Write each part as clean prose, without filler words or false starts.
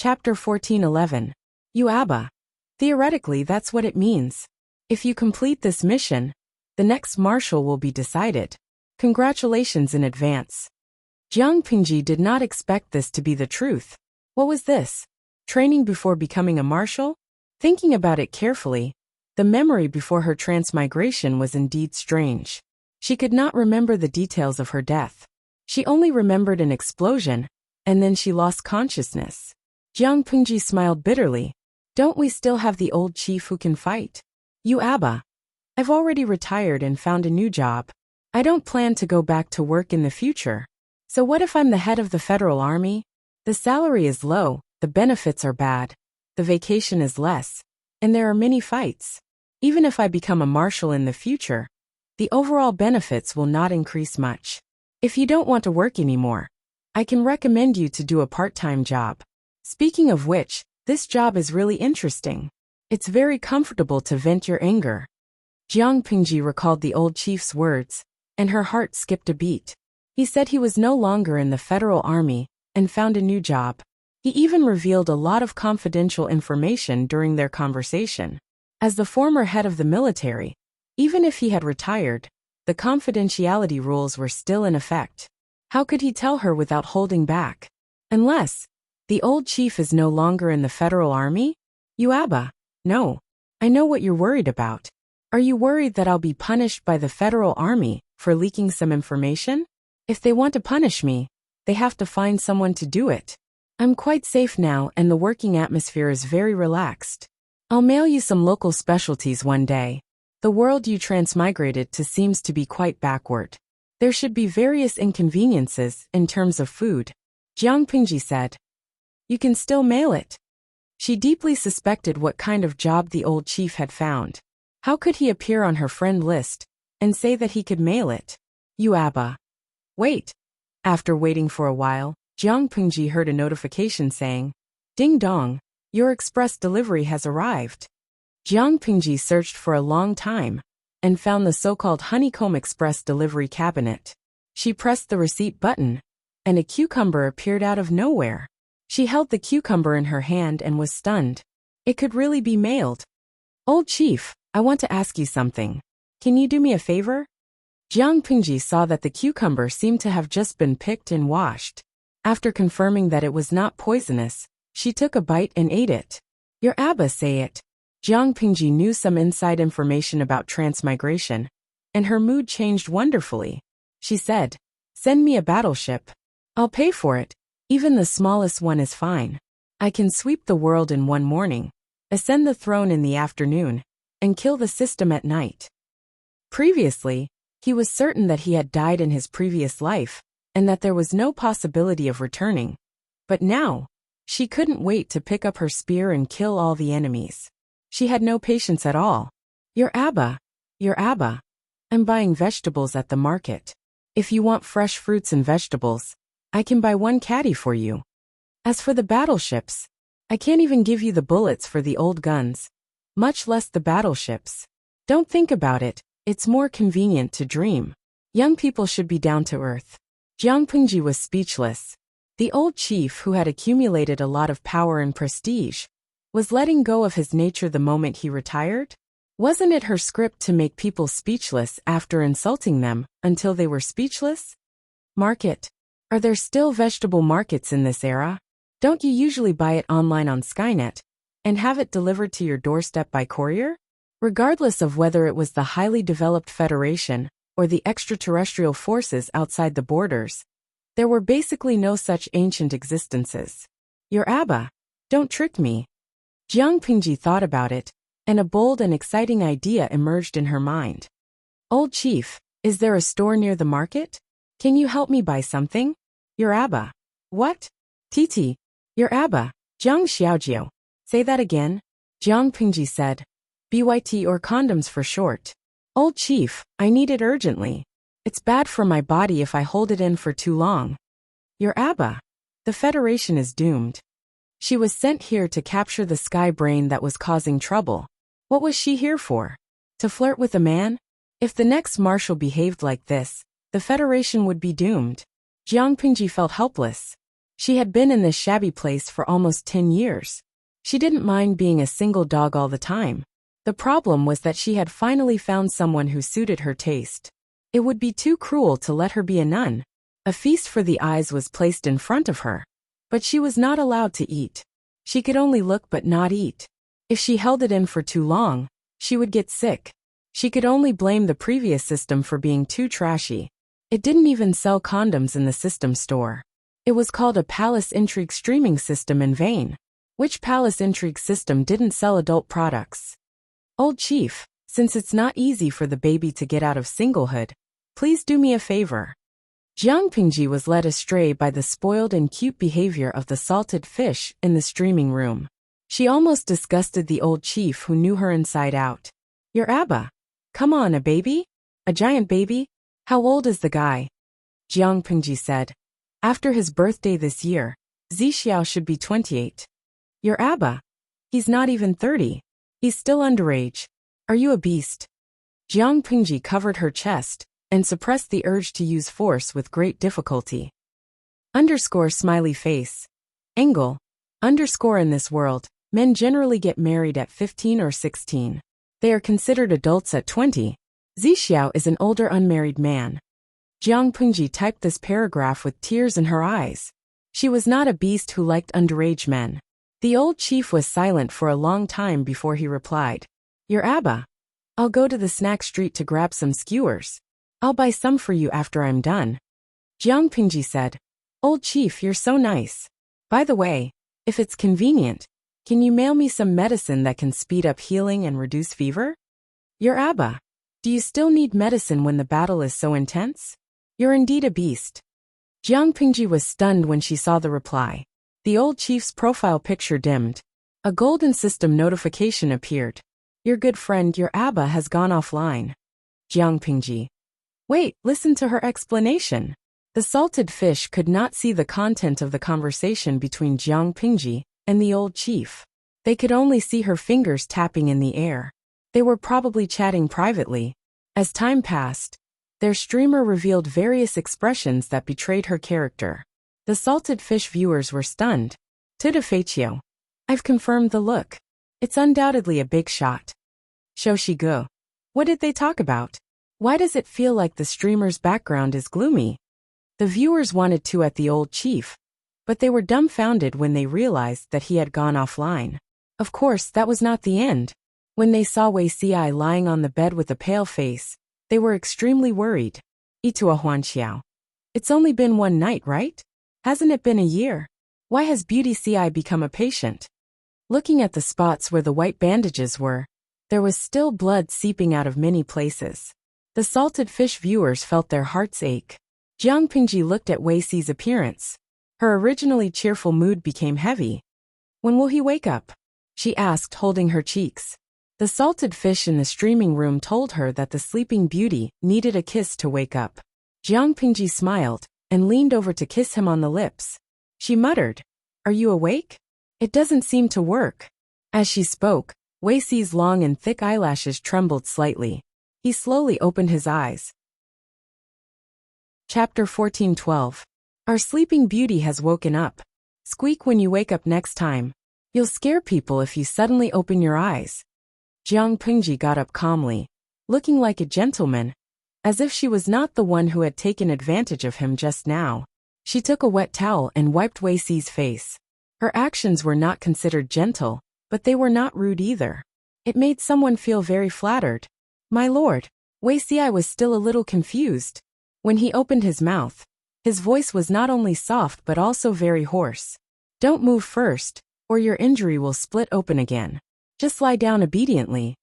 Chapter 14:11. You Abba. Theoretically, that's what it means. If you complete this mission, the next marshal will be decided. Congratulations in advance. Jiang Pingji did not expect this to be the truth. What was this? Training before becoming a marshal? Thinking about it carefully, the memory before her transmigration was indeed strange. She could not remember the details of her death. She only remembered an explosion, and then she lost consciousness. Jiang Pingji smiled bitterly. Don't we still have the old chief who can fight? You Abba. I've already retired and found a new job. I don't plan to go back to work in the future. So what if I'm the head of the federal army? The salary is low, the benefits are bad, the vacation is less, and there are many fights. Even if I become a marshal in the future, the overall benefits will not increase much. If you don't want to work anymore, I can recommend you to do a part-time job. Speaking of which, this job is really interesting. It's very comfortable to vent your anger. Jiang Pingji recalled the old chief's words, and her heart skipped a beat. He said he was no longer in the federal army and found a new job. He even revealed a lot of confidential information during their conversation. As the former head of the military, even if he had retired, the confidentiality rules were still in effect. How could he tell her without holding back? Unless the old chief is no longer in the federal army? You Abba. No. I know what you're worried about. Are you worried that I'll be punished by the federal army for leaking some information? If they want to punish me, they have to find someone to do it. I'm quite safe now and the working atmosphere is very relaxed. I'll mail you some local specialties one day. The world you transmigrated to seems to be quite backward. There should be various inconveniences in terms of food. Jiang Pingji said. You can still mail it. She deeply suspected what kind of job the old chief had found. How could he appear on her friend list and say that he could mail it? You Abba. Wait. After waiting for a while, Jiang Pingji heard a notification saying, Ding dong, your express delivery has arrived. Jiang Pingji searched for a long time and found the so-called honeycomb express delivery cabinet. She pressed the receipt button, and a cucumber appeared out of nowhere. She held the cucumber in her hand and was stunned. It could really be mailed. Old chief, I want to ask you something. Can you do me a favor? Jiang Pingji saw that the cucumber seemed to have just been picked and washed. After confirming that it was not poisonous, she took a bite and ate it. Your Abba say it. Jiang Pingji knew some inside information about transmigration, and her mood changed wonderfully. She said, Send me a battleship. I'll pay for it. Even the smallest one is fine. I can sweep the world in one morning, ascend the throne in the afternoon, and kill the system at night. Previously, he was certain that he had died in his previous life, and that there was no possibility of returning. But now, she couldn't wait to pick up her spear and kill all the enemies. She had no patience at all. Your Abba. I'm buying vegetables at the market. If you want fresh fruits and vegetables, I can buy one caddy for you. As for the battleships, I can't even give you the bullets for the old guns, much less the battleships. Don't think about it, it's more convenient to dream. Young people should be down to earth. Jiang Pingji was speechless. The old chief, who had accumulated a lot of power and prestige, was letting go of his nature the moment he retired? Wasn't it her script to make people speechless after insulting them until they were speechless? Market. Are there still vegetable markets in this era? Don't you usually buy it online on Skynet and have it delivered to your doorstep by courier? Regardless of whether it was the highly developed Federation or the extraterrestrial forces outside the borders, there were basically no such ancient existences. Your Abba. Don't trick me. Jiang Pingji thought about it, and a bold and exciting idea emerged in her mind. Old chief, is there a store near the market? Can you help me buy something? Your Abba. What? Titi. Your Abba. Jiang Xiaojiu. Say that again. Jiang Pingji said. BYT or condoms for short. Old chief, I need it urgently. It's bad for my body if I hold it in for too long. Your Abba. The Federation is doomed. She was sent here to capture the sky brain that was causing trouble. What was she here for? To flirt with a man? If the next marshal behaved like this, the Federation would be doomed. Jiang Pingji felt helpless. She had been in this shabby place for almost 10 years. She didn't mind being a single dog all the time. The problem was that she had finally found someone who suited her taste. It would be too cruel to let her be a nun. A feast for the eyes was placed in front of her. But she was not allowed to eat. She could only look but not eat. If she held it in for too long, she would get sick. She could only blame the previous system for being too trashy. It didn't even sell condoms in the system store. It was called a palace intrigue streaming system in vain. Which palace intrigue system didn't sell adult products? Old chief, since it's not easy for the baby to get out of singlehood, please do me a favor. Jiang Pingji was led astray by the spoiled and cute behavior of the salted fish in the streaming room. She almost disgusted the old chief who knew her inside out. Your Abba. Come on, a baby? A giant baby? How old is the guy? Jiang Pingji said. After his birthday this year, Zixiao should be 28. Your Abba. He's not even 30. He's still underage. Are you a beast? Jiang Pingji covered her chest and suppressed the urge to use force with great difficulty. Underscore smiley face. Angle. Underscore in this world, men generally get married at 15 or 16. They are considered adults at 20. Zixiao is an older unmarried man. Jiang Pingji typed this paragraph with tears in her eyes. She was not a beast who liked underage men. The old chief was silent for a long time before he replied. Your Abba. I'll go to the snack street to grab some skewers. I'll buy some for you after I'm done. Jiang Pingji said. Old chief, you're so nice. By the way, if it's convenient, can you mail me some medicine that can speed up healing and reduce fever? Your Abba. Do you still need medicine when the battle is so intense? You're indeed a beast. Jiang Pingji was stunned when she saw the reply. The old chief's profile picture dimmed. A golden system notification appeared. Your good friend, your Abba, has gone offline. Jiang Pingji. Wait, listen to her explanation. The salted fish could not see the content of the conversation between Jiang Pingji and the old chief. They could only see her fingers tapping in the air. They were probably chatting privately. As time passed, their streamer revealed various expressions that betrayed her character. The salted fish viewers were stunned. Tuda Feichio. I've confirmed the look. It's undoubtedly a big shot. Shoshigu. What did they talk about? Why does it feel like the streamer's background is gloomy? The viewers wanted to at the old chief, but they were dumbfounded when they realized that he had gone offline. Of course, that was not the end. When they saw Wei Xiai lying on the bed with a pale face, they were extremely worried. Itua Huanxiao. It's only been one night, right? Hasn't it been a year? Why has Beauty Ci become a patient? Looking at the spots where the white bandages were, there was still blood seeping out of many places. The salted fish viewers felt their hearts ache. Jiang Pingji looked at Wei Xi's appearance. Her originally cheerful mood became heavy. When will he wake up? She asked, holding her cheeks. The salted fish in the streaming room told her that the sleeping beauty needed a kiss to wake up. Jiang Pingji smiled and leaned over to kiss him on the lips. She muttered, Are you awake? It doesn't seem to work. As she spoke, Wei Xi's long and thick eyelashes trembled slightly. He slowly opened his eyes. Chapter 14:12. Our sleeping beauty has woken up. Squeak when you wake up next time. You'll scare people if you suddenly open your eyes. Jiang Pingji got up calmly, looking like a gentleman, as if she was not the one who had taken advantage of him just now. She took a wet towel and wiped Wei Xi's face. Her actions were not considered gentle, but they were not rude either. It made someone feel very flattered. My lord, Wei Xi was still a little confused. When he opened his mouth, his voice was not only soft but also very hoarse. Don't move first, or your injury will split open again. Just lie down obediently.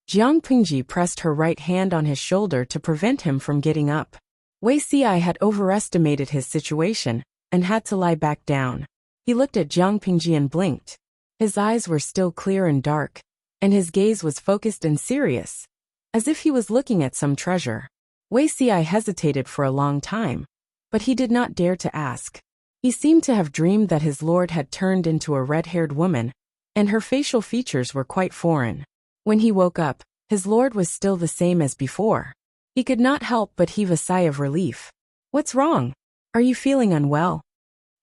Jiang Pingji pressed her right hand on his shoulder to prevent him from getting up. Wei Xi had overestimated his situation and had to lie back down. He looked at Jiang Pingji and blinked. His eyes were still clear and dark, and his gaze was focused and serious, as if he was looking at some treasure. Wei Xi hesitated for a long time, but he did not dare to ask. He seemed to have dreamed that his lord had turned into a red-haired woman, and her facial features were quite foreign. When he woke up, his lord was still the same as before. He could not help but heave a sigh of relief. What's wrong? Are you feeling unwell?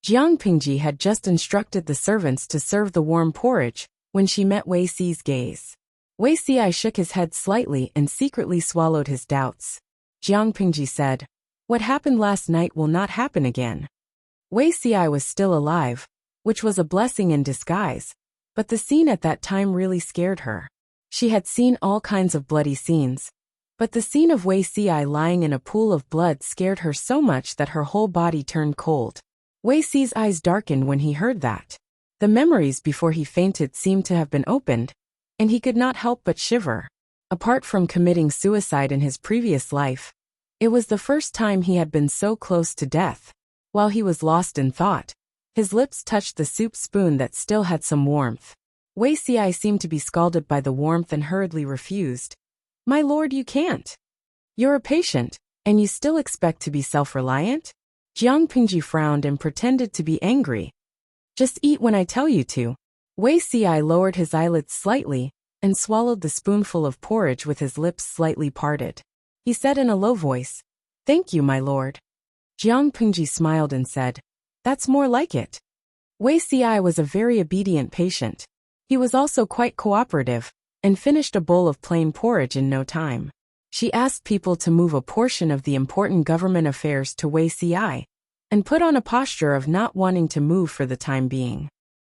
Jiang Pingji had just instructed the servants to serve the warm porridge when she met Wei Si's gaze. Wei Si shook his head slightly and secretly swallowed his doubts. Jiang Pingji said, "What happened last night will not happen again." Wei Si was still alive, which was a blessing in disguise, but the scene at that time really scared her. She had seen all kinds of bloody scenes, but the scene of Wei Si lying in a pool of blood scared her so much that her whole body turned cold. Wei Si's eyes darkened when he heard that. The memories before he fainted seemed to have been opened, and he could not help but shiver. Apart from committing suicide in his previous life, it was the first time he had been so close to death. While he was lost in thought, his lips touched the soup spoon that still had some warmth. Wei Si seemed to be scalded by the warmth and hurriedly refused. "My lord, you can't. You're a patient, and you still expect to be self-reliant?" Jiang Pingji frowned and pretended to be angry. "Just eat when I tell you to." Wei Si lowered his eyelids slightly and swallowed the spoonful of porridge with his lips slightly parted. He said in a low voice, "Thank you, my lord." Jiang Pingji smiled and said, "That's more like it." Wei Si was a very obedient patient. He was also quite cooperative, and finished a bowl of plain porridge in no time. She asked people to move a portion of the important government affairs to Wei Si, and put on a posture of not wanting to move for the time being.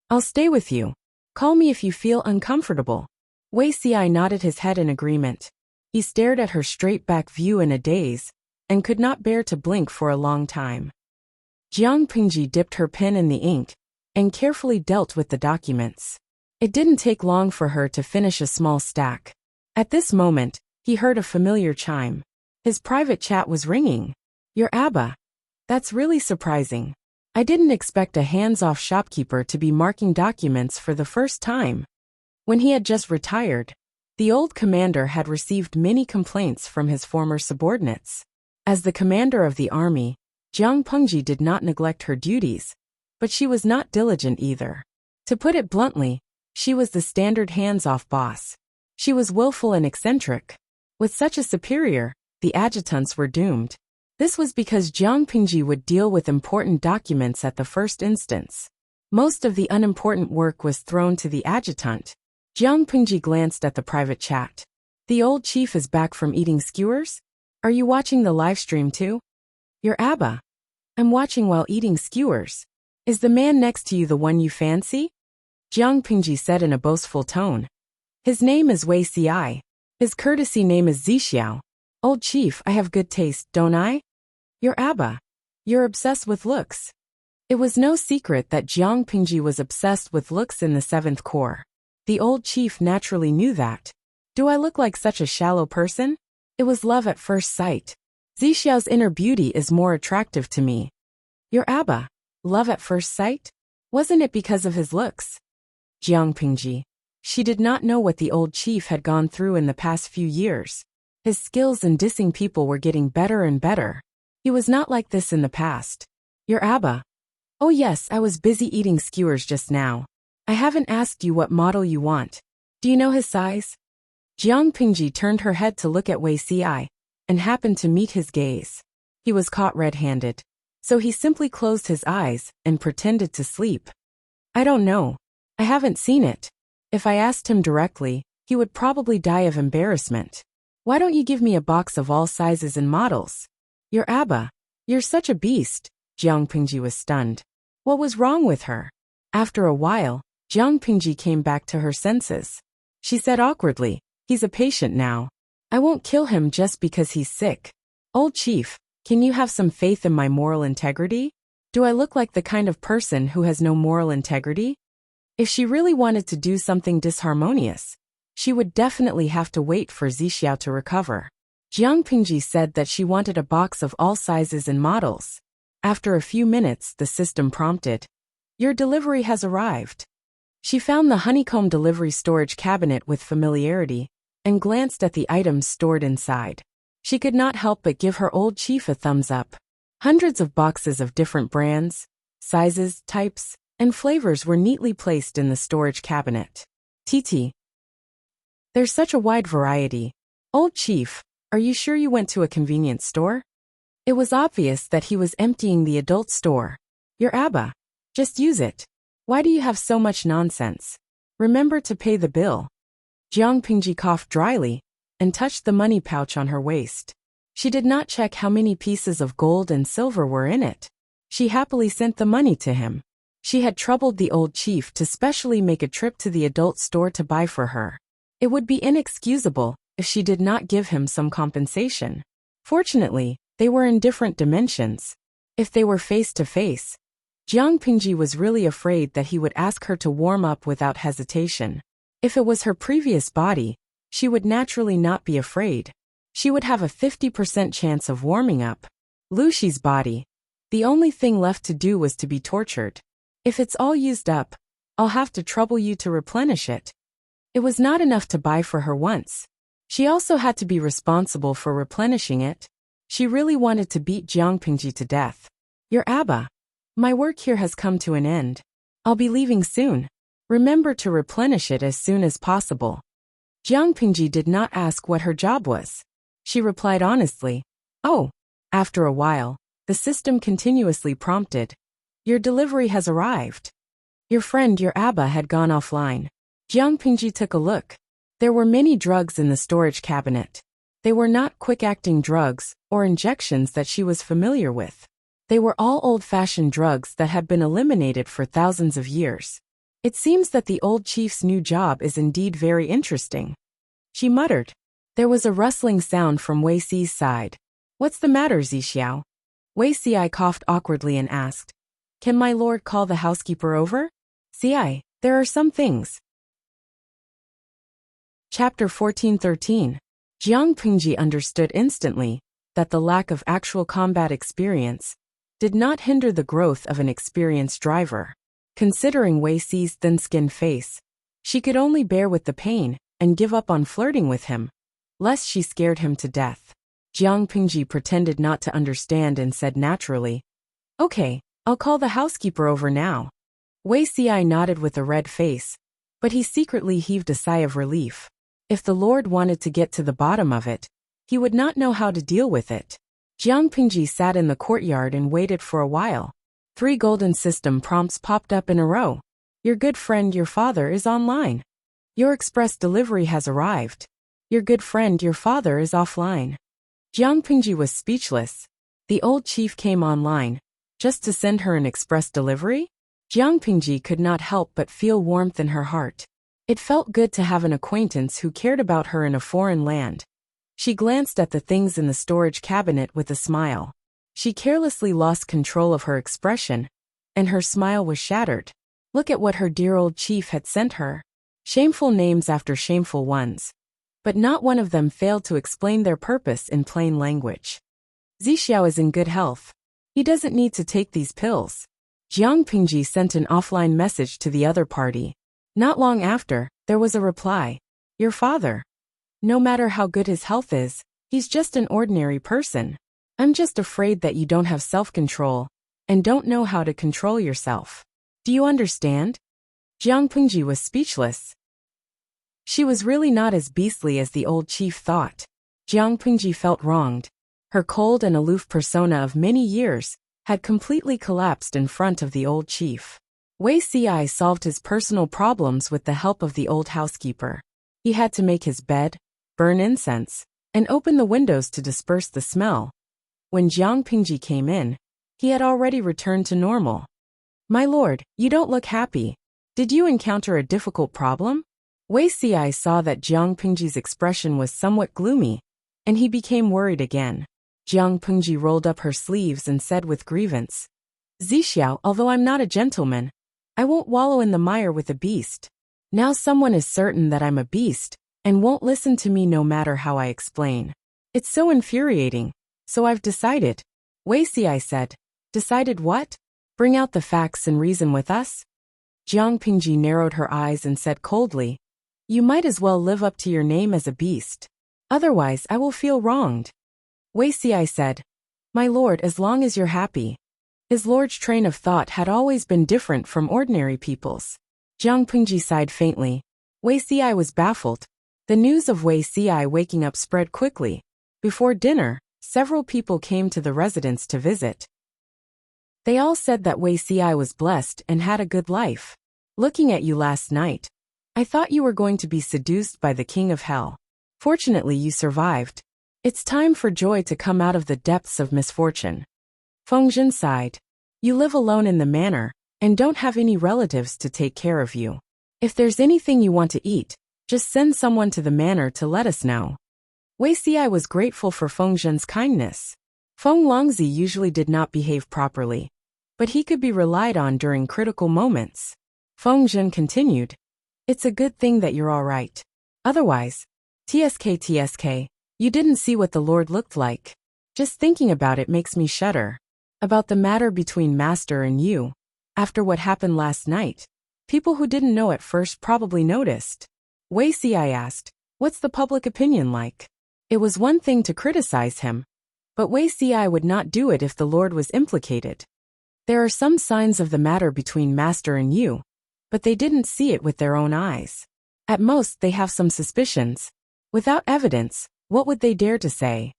"I'll stay with you. Call me if you feel uncomfortable." Wei Si nodded his head in agreement. He stared at her straight-back view in a daze, and could not bear to blink for a long time. Jiang Pingji dipped her pen in the ink, and carefully dealt with the documents. It didn't take long for her to finish a small stack. At this moment, he heard a familiar chime. His private chat was ringing. "Your Abba. That's really surprising. I didn't expect a hands-off shopkeeper to be marking documents for the first time." When he had just retired, the old commander had received many complaints from his former subordinates. As the commander of the army, Jiang Pingji did not neglect her duties, but she was not diligent either. To put it bluntly, she was the standard hands-off boss. She was willful and eccentric. With such a superior, the adjutants were doomed. This was because Jiang Pingji would deal with important documents at the first instance. Most of the unimportant work was thrown to the adjutant. Jiang Pingji glanced at the private chat. "The old chief is back from eating skewers? Are you watching the live stream too?" "Your Abba. I'm watching while eating skewers. Is the man next to you the one you fancy?" Jiang Pingji said in a boastful tone. "His name is Wei Si. His courtesy name is Zixiao. Old chief, I have good taste, don't I?" "Your Abba. You're obsessed with looks." It was no secret that Jiang Pingji was obsessed with looks in the 7th Corps. The old chief naturally knew that. "Do I look like such a shallow person?" It was love at first sight. "Zixiao's inner beauty is more attractive to me." "Your Abba. Love at first sight? Wasn't it because of his looks?" Jiang Pingji. She did not know what the old chief had gone through in the past few years. His skills in dissing people were getting better and better. He was not like this in the past. "Your Abba." "Oh yes, I was busy eating skewers just now. I haven't asked you what model you want. Do you know his size?" Jiang Pingji turned her head to look at Wei Si, and happened to meet his gaze. He was caught red-handed, so he simply closed his eyes and pretended to sleep. "I don't know. I haven't seen it. If I asked him directly, he would probably die of embarrassment. Why don't you give me a box of all sizes and models?" "Your Abba. You're such a beast." Jiang Pingji was stunned. What was wrong with her? After a while, Jiang Pingji came back to her senses. She said awkwardly, "He's a patient now. I won't kill him just because he's sick. Old chief, can you have some faith in my moral integrity? Do I look like the kind of person who has no moral integrity?" If she really wanted to do something disharmonious, she would definitely have to wait for Zixiao to recover. Jiang Pingji said that she wanted a box of all sizes and models. After a few minutes, the system prompted, "Your delivery has arrived." She found the honeycomb delivery storage cabinet with familiarity, and glanced at the items stored inside. She could not help but give her old chief a thumbs up. Hundreds of boxes of different brands, sizes, types, and flavors were neatly placed in the storage cabinet. "TT. There's such a wide variety. Old chief, are you sure you went to a convenience store?" It was obvious that he was emptying the adult store. Your Abba. Just use it. Why do you have so much nonsense? Remember to pay the bill. Jiang Pingji coughed dryly and touched the money pouch on her waist. She did not check how many pieces of gold and silver were in it. She happily sent the money to him. She had troubled the old chief to specially make a trip to the adult store to buy for her. It would be inexcusable if she did not give him some compensation. Fortunately, they were in different dimensions. If they were face to face, Jiang Pingji was really afraid that he would ask her to warm up without hesitation. If it was her previous body, she would naturally not be afraid. She would have a 50% chance of warming up. Luxi's body. The only thing left to do was to be tortured. If it's all used up, I'll have to trouble you to replenish it. It was not enough to buy for her once. She also had to be responsible for replenishing it. She really wanted to beat Jiang Pingji to death. Your Abba. My work here has come to an end. I'll be leaving soon. Remember to replenish it as soon as possible. Jiang Pingji did not ask what her job was. She replied honestly, oh. After a while, the system continuously prompted, your delivery has arrived. Your friend, your Abba, had gone offline. Jiang Pingji took a look. There were many drugs in the storage cabinet. They were not quick-acting drugs or injections that she was familiar with. They were all old-fashioned drugs that had been eliminated for thousands of years. It seems that the old chief's new job is indeed very interesting. She muttered. There was a rustling sound from Wei Xi's side. What's the matter, Zixiao? Wei Xi coughed awkwardly and asked, can my lord call the housekeeper over? Xi, there are some things. Chapter 14:13. Jiang Pingji understood instantly that the lack of actual combat experience did not hinder the growth of an experienced driver. Considering Wei Xi's thin-skinned face, she could only bear with the pain and give up on flirting with him, lest she scared him to death. Jiang Pingji pretended not to understand and said naturally, okay, I'll call the housekeeper over now. Wei Xi nodded with a red face, but he secretly heaved a sigh of relief. If the Lord wanted to get to the bottom of it, he would not know how to deal with it. Jiang Pingji sat in the courtyard and waited for a while. 3 golden system prompts popped up in a row. Your good friend, your father, is online. Your express delivery has arrived. Your good friend, your father, is offline. Jiang Pingji was speechless. The old chief came online, just to send her an express delivery? Jiang Pingji could not help but feel warmth in her heart. It felt good to have an acquaintance who cared about her in a foreign land. She glanced at the things in the storage cabinet with a smile. She carelessly lost control of her expression, and her smile was shattered. Look at what her dear old chief had sent her. Shameful names after shameful ones. But not one of them failed to explain their purpose in plain language. Zixiao is in good health. He doesn't need to take these pills. Jiang Pingji sent an offline message to the other party. Not long after, there was a reply. Your father. No matter how good his health is, he's just an ordinary person. I'm just afraid that you don't have self-control and don't know how to control yourself. Do you understand? Jiang Pingji was speechless. She was really not as beastly as the old chief thought. Jiang Pingji felt wronged. Her cold and aloof persona of many years had completely collapsed in front of the old chief. Wei Xi solved his personal problems with the help of the old housekeeper. He had to make his bed, burn incense, and open the windows to disperse the smell. When Jiang Pingji came in, he had already returned to normal. My lord, you don't look happy. Did you encounter a difficult problem? Wei Xi saw that Jiang Pingji's expression was somewhat gloomy, and he became worried again. Jiang Pingji rolled up her sleeves and said with grievance, Zixiao, although I'm not a gentleman, I won't wallow in the mire with a beast. Now someone is certain that I'm a beast, and won't listen to me no matter how I explain. It's so infuriating, so I've decided. Wei Xi said, decided what? Bring out the facts and reason with us? Jiang Pingji narrowed her eyes and said coldly, you might as well live up to your name as a beast. Otherwise I will feel wronged. Wei Xi said, my lord, as long as you're happy. His lord's train of thought had always been different from ordinary people's. Jiang Pingji sighed faintly. Wei Xi was baffled. The news of Wei Xi waking up spread quickly. Before dinner, several people came to the residence to visit. They all said that Wei Si was blessed and had a good life. Looking at you last night, I thought you were going to be seduced by the king of hell. Fortunately, you survived. It's time for joy to come out of the depths of misfortune. Feng Zhen sighed. You live alone in the manor, and don't have any relatives to take care of you. If there's anything you want to eat, just send someone to the manor to let us know. Wei Si was grateful for Feng Zhen's kindness. Feng Longzi usually did not behave properly, but he could be relied on during critical moments. Feng Zhen continued. It's a good thing that you're all right. Otherwise, TSK, you didn't see what the Lord looked like. Just thinking about it makes me shudder. About the matter between Master and you, after what happened last night, people who didn't know at first probably noticed. Wei Si asked, what's the public opinion like? It was one thing to criticize him, but Wei Si would not do it if the Lord was implicated. There are some signs of the matter between Master and you, but they didn't see it with their own eyes. At most, they have some suspicions. Without evidence, what would they dare to say?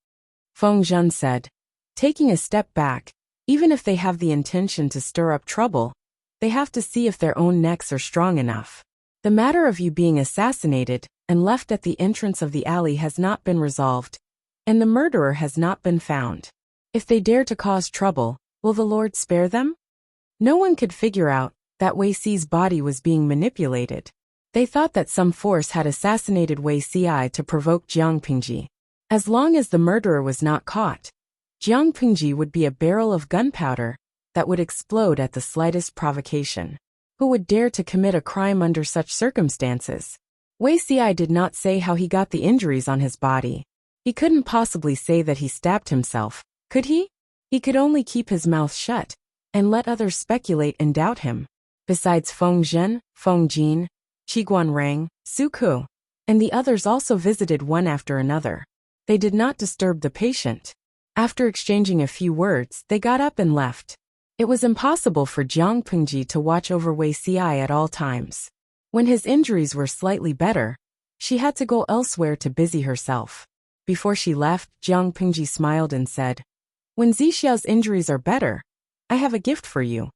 Feng Zhen said. Taking a step back, even if they have the intention to stir up trouble, they have to see if their own necks are strong enough. The matter of you being assassinated and left at the entrance of the alley has not been resolved, and the murderer has not been found. If they dare to cause trouble, will the Lord spare them? No one could figure out that Wei Si's body was being manipulated. They thought that some force had assassinated Wei Si to provoke Jiang Pingji. As long as the murderer was not caught, Jiang Pingji would be a barrel of gunpowder that would explode at the slightest provocation. Who would dare to commit a crime under such circumstances? Wei Si did not say how he got the injuries on his body. He couldn't possibly say that he stabbed himself, could he? He could only keep his mouth shut and let others speculate and doubt him. Besides Feng Zhen, Feng Jin, Qiguan Rang, Su Ku, and the others also visited one after another. They did not disturb the patient. After exchanging a few words, they got up and left. It was impossible for Jiang Pingji to watch over Wei Si at all times. When his injuries were slightly better, she had to go elsewhere to busy herself. Before she left, Jiang Pingji smiled and said, when Zixiao's injuries are better, I have a gift for you.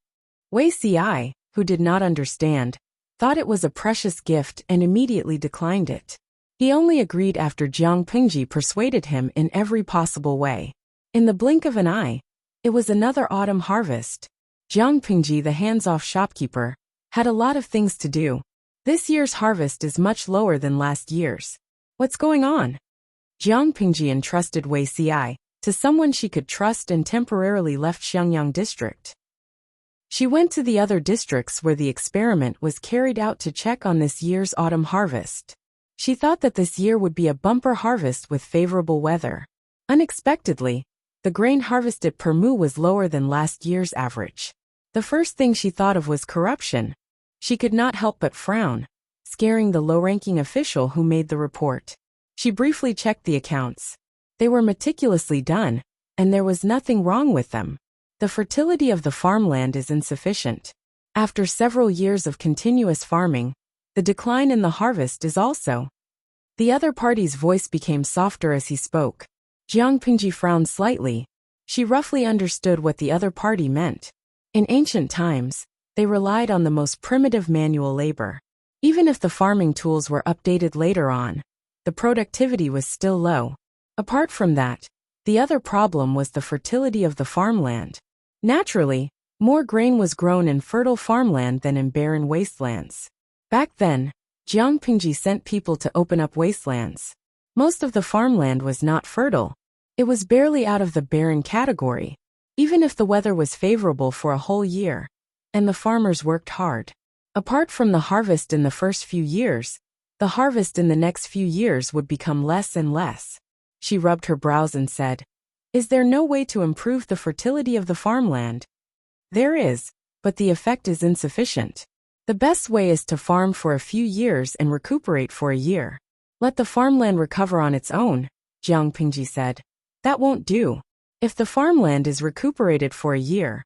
Wei Si, who did not understand, thought it was a precious gift and immediately declined it. He only agreed after Jiang Pingji persuaded him in every possible way. In the blink of an eye, it was another autumn harvest. Jiang Pingji, the hands-off shopkeeper, had a lot of things to do. This year's harvest is much lower than last year's. What's going on? Jiang Pingji entrusted Wei Si to someone she could trust and temporarily left Xiangyang district. She went to the other districts where the experiment was carried out to check on this year's autumn harvest. She thought that this year would be a bumper harvest with favorable weather. Unexpectedly, the grain harvested per mu was lower than last year's average. The first thing she thought of was corruption. She could not help but frown, scaring the low-ranking official who made the report. She briefly checked the accounts. They were meticulously done, and there was nothing wrong with them. The fertility of the farmland is insufficient. After several years of continuous farming, the decline in the harvest is also. The other party's voice became softer as he spoke. Jiang Pingji frowned slightly. She roughly understood what the other party meant. In ancient times, they relied on the most primitive manual labor. Even if the farming tools were updated later on, the productivity was still low. Apart from that, the other problem was the fertility of the farmland. Naturally, more grain was grown in fertile farmland than in barren wastelands. Back then, Jiang Pingji sent people to open up wastelands. Most of the farmland was not fertile. It was barely out of the barren category, even if the weather was favorable for a whole year, and the farmers worked hard. Apart from the harvest in the first few years, the harvest in the next few years would become less and less. She rubbed her brows and said, is there no way to improve the fertility of the farmland? There is, but the effect is insufficient. The best way is to farm for a few years and recuperate for a year. Let the farmland recover on its own, Jiang Pingji said. That won't do. If the farmland is recuperated for a year,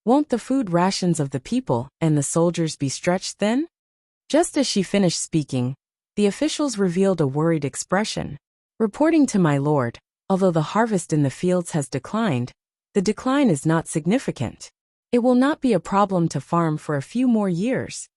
won't the food rations of the people and the soldiers be stretched thin? Just as she finished speaking, the officials revealed a worried expression. Reporting to my lord, although the harvest in the fields has declined, the decline is not significant. It will not be a problem to farm for a few more years.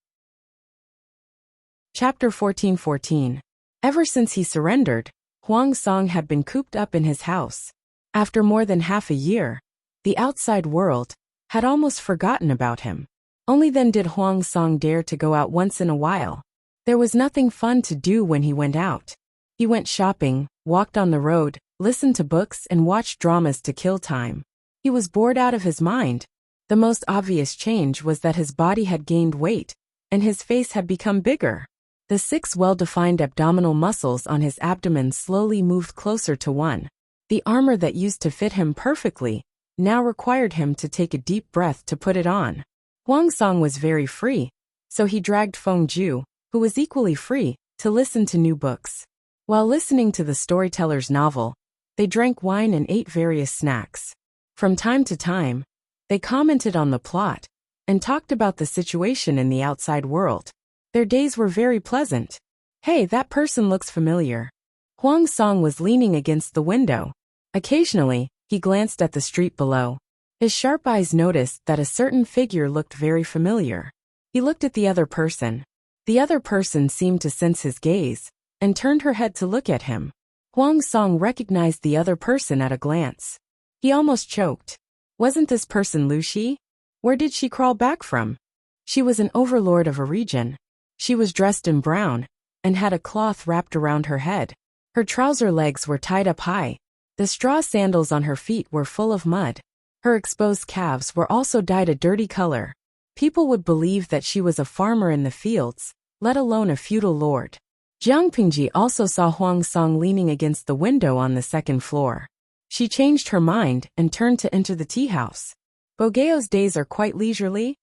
Chapter 14:14. Ever since he surrendered, Huang Song had been cooped up in his house. After more than half a year, the outside world had almost forgotten about him. Only then did Huang Song dare to go out once in a while. There was nothing fun to do when he went out. He went shopping, walked on the road, listened to books and watched dramas to kill time. He was bored out of his mind. The most obvious change was that his body had gained weight, and his face had become bigger. The 6 well-defined abdominal muscles on his abdomen slowly moved closer to one. The armor that used to fit him perfectly now required him to take a deep breath to put it on. Huang Song was very free, so he dragged Feng Ju, who was equally free, to listen to new books. While listening to the storyteller's novel, they drank wine and ate various snacks. From time to time, they commented on the plot and talked about the situation in the outside world. Their days were very pleasant. Hey, that person looks familiar. Huang Song was leaning against the window. Occasionally, he glanced at the street below. His sharp eyes noticed that a certain figure looked very familiar. He looked at the other person. The other person seemed to sense his gaze and turned her head to look at him. Huang Song recognized the other person at a glance. He almost choked. Wasn't this person Lu Shi? Where did she crawl back from? She was an overlord of a region. She was dressed in brown and had a cloth wrapped around her head. Her trouser legs were tied up high. The straw sandals on her feet were full of mud. Her exposed calves were also dyed a dirty color. People would believe that she was a farmer in the fields, let alone a feudal lord. Jiang Pingji also saw Huang Song leaning against the window on the second floor. She changed her mind and turned to enter the tea house. Bogeo's days are quite leisurely.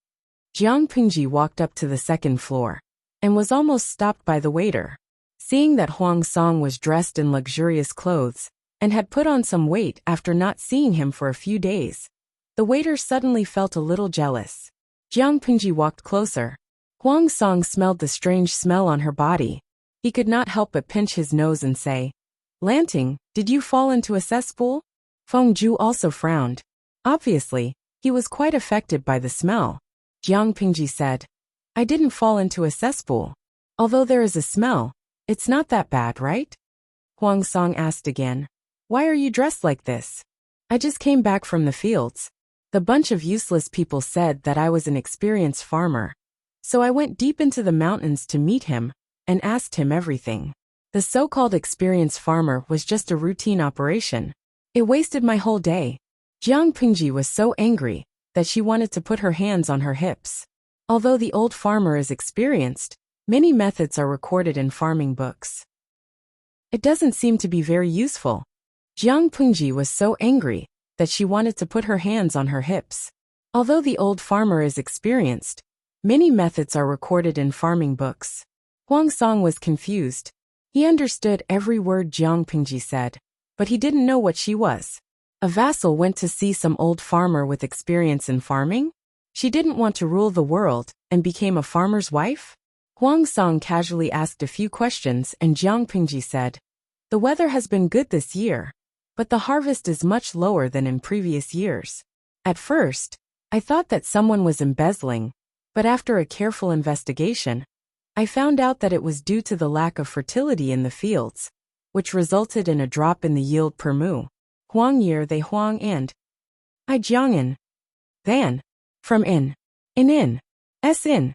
Jiang Pingji walked up to the second floor and was almost stopped by the waiter. Seeing that Huang Song was dressed in luxurious clothes and had put on some weight after not seeing him for a few days, the waiter suddenly felt a little jealous. Jiang Pingji walked closer. Huang Song smelled the strange smell on her body. He could not help but pinch his nose and say, "Lanting, did you fall into a cesspool?" Feng Ju also frowned. Obviously, he was quite affected by the smell. Jiang Pingji said, "I didn't fall into a cesspool. Although there is a smell, it's not that bad, right?" Huang Song asked again, "Why are you dressed like this?" "I just came back from the fields. The bunch of useless people said that I was an experienced farmer. So I went deep into the mountains to meet him and asked him everything. The so-called experienced farmer was just a routine operation. It wasted my whole day." Jiang Pingji was so angry that she wanted to put her hands on her hips. Although the old farmer is experienced, many methods are recorded in farming books. It doesn't seem to be very useful. Jiang Pingji was so angry that she wanted to put her hands on her hips. Although the old farmer is experienced, many methods are recorded in farming books. Huang Song was confused. He understood every word Jiang Pingji said, but he didn't know what she was. A vassal went to see some old farmer with experience in farming? She didn't want to rule the world and became a farmer's wife? Huang Song casually asked a few questions and Jiang Pingji said, "The weather has been good this year, but the harvest is much lower than in previous years. At first, I thought that someone was embezzling, but after a careful investigation, I found out that it was due to the lack of fertility in the fields, which resulted in a drop in the yield per mu. Huang year they Huang and I Jiangin. Then, from in. S in.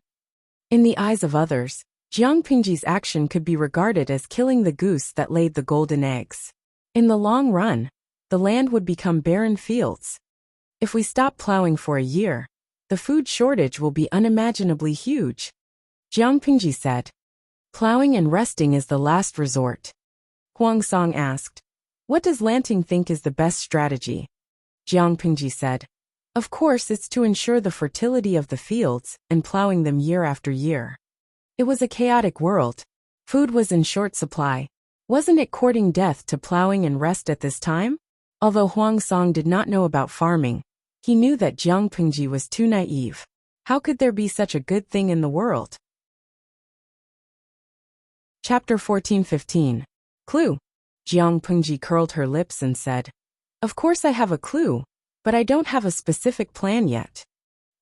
In the eyes of others, Jiang Pingji's action could be regarded as killing the goose that laid the golden eggs. In the long run, the land would become barren fields. If we stop plowing for a year, the food shortage will be unimaginably huge. Jiang Pingji said, "Plowing and resting is the last resort." Huang Song asked, "What does Lanting think is the best strategy?" Jiang Pingji said, "Of course it's to ensure the fertility of the fields and plowing them year after year." It was a chaotic world. Food was in short supply. Wasn't it courting death to plowing and rest at this time? Although Huang Song did not know about farming, he knew that Jiang Pingji was too naive. How could there be such a good thing in the world? Chapter 14:15. Clue. Jiang Pingji curled her lips and said, "Of course I have a clue, but I don't have a specific plan yet."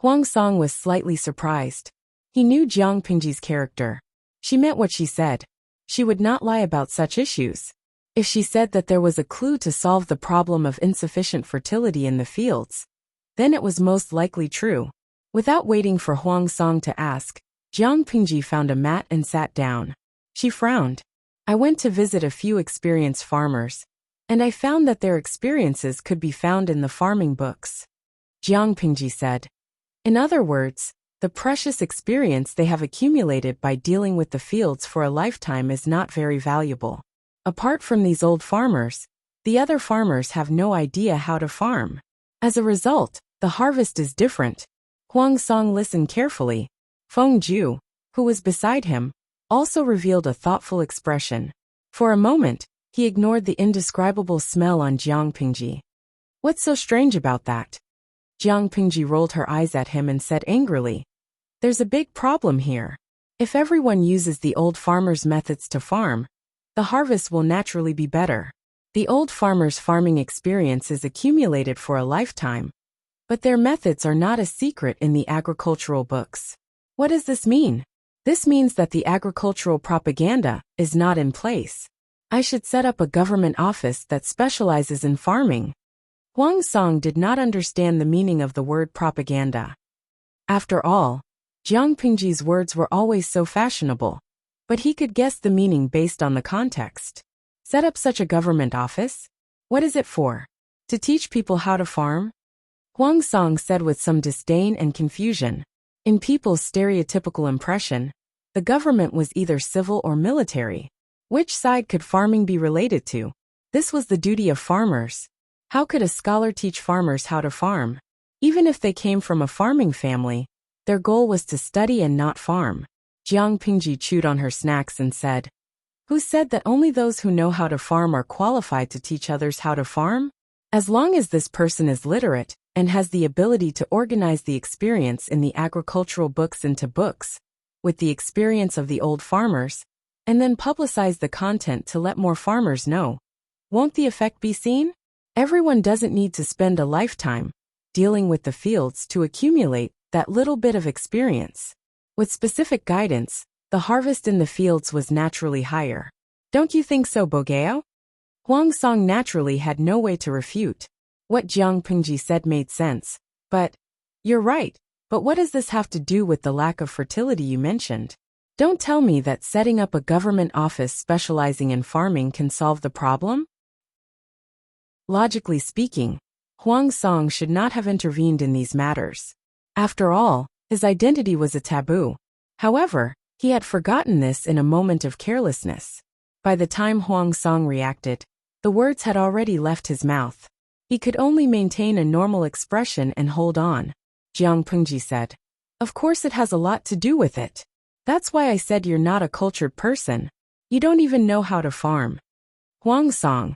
Huang Song was slightly surprised. He knew Jiang Pingji's character. She meant what she said. She would not lie about such issues. If she said that there was a clue to solve the problem of insufficient fertility in the fields, then it was most likely true. Without waiting for Huang Song to ask, Jiang Pingji found a mat and sat down. She frowned. I went to visit a few experienced farmers, and I found that their experiences could be found in the farming books. Jiang Pingji said. In other words, the precious experience they have accumulated by dealing with the fields for a lifetime is not very valuable. Apart from these old farmers, the other farmers have no idea how to farm. As a result, the harvest is different. Huang Song listened carefully. Feng Ju, who was beside him, also revealed a thoughtful expression. For a moment, he ignored the indescribable smell on Jiang Pingji. What's so strange about that? Jiang Pingji rolled her eyes at him and said angrily, there's a big problem here. If everyone uses the old farmers' methods to farm, the harvest will naturally be better. The old farmers' farming experience is accumulated for a lifetime, but their methods are not a secret in the agricultural books. What does this mean? This means that the agricultural propaganda is not in place. I should set up a government office that specializes in farming. Huang Song did not understand the meaning of the word propaganda. After all, Jiang Pingji's words were always so fashionable, but he could guess the meaning based on the context. Set up such a government office? What is it for? To teach people how to farm? Huang Song said with some disdain and confusion. In people's stereotypical impression, the government was either civil or military. Which side could farming be related to? This was the duty of farmers. How could a scholar teach farmers how to farm? Even if they came from a farming family, their goal was to study and not farm. Jiang Pingji chewed on her snacks and said, who said that only those who know how to farm are qualified to teach others how to farm? As long as this person is literate and has the ability to organize the experience in the agricultural books into books, with the experience of the old farmers, and then publicize the content to let more farmers know, won't the effect be seen? Everyone doesn't need to spend a lifetime dealing with the fields to accumulate that little bit of experience. With specific guidance, the harvest in the fields was naturally higher. Don't you think so, Bogeo? Huang Song naturally had no way to refute. What Jiang Pingji said made sense. But, you're right, but what does this have to do with the lack of fertility you mentioned? Don't tell me that setting up a government office specializing in farming can solve the problem? Logically speaking, Huang Song should not have intervened in these matters. After all, his identity was a taboo. However, he had forgotten this in a moment of carelessness. By the time Huang Song reacted, the words had already left his mouth. He could only maintain a normal expression and hold on. Jiang Pingji said, of course it has a lot to do with it. That's why I said you're not a cultured person. You don't even know how to farm. Huang Song.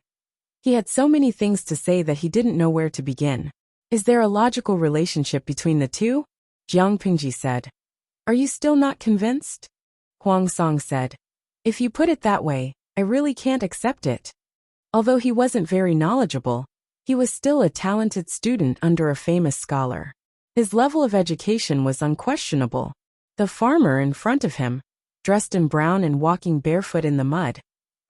He had so many things to say that he didn't know where to begin. Is there a logical relationship between the two? Jiang Pingji said. Are you still not convinced? Huang Song said. If you put it that way, I really can't accept it. Although he wasn't very knowledgeable, he was still a talented student under a famous scholar. His level of education was unquestionable. The farmer in front of him, dressed in brown and walking barefoot in the mud,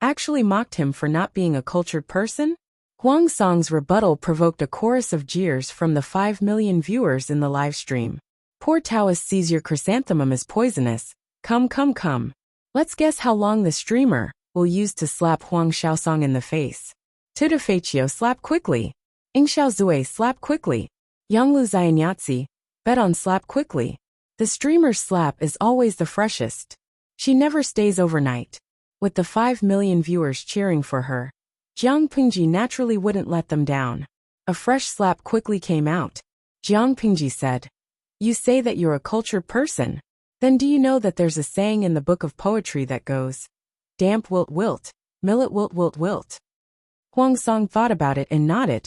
actually mocked him for not being a cultured person? Huang Song's rebuttal provoked a chorus of jeers from the 5 million viewers in the live stream. Poor Taoist sees your chrysanthemum is poisonous. Come. Let's guess how long the streamer will use to slap Huang Xiaosong in the face. Tudafeichio slap quickly. Ing Xiaozue slap quickly. Yanglu Ziyanyatsi, bet on slap quickly. The streamer's slap is always the freshest. She never stays overnight. With the 5 million viewers cheering for her, Jiang Pingji naturally wouldn't let them down. A fresh slap quickly came out. Jiang Pingji said, you say that you're a cultured person. Then do you know that there's a saying in the book of poetry that goes, damp wilt, millet wilt. Huang Song thought about it and nodded.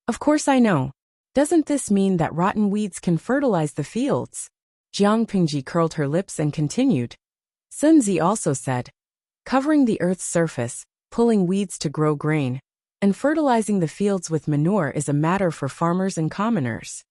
Of course I know. Doesn't this mean that rotten weeds can fertilize the fields? Jiang Pingji curled her lips and continued. Sun Zi also said, covering the earth's surface, pulling weeds to grow grain, and fertilizing the fields with manure is a matter for farmers and commoners.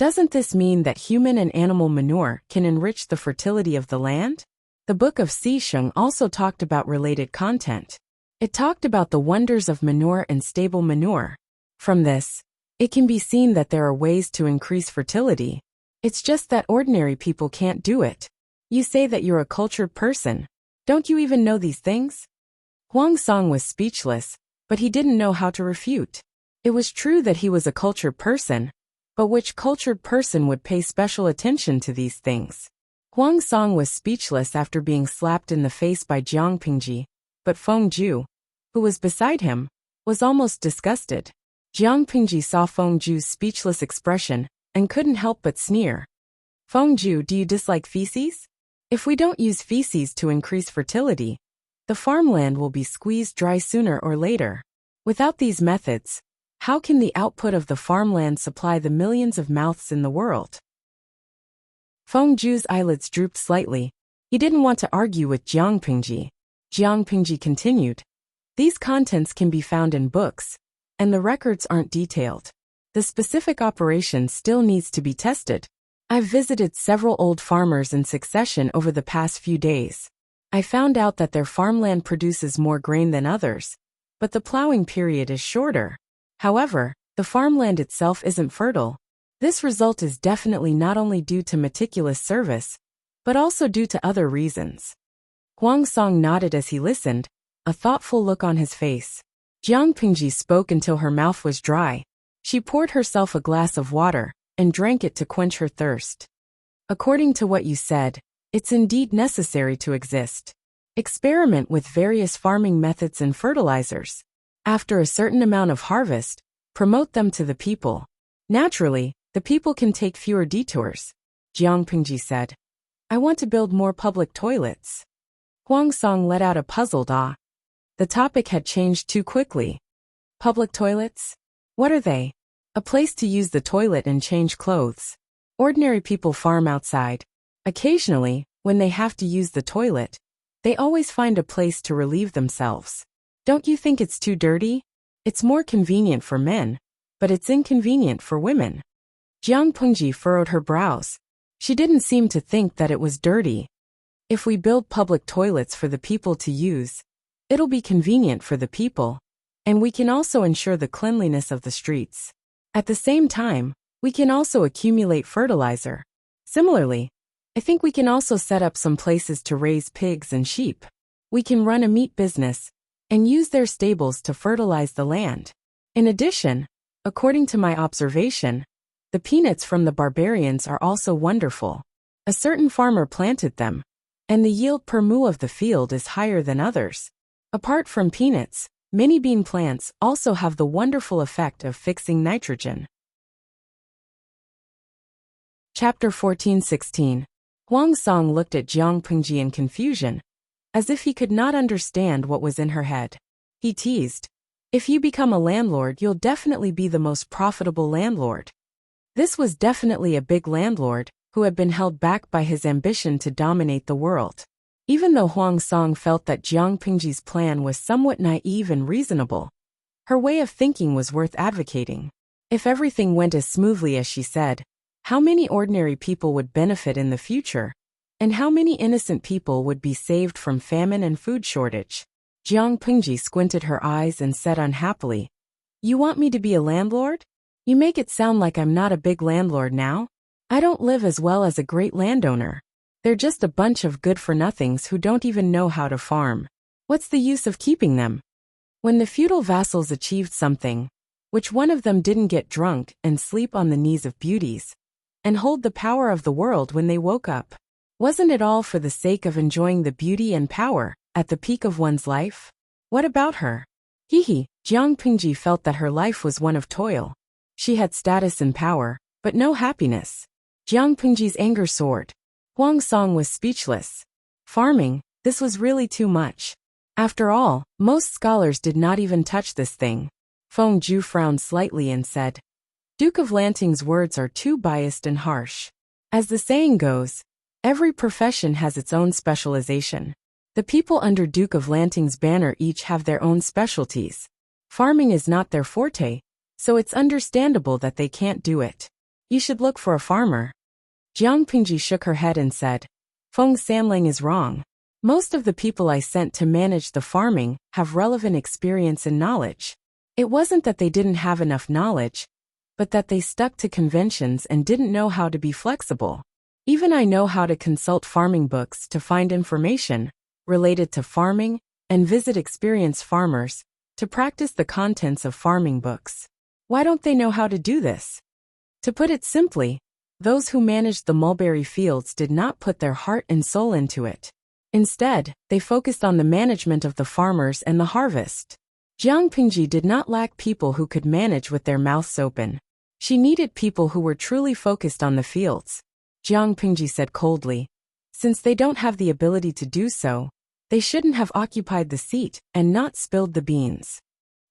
Doesn't this mean that human and animal manure can enrich the fertility of the land? The book of Xisheng also talked about related content. It talked about the wonders of manure and stable manure. From this, it can be seen that there are ways to increase fertility. It's just that ordinary people can't do it. You say that you're a cultured person. Don't you even know these things? Huang Song was speechless, but he didn't know how to refute. It was true that he was a cultured person, but which cultured person would pay special attention to these things? Huang Song was speechless after being slapped in the face by Jiang Pingji, but Feng Ju, who was beside him, was almost disgusted. Jiang Pingji saw Feng Ju's speechless expression and couldn't help but sneer. Feng Ju, do you dislike feces? If we don't use feces to increase fertility, the farmland will be squeezed dry sooner or later. Without these methods, how can the output of the farmland supply the millions of mouths in the world? Feng Ju's eyelids drooped slightly. He didn't want to argue with Jiang Pingji. Jiang Pingji continued. These contents can be found in books, and the records aren't detailed. The specific operation still needs to be tested. I've visited several old farmers in succession over the past few days. I found out that their farmland produces more grain than others, but the plowing period is shorter. However, the farmland itself isn't fertile. This result is definitely not only due to meticulous service, but also due to other reasons. Huang Song nodded as he listened, a thoughtful look on his face. Jiang Pingji spoke until her mouth was dry. She poured herself a glass of water and drank it to quench her thirst. According to what you said, it's indeed necessary to exist. Experiment with various farming methods and fertilizers. After a certain amount of harvest, promote them to the people. Naturally, the people can take fewer detours. Jiang Pingji said. I want to build more public toilets. Huang Song let out a puzzled ah. The topic had changed too quickly. Public toilets? What are they? A place to use the toilet and change clothes. Ordinary people farm outside. Occasionally, when they have to use the toilet, they always find a place to relieve themselves. Don't you think it's too dirty? It's more convenient for men, but it's inconvenient for women. Jiang Pingji furrowed her brows. She didn't seem to think that it was dirty. If we build public toilets for the people to use, it'll be convenient for the people, and we can also ensure the cleanliness of the streets. At the same time, we can also accumulate fertilizer. Similarly, I think we can also set up some places to raise pigs and sheep. We can run a meat business and use their stables to fertilize the land. In addition, according to my observation, the peanuts from the barbarians are also wonderful. A certain farmer planted them, and the yield per mu of the field is higher than others. Apart from peanuts, many bean plants also have the wonderful effect of fixing nitrogen. Chapter 14:16. Huang Song looked at Jiang Pingji in confusion, as if he could not understand what was in her head. He teased, if you become a landlord, you'll definitely be the most profitable landlord. This was definitely a big landlord, who had been held back by his ambition to dominate the world. Even though Huang Song felt that Jiang Pingji's plan was somewhat naive and reasonable, her way of thinking was worth advocating. If everything went as smoothly as she said, how many ordinary people would benefit in the future, and how many innocent people would be saved from famine and food shortage? Jiang Pingji squinted her eyes and said unhappily, you want me to be a landlord? You make it sound like I'm not a big landlord now. I don't live as well as a great landowner. They're just a bunch of good-for-nothings who don't even know how to farm. What's the use of keeping them? When the feudal vassals achieved something, which one of them didn't get drunk and sleep on the knees of beauties, and hold the power of the world when they woke up? Wasn't it all for the sake of enjoying the beauty and power at the peak of one's life? What about her? Jiang Pingji felt that her life was one of toil. She had status and power, but no happiness. Jiang Pingji's anger soared. Huang Song was speechless. Farming, this was really too much. After all, most scholars did not even touch this thing. Feng Ju frowned slightly and said, Duke of Lanting's words are too biased and harsh. As the saying goes, every profession has its own specialization. The people under Duke of Lanting's banner each have their own specialties. Farming is not their forte, so it's understandable that they can't do it. You should look for a farmer. Jiang Pingji shook her head and said, Feng Sanling is wrong. Most of the people I sent to manage the farming have relevant experience and knowledge. It wasn't that they didn't have enough knowledge, but that they stuck to conventions and didn't know how to be flexible. Even I know how to consult farming books to find information related to farming and visit experienced farmers to practice the contents of farming books. Why don't they know how to do this? To put it simply, those who managed the mulberry fields did not put their heart and soul into it. Instead, they focused on the management of the farmers and the harvest. Jiang Pingji did not lack people who could manage with their mouths open. She needed people who were truly focused on the fields. Jiang Pingji said coldly, since they don't have the ability to do so, they shouldn't have occupied the seat and not spilled the beans.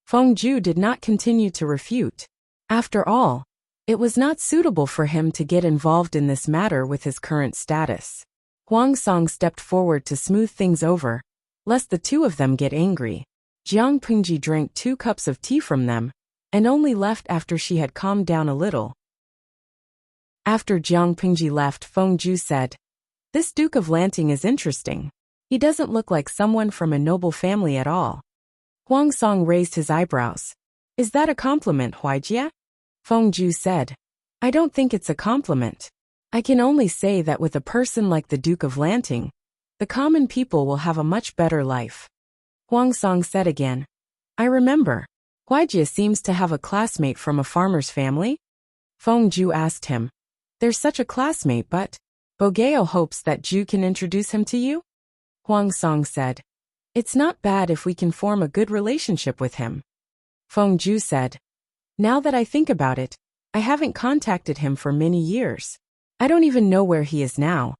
Feng Ju did not continue to refute. After all, it was not suitable for him to get involved in this matter with his current status. Huang Song stepped forward to smooth things over, lest the two of them get angry. Jiang Pingji drank 2 cups of tea from them, and only left after she had calmed down a little. After Jiang Pingji left, Feng Ju said, This Duke of Lanting is interesting. He doesn't look like someone from a noble family at all. Huang Song raised his eyebrows. Is that a compliment, Huaijie? Feng Ju said, I don't think it's a compliment. I can only say that with a person like the Duke of Lanting, the common people will have a much better life. Huang Song said again, I remember. Huaijie seems to have a classmate from a farmer's family? Feng Ju asked him. There's such a classmate, but Bogeo hopes that Ju can introduce him to you? Huang Song said, It's not bad if we can form a good relationship with him. Feng Ju said, Now that I think about it, I haven't contacted him for many years. I don't even know where he is now.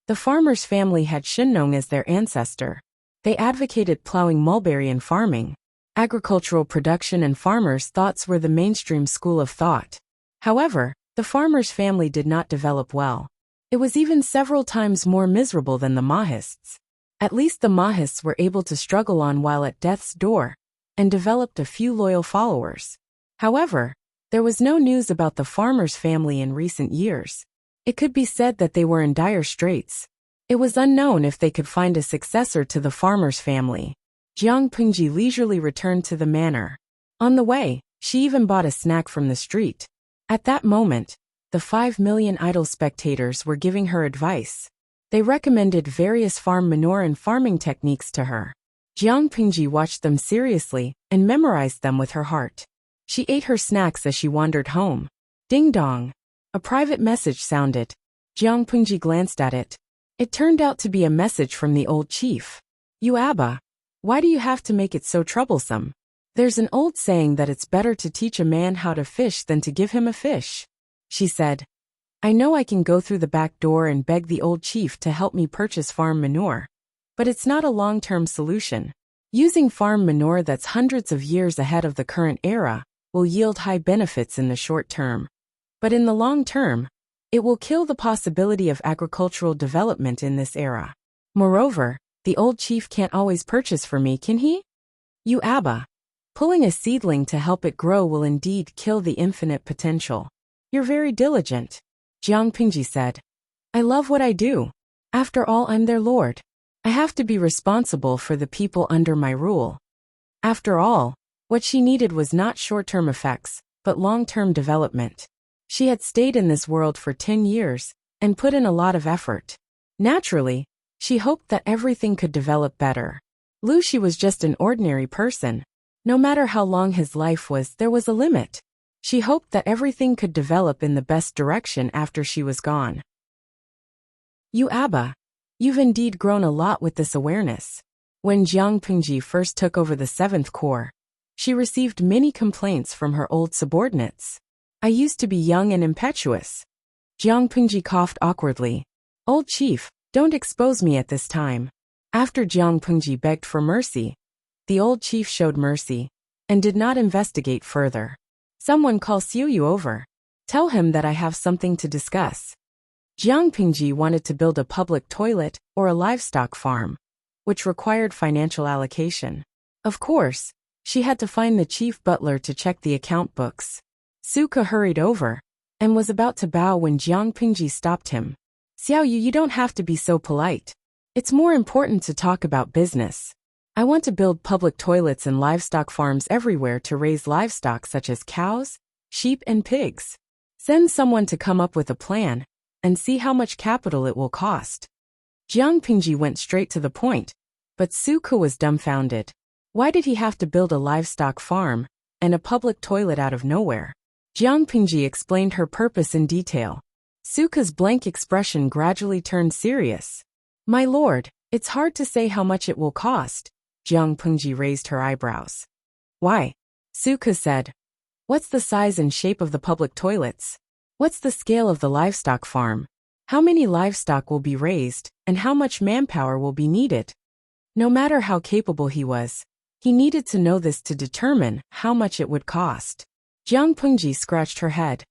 The farmer's family had Shinnong as their ancestor. They advocated plowing mulberry and farming. Agricultural production and farmers' thoughts were the mainstream school of thought. However, the farmer's family did not develop well. It was even several times more miserable than the Mahists. At least the Mahists were able to struggle on while at death's door, and developed a few loyal followers. However, there was no news about the farmer's family in recent years. It could be said that they were in dire straits. It was unknown if they could find a successor to the farmer's family. Jiang Pingji leisurely returned to the manor. On the way, she even bought a snack from the street. At that moment, the 5 million idle spectators were giving her advice. They recommended various farm manure and farming techniques to her. Jiang Pingji watched them seriously and memorized them with her heart. She ate her snacks as she wandered home. Ding dong. A private message sounded. Jiang Pingji glanced at it. It turned out to be a message from the old chief. You Abba, why do you have to make it so troublesome? There's an old saying that it's better to teach a man how to fish than to give him a fish. She said, I know I can go through the back door and beg the old chief to help me purchase farm manure. But it's not a long-term solution. Using farm manure that's hundreds of years ahead of the current era will yield high benefits in the short term. But in the long term, it will kill the possibility of agricultural development in this era. Moreover, the old chief can't always purchase for me, can he? You Abba. Pulling a seedling to help it grow will indeed kill the infinite potential. You're very diligent. Jiang Pingji said. I love what I do. After all, I'm their lord. I have to be responsible for the people under my rule. After all, what she needed was not short-term effects, but long-term development. She had stayed in this world for 10 years and put in a lot of effort. Naturally, she hoped that everything could develop better. Lu Shi was just an ordinary person. No matter how long his life was, there was a limit. She hoped that everything could develop in the best direction after she was gone. You Abba, you've indeed grown a lot with this awareness. When Jiang Pingji first took over the 7th Corps, she received many complaints from her old subordinates. I used to be young and impetuous. Jiang Pingji coughed awkwardly. Old chief, don't expose me at this time. After Jiang Pingji begged for mercy, the old chief showed mercy and did not investigate further. Someone call Xiuyu over. Tell him that I have something to discuss. Jiang Pingji wanted to build a public toilet or a livestock farm, which required financial allocation. Of course, she had to find the chief butler to check the account books. Suka hurried over, and was about to bow when Jiang Pingji stopped him. Xiao Yu, you don't have to be so polite. It's more important to talk about business. I want to build public toilets and livestock farms everywhere to raise livestock such as cows, sheep and pigs. Send someone to come up with a plan and see how much capital it will cost. Jiang Pingji went straight to the point, but Su Ke was dumbfounded. Why did he have to build a livestock farm and a public toilet out of nowhere? Jiang Pingji explained her purpose in detail. Su Ke's blank expression gradually turned serious. My lord, it's hard to say how much it will cost. Jiang Pingji raised her eyebrows. Why? Su Ke said. What's the size and shape of the public toilets? What's the scale of the livestock farm? How many livestock will be raised, and how much manpower will be needed? No matter how capable he was, he needed to know this to determine how much it would cost. Jiang Pingji scratched her head.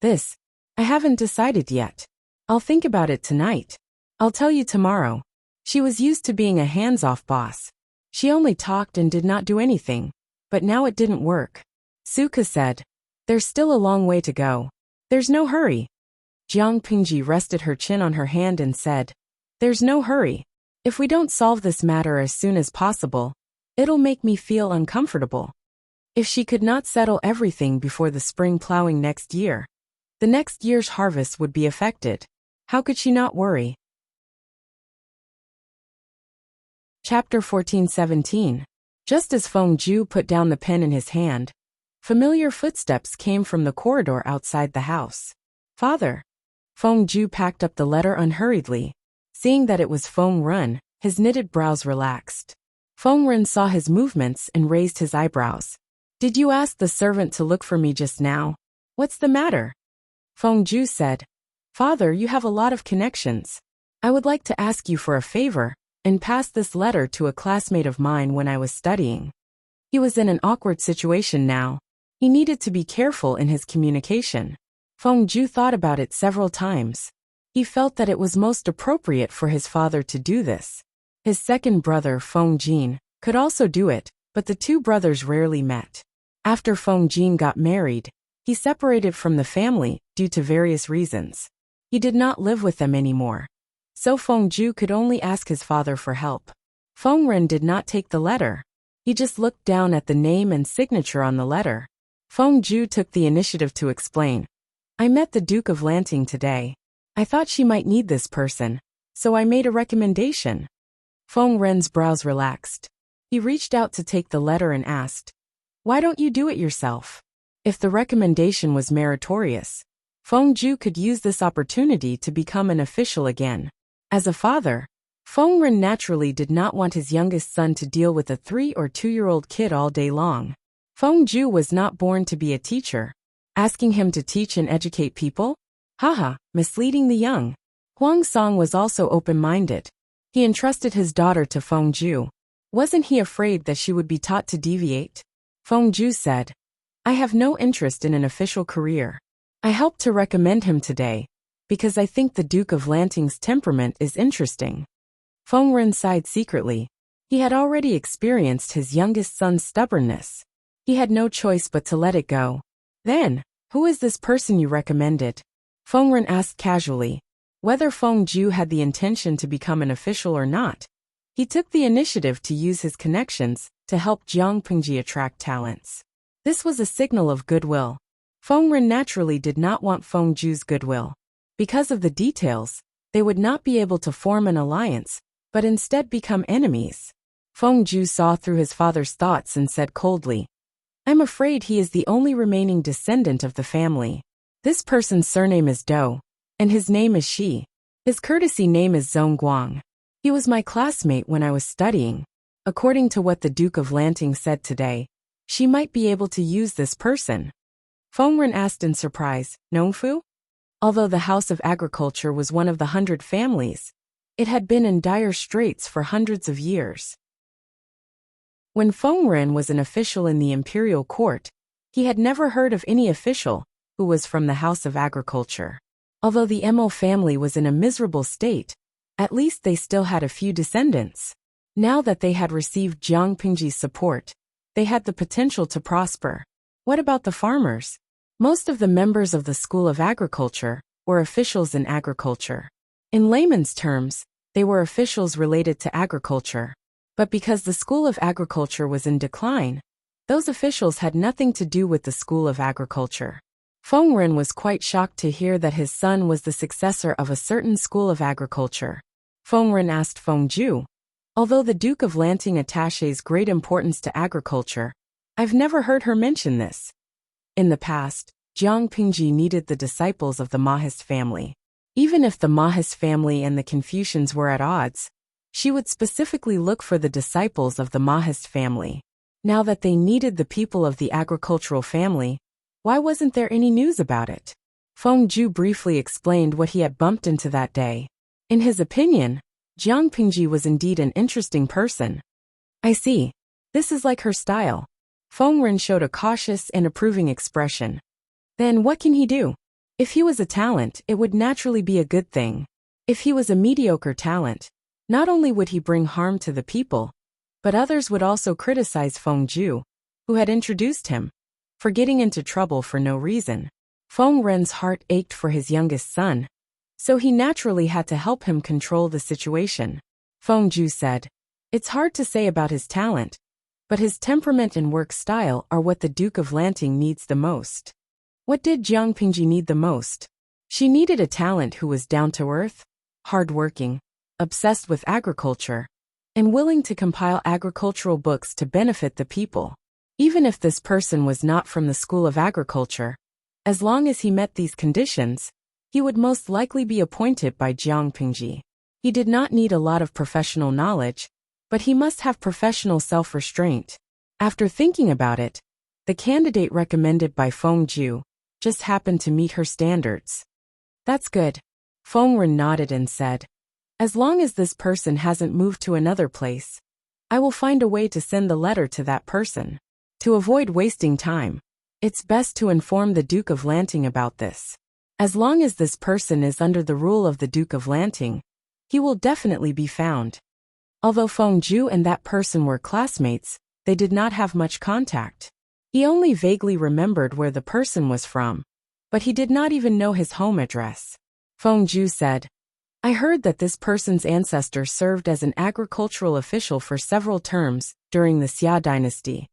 I haven't decided yet. I'll think about it tonight. I'll tell you tomorrow. She was used to being a hands-off boss. She only talked and did not do anything, but now it didn't work. Su Ke said, there's still a long way to go. There's no hurry. Jiang Pingji rested her chin on her hand and said, there's no hurry. If we don't solve this matter as soon as possible, it'll make me feel uncomfortable. If she could not settle everything before the spring plowing next year, the next year's harvest would be affected. How could she not worry? Chapter 14:17. Just as Feng Ju put down the pen in his hand, familiar footsteps came from the corridor outside the house. Father. Feng Ju packed up the letter unhurriedly. Seeing that it was Feng Ren, his knitted brows relaxed. Feng Ren saw his movements and raised his eyebrows. Did you ask the servant to look for me just now? What's the matter? Feng Ju said, Father, you have a lot of connections. I would like to ask you for a favor and pass this letter to a classmate of mine when I was studying. He was in an awkward situation now. He needed to be careful in his communication. Feng Ju thought about it several times. He felt that it was most appropriate for his father to do this. His second brother, Feng Jin, could also do it, but the two brothers rarely met. After Feng Jin got married, he separated from the family due to various reasons. He did not live with them anymore. So Feng Ju could only ask his father for help. Feng Ren did not take the letter. He just looked down at the name and signature on the letter. Feng Ju took the initiative to explain. I met the Duke of Lanting today. I thought she might need this person, so I made a recommendation. Feng Ren's brows relaxed. He reached out to take the letter and asked, why don't you do it yourself? If the recommendation was meritorious, Feng Ju could use this opportunity to become an official again. As a father, Feng Ren naturally did not want his youngest son to deal with a 3 or 2-year-old kid all day long. Feng Ju was not born to be a teacher. Asking him to teach and educate people? Haha, misleading the young. Huang Song was also open-minded. He entrusted his daughter to Feng Ju. Wasn't he afraid that she would be taught to deviate? Feng Ju said, I have no interest in an official career. I helped to recommend him today, because I think the Duke of Lanting's temperament is interesting. Feng Ren sighed secretly. He had already experienced his youngest son's stubbornness. He had no choice but to let it go. Then, who is this person you recommended? Feng Ren asked casually. Whether Feng Ju had the intention to become an official or not, he took the initiative to use his connections to help Jiang Pingji attract talents. This was a signal of goodwill. Feng Ren naturally did not want Feng Ju's goodwill. Because of the details, they would not be able to form an alliance, but instead become enemies. Feng Ju saw through his father's thoughts and said coldly, I'm afraid he is the only remaining descendant of the family. This person's surname is Dou, and his name is Shi. His courtesy name is Zhongguang. He was my classmate when I was studying. According to what the Duke of Lanting said today, she might be able to use this person. Feng Ren asked in surprise, Nongfu? Although the House of Agriculture was one of the 100 families, it had been in dire straits for hundreds of years. When Feng Ren was an official in the imperial court, he had never heard of any official who was from the House of Agriculture. Although the Mo family was in a miserable state, at least they still had a few descendants. Now that they had received Jiang Pingji's support, they had the potential to prosper. What about the farmers? Most of the members of the School of Agriculture were officials in agriculture. In layman's terms, they were officials related to agriculture. But because the School of Agriculture was in decline, those officials had nothing to do with the School of Agriculture. Feng Ren was quite shocked to hear that his son was the successor of a certain School of Agriculture. Feng Ren asked Feng Ju, although the Duke of Lanting attaches great importance to agriculture, I've never heard her mention this. In the past, Jiang Pingji needed the disciples of the Mahist family. Even if the Mahist family and the Confucians were at odds, she would specifically look for the disciples of the Mahist family. Now that they needed the people of the agricultural family, why wasn't there any news about it? Feng Ju briefly explained what he had bumped into that day. In his opinion, Jiang Pingji was indeed an interesting person. I see. This is like her style. Feng Ren showed a cautious and approving expression. Then what can he do? If he was a talent, it would naturally be a good thing. If he was a mediocre talent, not only would he bring harm to the people, but others would also criticize Feng Ju, who had introduced him, for getting into trouble for no reason. Feng Ren's heart ached for his youngest son, so he naturally had to help him control the situation. Feng Ju said, "It's hard to say about his talent, but his temperament and work style are what the Duke of Lanting needs the most." What did Jiang Pingji need the most? She needed a talent who was down-to-earth, hard-working, obsessed with agriculture, and willing to compile agricultural books to benefit the people. Even if this person was not from the School of Agriculture, as long as he met these conditions, he would most likely be appointed by Jiang Pingji. He did not need a lot of professional knowledge, but he must have professional self-restraint. After thinking about it, the candidate recommended by Feng Ju just happened to meet her standards. That's good. Feng Ren nodded and said, as long as this person hasn't moved to another place, I will find a way to send the letter to that person. To avoid wasting time, it's best to inform the Duke of Lanting about this. As long as this person is under the rule of the Duke of Lanting, he will definitely be found. Although Feng Ju and that person were classmates, they did not have much contact. He only vaguely remembered where the person was from, but he did not even know his home address. Feng Ju said, I heard that this person's ancestor served as an agricultural official for several terms during the Xia dynasty.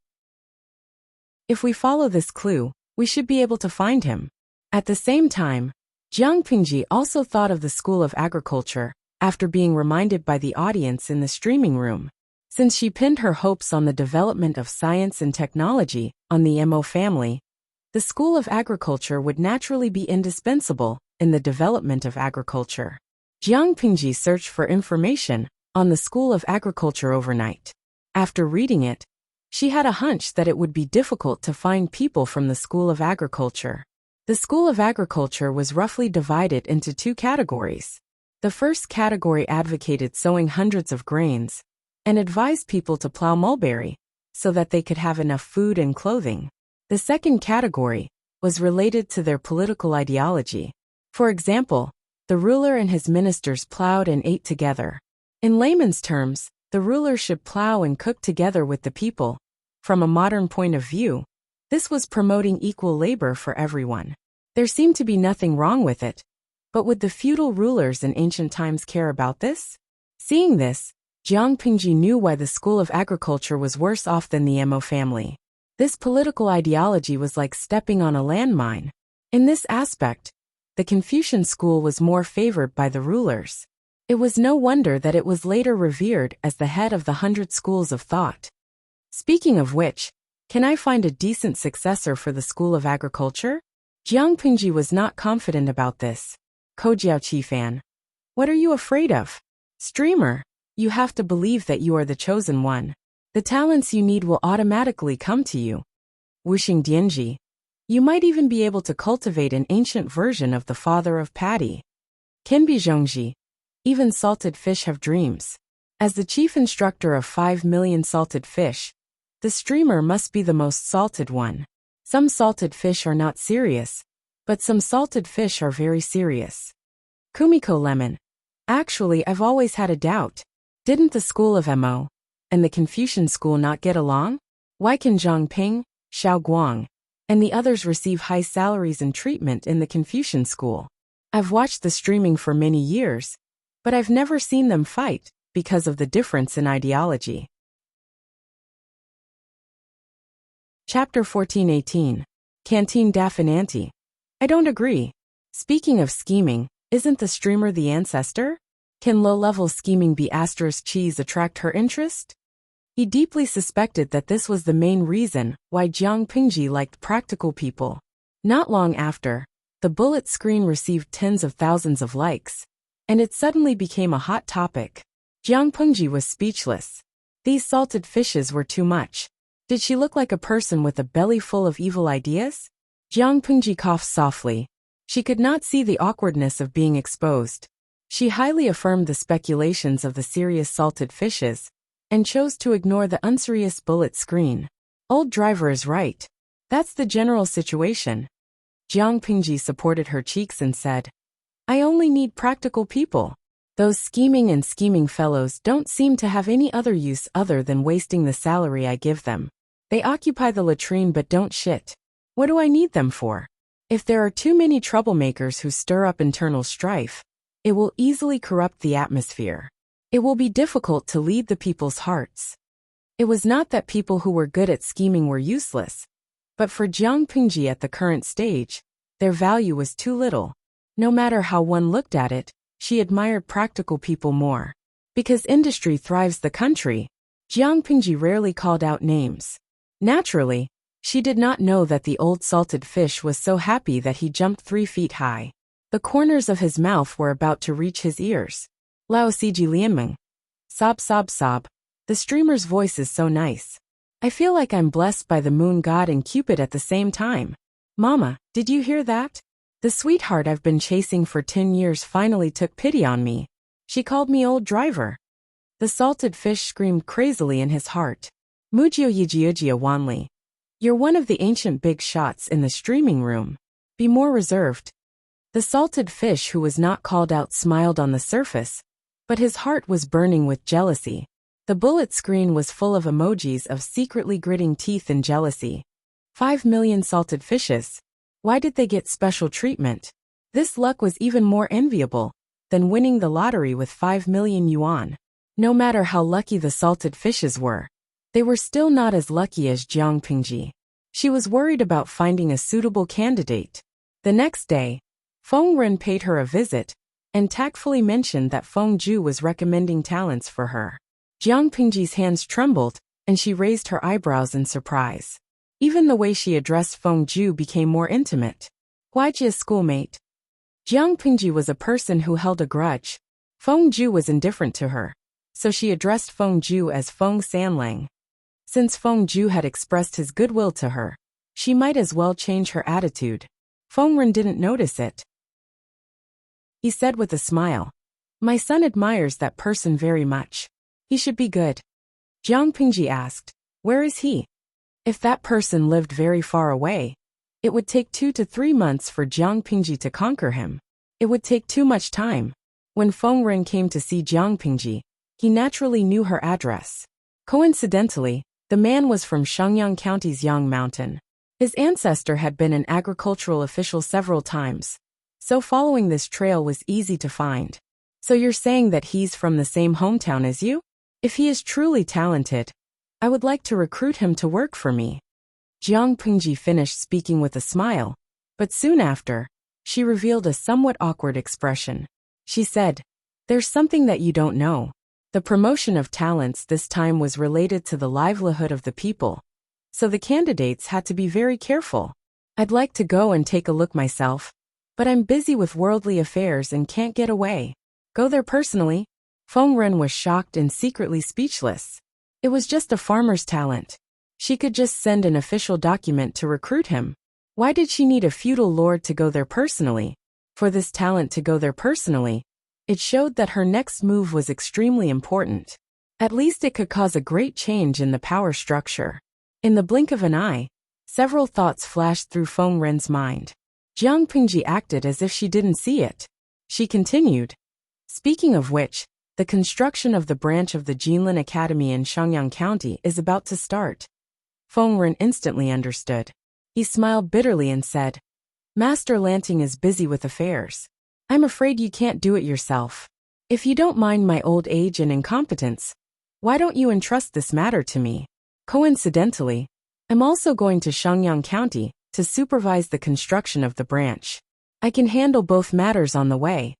If we follow this clue, we should be able to find him. At the same time, Jiang Pingji also thought of the School of Agriculture after being reminded by the audience in the streaming room. Since she pinned her hopes on the development of science and technology on the Mo family, the School of Agriculture would naturally be indispensable in the development of agriculture. Jiang Pingji searched for information on the School of Agriculture overnight. After reading it, she had a hunch that it would be difficult to find people from the School of Agriculture. The School of Agriculture was roughly divided into two categories. The first category advocated sowing hundreds of grains and advised people to plow mulberry so that they could have enough food and clothing. The second category was related to their political ideology. For example, the ruler and his ministers plowed and ate together. In layman's terms, the ruler should plow and cook together with the people. From a modern point of view, this was promoting equal labor for everyone. There seemed to be nothing wrong with it. But would the feudal rulers in ancient times care about this? Seeing this, Jiang Pingji knew why the School of Agriculture was worse off than the Mo family. This political ideology was like stepping on a landmine. In this aspect, the Confucian school was more favored by the rulers. It was no wonder that it was later revered as the head of the 100 schools of thought. Speaking of which, can I find a decent successor for the School of Agriculture? Jiang Pingji was not confident about this. Kojiao Qifan. What are you afraid of? Streamer, you have to believe that you are the chosen one. The talents you need will automatically come to you. Wuxing Dianji. You might even be able to cultivate an ancient version of the father of paddy. Kenbi Zhongji. Even salted fish have dreams. As the chief instructor of 5 million salted fish, the streamer must be the most salted one. Some salted fish are not serious, but some salted fish are very serious. Kumiko Lemon. Actually, I've always had a doubt. Didn't the School of Mo and the Confucian school not get along? Why can Zhang Ping, Xiao Guang, and the others receive high salaries and treatment in the Confucian school. I've watched the streaming for many years, but I've never seen them fight because of the difference in ideology. Chapter 14:18. Canteen Daffinanti. I don't agree. Speaking of scheming, isn't the streamer the ancestor? Can low-level scheming be *cheese attract her interest? He deeply suspected that this was the main reason why Jiang Pingji liked practical people. Not long after, the bullet screen received tens of thousands of likes, and it suddenly became a hot topic. Jiang Pingji was speechless. These salted fishes were too much. Did she look like a person with a belly full of evil ideas? Jiang Pingji coughed softly. She could not see the awkwardness of being exposed. She highly affirmed the speculations of the serious salted fishes, and chose to ignore the unserious bullet screen. Old driver is right. That's the general situation. Jiang Pingji supported her cheeks and said, I only need practical people. Those scheming fellows don't seem to have any other use other than wasting the salary I give them. They occupy the latrine but don't shit. What do I need them for? If there are too many troublemakers who stir up internal strife, it will easily corrupt the atmosphere. It will be difficult to lead the people's hearts. It was not that people who were good at scheming were useless, but for Jiang Pingji at the current stage, their value was too little. No matter how one looked at it, she admired practical people more. Because industry thrives the country, Jiang Pingji rarely called out names. Naturally, she did not know that the old salted fish was so happy that he jumped 3 feet high. The corners of his mouth were about to reach his ears. Lao Siji Lianmeng. Sob sob sob. The streamer's voice is so nice. I feel like I'm blessed by the moon god and Cupid at the same time. Mama, did you hear that? The sweetheart I've been chasing for 10 years finally took pity on me. She called me old driver. The salted fish screamed crazily in his heart. Mujio Yijiujia Wanli. You're one of the ancient big shots in the streaming room. Be more reserved. The salted fish who was not called out smiled on the surface, but his heart was burning with jealousy. The bullet screen was full of emojis of secretly gritting teeth in jealousy. 5 million salted fishes. Why did they get special treatment? This luck was even more enviable than winning the lottery with 5 million yuan. No matter how lucky the salted fishes were, they were still not as lucky as Jiang Pingji. She was worried about finding a suitable candidate. The next day, Feng Ren paid her a visit and tactfully mentioned that Feng Ju was recommending talents for her. Jiang Pingji's hands trembled, and she raised her eyebrows in surprise. Even the way she addressed Feng Ju became more intimate. Huaijia's schoolmate. Jiang Pingji was a person who held a grudge. Feng Ju was indifferent to her, so she addressed Feng Ju as Feng Sanlang. Since Feng Ju had expressed his goodwill to her, she might as well change her attitude. Feng Ren didn't notice it. He said with a smile, My son admires that person very much. He should be good. Jiang Pingji asked, Where is he? If that person lived very far away, it would take 2 to 3 months for Jiang Pingji to conquer him. It would take too much time. When Feng Ren came to see Jiang Pingji, he naturally knew her address. Coincidentally, the man was from Shenyang County's Yang Mountain. His ancestor had been an agricultural official several times, so following this trail was easy to find. So you're saying that he's from the same hometown as you? If he is truly talented, I would like to recruit him to work for me. Jiang Pingji finished speaking with a smile, but soon after, she revealed a somewhat awkward expression. She said, There's something that you don't know. The promotion of talents this time was related to the livelihood of the people, so the candidates had to be very careful. I'd like to go and take a look myself, but I'm busy with worldly affairs and can't get away. Go there personally? Feng Ren was shocked and secretly speechless. It was just a farmer's talent. She could just send an official document to recruit him. Why did she need a feudal lord to go there personally? For this talent to go there personally, it showed that her next move was extremely important. At least it could cause a great change in the power structure. In the blink of an eye, several thoughts flashed through Feng Ren's mind. Jiang Pingji acted as if she didn't see it. She continued, Speaking of which, the construction of the branch of the Jinlin Academy in Shenyang County is about to start. Feng Ren instantly understood. He smiled bitterly and said, Master Lanting is busy with affairs. I'm afraid you can't do it yourself. If you don't mind my old age and incompetence, why don't you entrust this matter to me? Coincidentally, I'm also going to Shangyang County to supervise the construction of the branch. I can handle both matters on the way.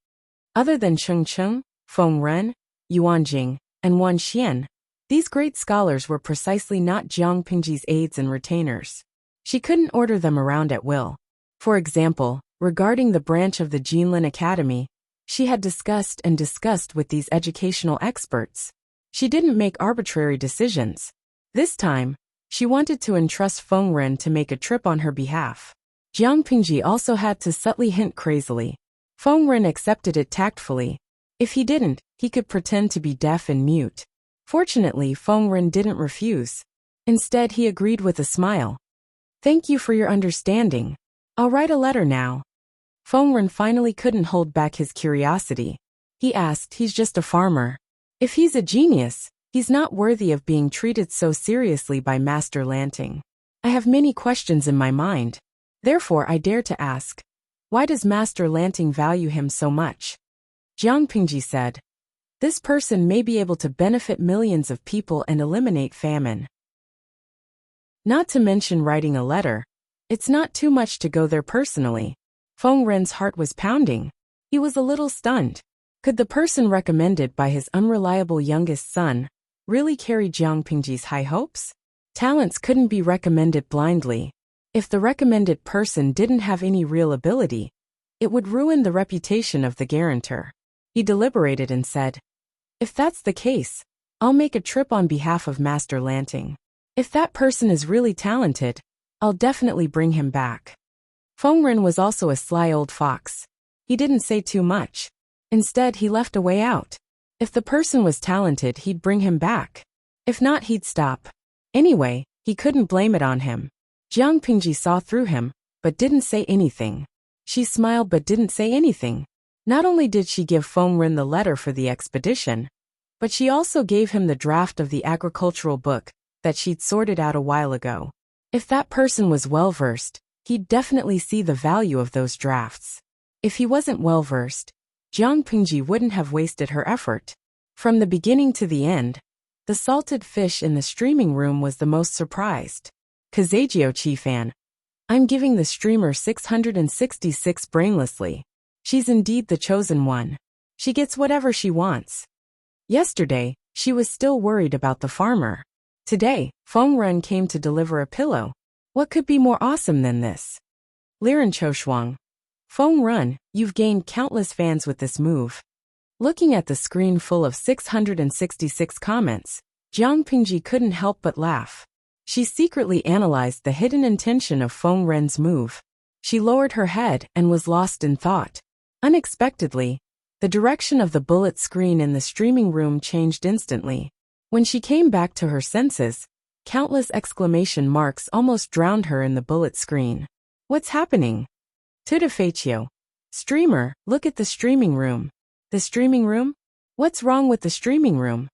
Other than Chengcheng, Fengren, Yuanjing, and Wanxian, these great scholars were precisely not Jiang Pingji's aides and retainers. She couldn't order them around at will. For example, regarding the branch of the Jinlin Academy, she had discussed with these educational experts. She didn't make arbitrary decisions. This time, she wanted to entrust Fengren to make a trip on her behalf. Jiang Pingji also had to subtly hint crazily. Fengren accepted it tactfully. If he didn't, he could pretend to be deaf and mute. Fortunately, Fengren didn't refuse. Instead, he agreed with a smile. Thank you for your understanding. I'll write a letter now. Fengren finally couldn't hold back his curiosity. He asked, he's just a farmer. If he's a genius, he's not worthy of being treated so seriously by Master Lanting. I have many questions in my mind. Therefore, I dare to ask, why does Master Lanting value him so much? Jiang Pingji said, this person may be able to benefit millions of people and eliminate famine. Not to mention writing a letter. It's not too much to go there personally. Fengren's heart was pounding. He was a little stunned. Could the person recommended by his unreliable youngest son really carry Jiang Pingji's high hopes? Talents couldn't be recommended blindly. If the recommended person didn't have any real ability, it would ruin the reputation of the guarantor. He deliberated and said, if that's the case, I'll make a trip on behalf of Master Lanting. If that person is really talented, I'll definitely bring him back. Fengren was also a sly old fox. He didn't say too much. Instead, he left a way out. If the person was talented, he'd bring him back. If not, he'd stop. Anyway, he couldn't blame it on him. Jiang Pingji saw through him, but didn't say anything. She smiled but didn't say anything. Not only did she give Fengren the letter for the expedition, but she also gave him the draft of the agricultural book that she'd sorted out a while ago. If that person was well-versed, he'd definitely see the value of those drafts. If he wasn't well-versed, Jiang Pingji wouldn't have wasted her effort. From the beginning to the end, the salted fish in the streaming room was the most surprised. Kazagio Chifan. I'm giving the streamer 666 brainlessly. She's indeed the chosen one. She gets whatever she wants. Yesterday, she was still worried about the farmer. Today, Fengren came to deliver a pillow. What could be more awesome than this? Liren Choshuang. Fengren, you've gained countless fans with this move. Looking at the screen full of 666 comments, Jiang Pingji couldn't help but laugh. She secretly analyzed the hidden intention of Fengren's move. She lowered her head and was lost in thought. Unexpectedly, the direction of the bullet screen in the streaming room changed instantly. When she came back to her senses, countless exclamation marks almost drowned her in the bullet screen. What's happening? Tudafetio. Streamer, look at the streaming room. The streaming room? What's wrong with the streaming room?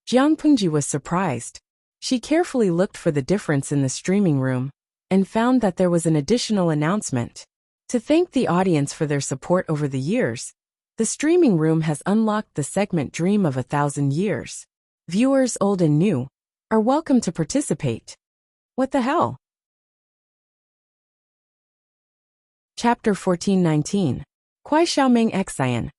Jiang Pingji was surprised. She carefully looked for the difference in the streaming room and found that there was an additional announcement. To thank the audience for their support over the years, the streaming room has unlocked the segment Dream of 1,000 Years. Viewers old and new are welcome to participate. What the hell? Chapter 1419. Kwai Xiaoming Xian.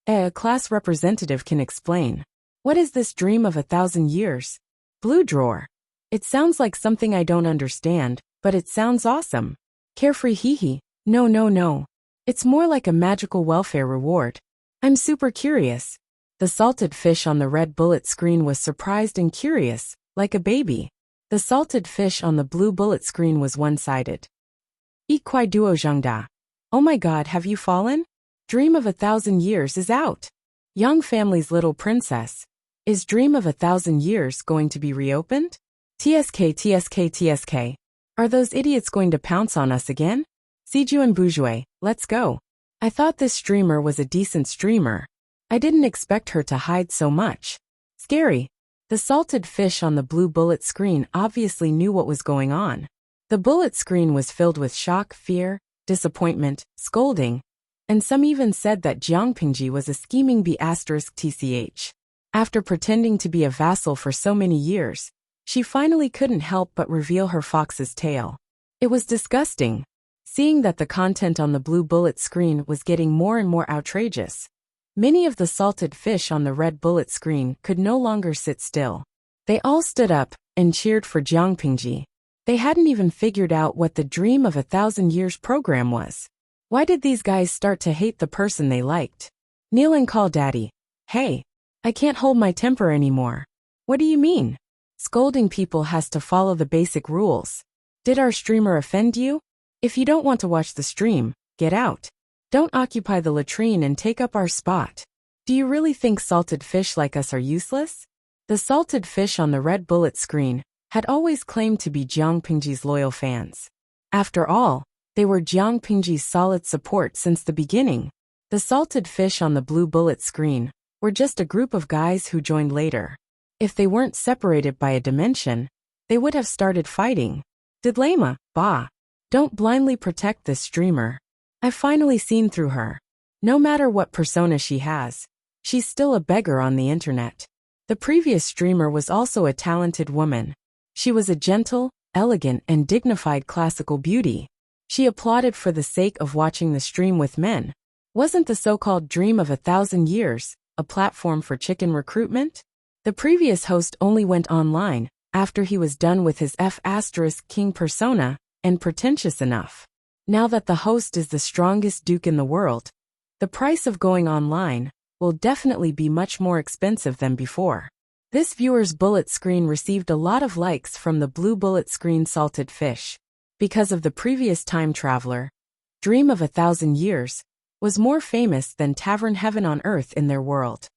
A class representative can explain. What is this Dream of 1,000 Years? Blue drawer. It sounds like something I don't understand, but it sounds awesome. Carefree hee. No. It's more like a magical welfare reward. I'm super curious. The salted fish on the red bullet screen was surprised and curious, like a baby. The salted fish on the blue bullet screen was one-sided. Ikwai duo zhangda. Oh my god, have you fallen? Dream of 1,000 Years is out. Young Family's Little Princess. Is Dream of 1,000 Years going to be reopened? TSK. Are those idiots going to pounce on us again? Siju and Bourgeois, let's go. I thought this streamer was a decent streamer. I didn't expect her to hide so much. Scary. The salted fish on the blue bullet screen obviously knew what was going on. The bullet screen was filled with shock, fear, disappointment, scolding, and some even said that Jiang Pingji was a scheming B***TCH. After pretending to be a vassal for so many years, she finally couldn't help but reveal her fox's tail. It was disgusting. Seeing that the content on the blue bullet screen was getting more and more outrageous, many of the salted fish on the red bullet screen could no longer sit still. They all stood up and cheered for Jiang Pingji. They hadn't even figured out what the Dream of 1,000 Years program was. Why did these guys start to hate the person they liked? Kneel and call daddy. Hey, I can't hold my temper anymore. What do you mean? Scolding people has to follow the basic rules. Did our streamer offend you? If you don't want to watch the stream, get out. Don't occupy the latrine and take up our spot. Do you really think salted fish like us are useless? The salted fish on the red bullet screen had always claimed to be Jiang Pingji's loyal fans. After all, they were Jiang Pingji's solid support since the beginning. The salted fish on the blue bullet screen were just a group of guys who joined later. If they weren't separated by a dimension, they would have started fighting. Didlama, bah. Don't blindly protect this streamer. I've finally seen through her. No matter what persona she has, she's still a beggar on the internet. The previous streamer was also a talented woman. She was a gentle, elegant, and dignified classical beauty. She applauded for the sake of watching the stream with men. Wasn't the so-called Dream of 1,000 Years a platform for chicken recruitment? The previous host only went online after he was done with his F***king persona and pretentious enough. Now that the host is the strongest duke in the world, the price of going online will definitely be much more expensive than before. This viewer's bullet screen received a lot of likes from the blue bullet screen salted fish. Because of the previous time traveler, Dream of 1,000 Years was more famous than Tavern Heaven on Earth in their world.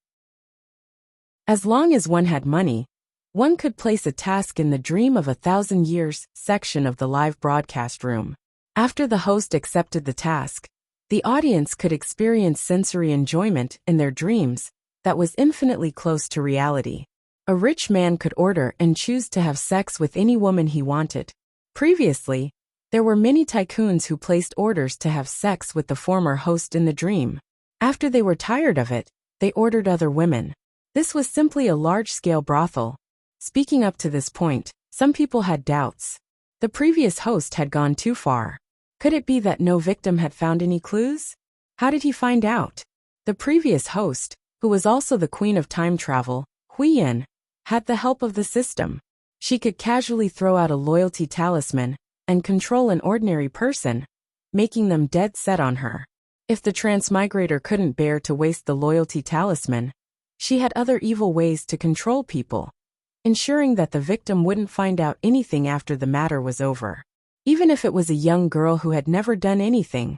As long as one had money, one could place a task in the Dream of 1,000 Years section of the live broadcast room. After the host accepted the task, the audience could experience sensory enjoyment in their dreams that was infinitely close to reality. A rich man could order and choose to have sex with any woman he wanted. Previously, there were many tycoons who placed orders to have sex with the former host in the dream. After they were tired of it, they ordered other women. This was simply a large-scale brothel. Speaking up to this point, some people had doubts. The previous host had gone too far. Could it be that no victim had found any clues? How did he find out? The previous host, who was also the queen of time travel, Huiyan, had the help of the system. She could casually throw out a loyalty talisman and control an ordinary person, making them dead set on her. If the transmigrator couldn't bear to waste the loyalty talisman, she had other evil ways to control people, ensuring that the victim wouldn't find out anything after the matter was over. Even if it was a young girl who had never done anything,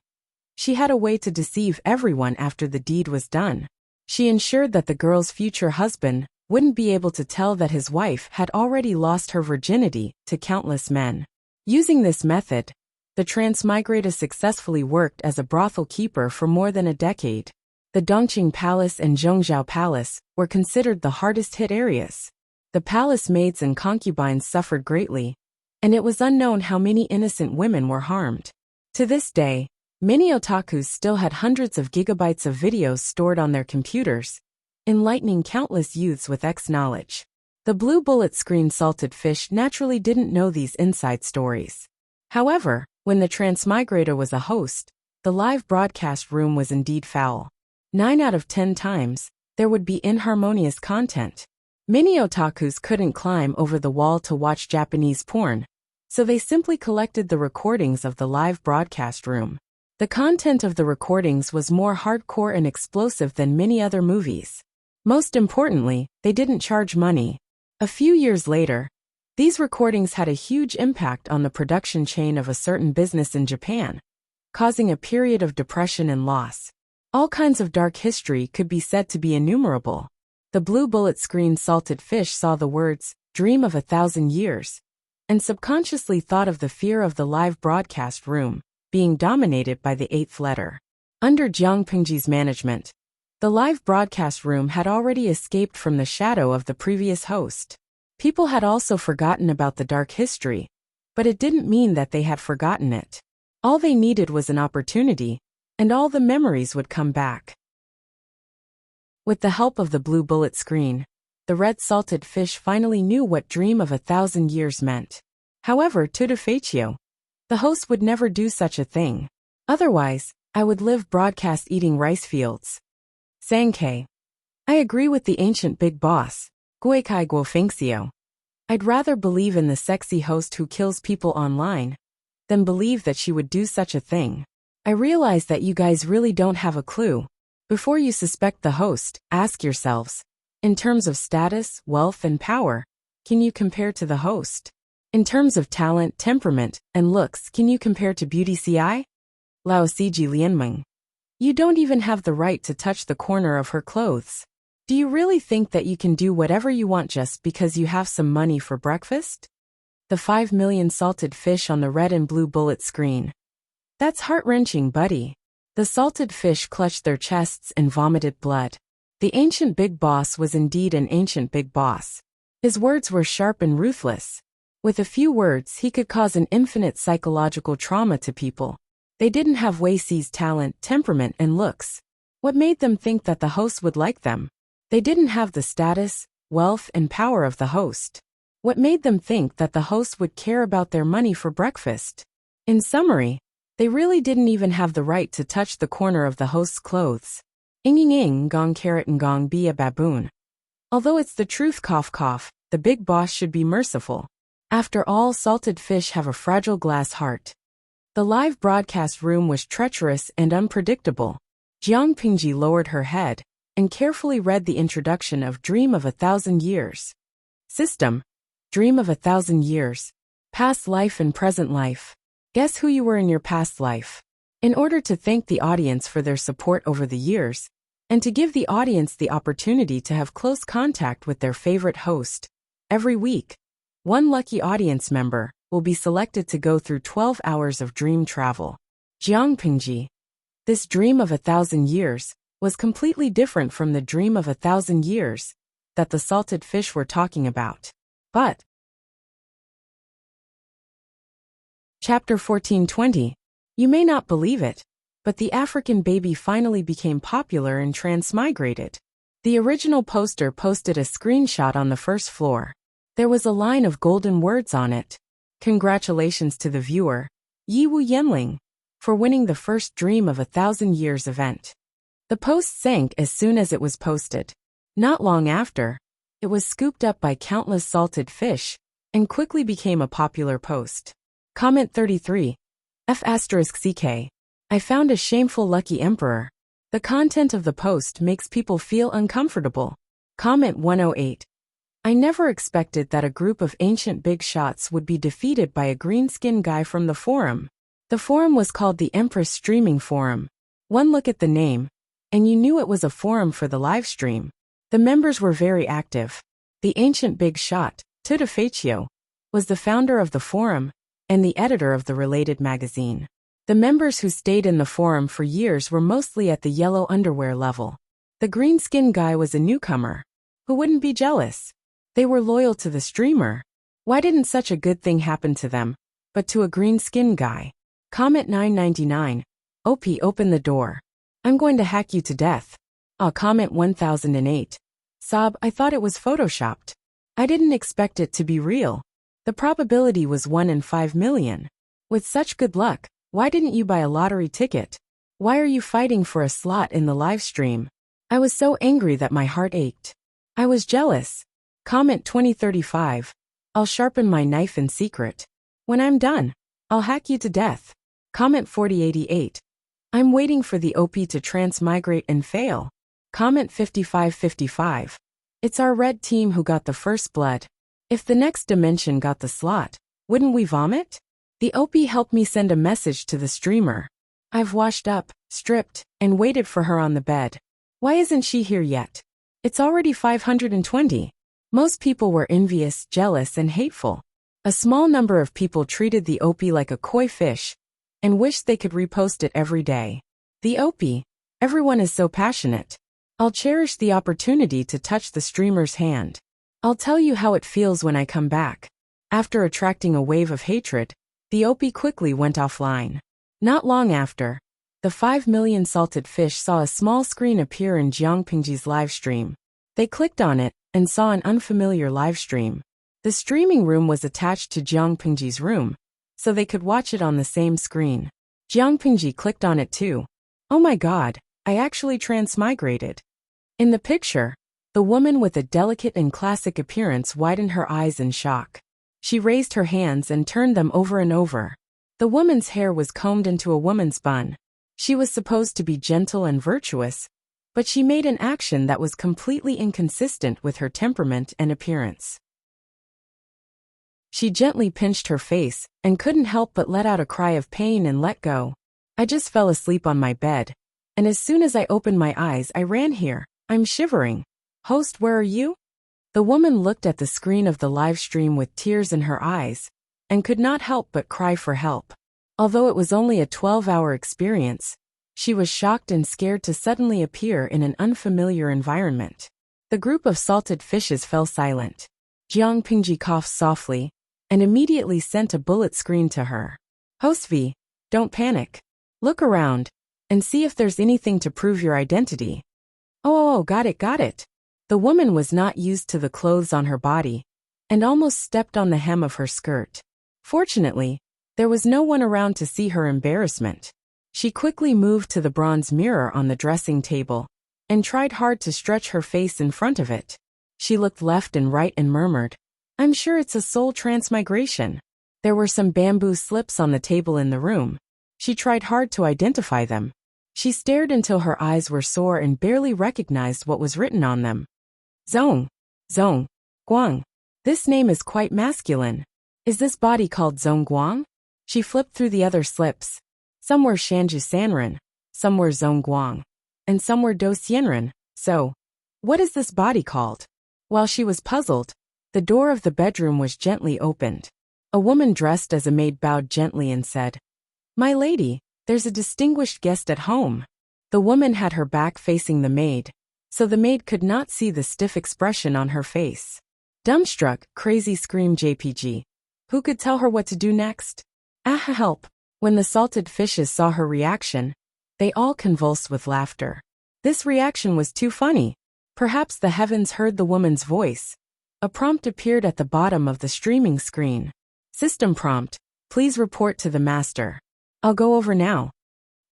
she had a way to deceive everyone after the deed was done. She ensured that the girl's future husband wouldn't be able to tell that his wife had already lost her virginity to countless men. Using this method, the transmigrator successfully worked as a brothel keeper for more than a decade. The Dongqing Palace and Zhongzhou Palace were considered the hardest-hit areas. The palace maids and concubines suffered greatly, and it was unknown how many innocent women were harmed. To this day, many otakus still had hundreds of gigabytes of videos stored on their computers, enlightening countless youths with X-knowledge. The blue bullet screen salted fish naturally didn't know these inside stories. However, when the transmigrator was a host, the live broadcast room was indeed foul. 9 out of 10 times, there would be inharmonious content. Many otakus couldn't climb over the wall to watch Japanese porn, so they simply collected the recordings of the live broadcast room. The content of the recordings was more hardcore and explosive than many other movies. Most importantly, they didn't charge money. A few years later, these recordings had a huge impact on the production chain of a certain business in Japan, causing a period of depression and loss. All kinds of dark history could be said to be innumerable. The blue bullet screen salted fish saw the words, "Dream of 1,000 Years," and subconsciously thought of the fear of the live broadcast room being dominated by the 8th letter. Under Jiang Pingji's management, the live broadcast room had already escaped from the shadow of the previous host. People had also forgotten about the dark history, But it didn't mean that they had forgotten it. All they needed was an opportunity, and all the memories would come back. With the help of the blue bullet screen, the red salted fish finally knew what dream of 1,000 years meant. However, to Defaccio, the host would never do such a thing. Otherwise, I would live broadcast eating rice fields. Sankei. I agree with the ancient big boss, Guikai Guofengxio. I'd rather believe in the sexy host who kills people online than believe that she would do such a thing. I realize that you guys really don't have a clue. Before you suspect the host, ask yourselves, in terms of status, wealth, and power, can you compare to the host? In terms of talent, temperament, and looks, can you compare to Beauty CI? Lao Siji Lianmeng. You don't even have the right to touch the corner of her clothes. Do you really think that you can do whatever you want just because you have some money for breakfast? The 5 million salted fish on the red and blue bullet screen. That's heart-wrenching, buddy. The salted fish clutched their chests and vomited blood. The ancient big boss was indeed an ancient big boss. His words were sharp and ruthless. With a few words, he could cause an infinite psychological trauma to people. They didn't have Wei Si's talent, temperament, and looks. What made them think that the host would like them? They didn't have the status, wealth, and power of the host. What made them think that the host would care about their money for breakfast? In summary, they really didn't even have the right to touch the corner of the host's clothes. Ing gong carrot and gong be a baboon. Although it's the truth, cough cough, the big boss should be merciful. After all, salted fish have a fragile glass heart. The live broadcast room was treacherous and unpredictable. Jiang Pingji lowered her head and carefully read the introduction of Dream of 1,000 Years. System. Dream of 1,000 years. Past life and present life. Guess who you were in your past life. In order to thank the audience for their support over the years, and to give the audience the opportunity to have close contact with their favorite host, every week, one lucky audience member will be selected to go through 12 hours of dream travel. Jiang Pingji. This dream of 1,000 years was completely different from the dream of 1,000 years that the salted fish were talking about. But Chapter 1420. You may not believe it, but the African baby finally became popular and transmigrated. The original poster posted a screenshot on the first floor. There was a line of golden words on it. Congratulations to the viewer, Yiwu Yenling, for winning the first Dream of 1,000 Years event. The post sank as soon as it was posted. Not long after, it was scooped up by countless salted fish and quickly became a popular post. Comment 33. F***CK. I found a shameful lucky emperor. The content of the post makes people feel uncomfortable. Comment 108. I never expected that a group of ancient big shots would be defeated by a green-skinned guy from the forum. The forum was called the Empress Streaming Forum. One look at the name, and you knew it was a forum for the live stream. The members were very active. The ancient big shot, Tuta Faccio, was the founder of the forum and the editor of the related magazine. The members who stayed in the forum for years were mostly at the yellow underwear level. The green-skinned guy was a newcomer. Who wouldn't be jealous? They were loyal to the streamer. Why didn't such a good thing happen to them, but to a green-skinned guy? Comment 999. OP, open the door. I'm going to hack you to death. Comment 1008. Sob, I thought it was photoshopped. I didn't expect it to be real. The probability was 1 in 5 million. With such good luck, why didn't you buy a lottery ticket? Why are you fighting for a slot in the live stream? I was so angry that my heart ached. I was jealous. Comment 2035. I'll sharpen my knife in secret. When I'm done, I'll hack you to death. Comment 4088. I'm waiting for the OP to transmigrate and fail. Comment 5555. It's our red team who got the first blood. If the next dimension got the slot, wouldn't we vomit? The OP helped me send a message to the streamer. I've washed up, stripped, and waited for her on the bed. Why isn't she here yet? It's already 520. Most people were envious, jealous, and hateful. A small number of people treated the OP like a koi fish and wished they could repost it every day. The OP, everyone is so passionate. I'll cherish the opportunity to touch the streamer's hand. I'll tell you how it feels when I come back. After attracting a wave of hatred, the OP quickly went offline. Not long after, the 5 million salted fish saw a small screen appear in Jiang Pingji's live stream. They clicked on it and saw an unfamiliar live stream. The streaming room was attached to Jiang Pingji's room, so they could watch it on the same screen. Jiang Pingji clicked on it too. Oh my god, I actually transmigrated. In the picture, the woman with a delicate and classic appearance widened her eyes in shock. She raised her hands and turned them over and over. The woman's hair was combed into a woman's bun. She was supposed to be gentle and virtuous, but she made an action that was completely inconsistent with her temperament and appearance. She gently pinched her face and couldn't help but let out a cry of pain and let go. I just fell asleep on my bed, and as soon as I opened my eyes I ran here. I'm shivering. Host, where are you? The woman looked at the screen of the live stream with tears in her eyes, and could not help but cry for help. Although it was only a 12-hour experience, she was shocked and scared to suddenly appear in an unfamiliar environment. The group of salted fishes fell silent. Jiang Pingji coughed softly, and immediately sent a bullet screen to her. Host V, don't panic. Look around, and see if there's anything to prove your identity. Oh, got it. The woman was not used to the clothes on her body, and almost stepped on the hem of her skirt. Fortunately, there was no one around to see her embarrassment. She quickly moved to the bronze mirror on the dressing table, and tried hard to stretch her face in front of it. She looked left and right and murmured, I'm sure it's a soul transmigration. There were some bamboo slips on the table in the room. She tried hard to identify them. She stared until her eyes were sore and barely recognized what was written on them. Zong, Guang. This name is quite masculine. Is this body called Zong Guang? She flipped through the other slips. Some were Shanju Sanren, some were Zong Guang, and some were Do Xianren. So, what is this body called? While she was puzzled, the door of the bedroom was gently opened. A woman dressed as a maid bowed gently and said, My lady, there's a distinguished guest at home. The woman had her back facing the maid, so the maid could not see the stiff expression on her face. Dumbstruck, crazy screamed JPG. Who could tell her what to do next? Help. When the salted fishes saw her reaction, they all convulsed with laughter. This reaction was too funny. Perhaps the heavens heard the woman's voice. A prompt appeared at the bottom of the streaming screen. System prompt, please report to the master. I'll go over now.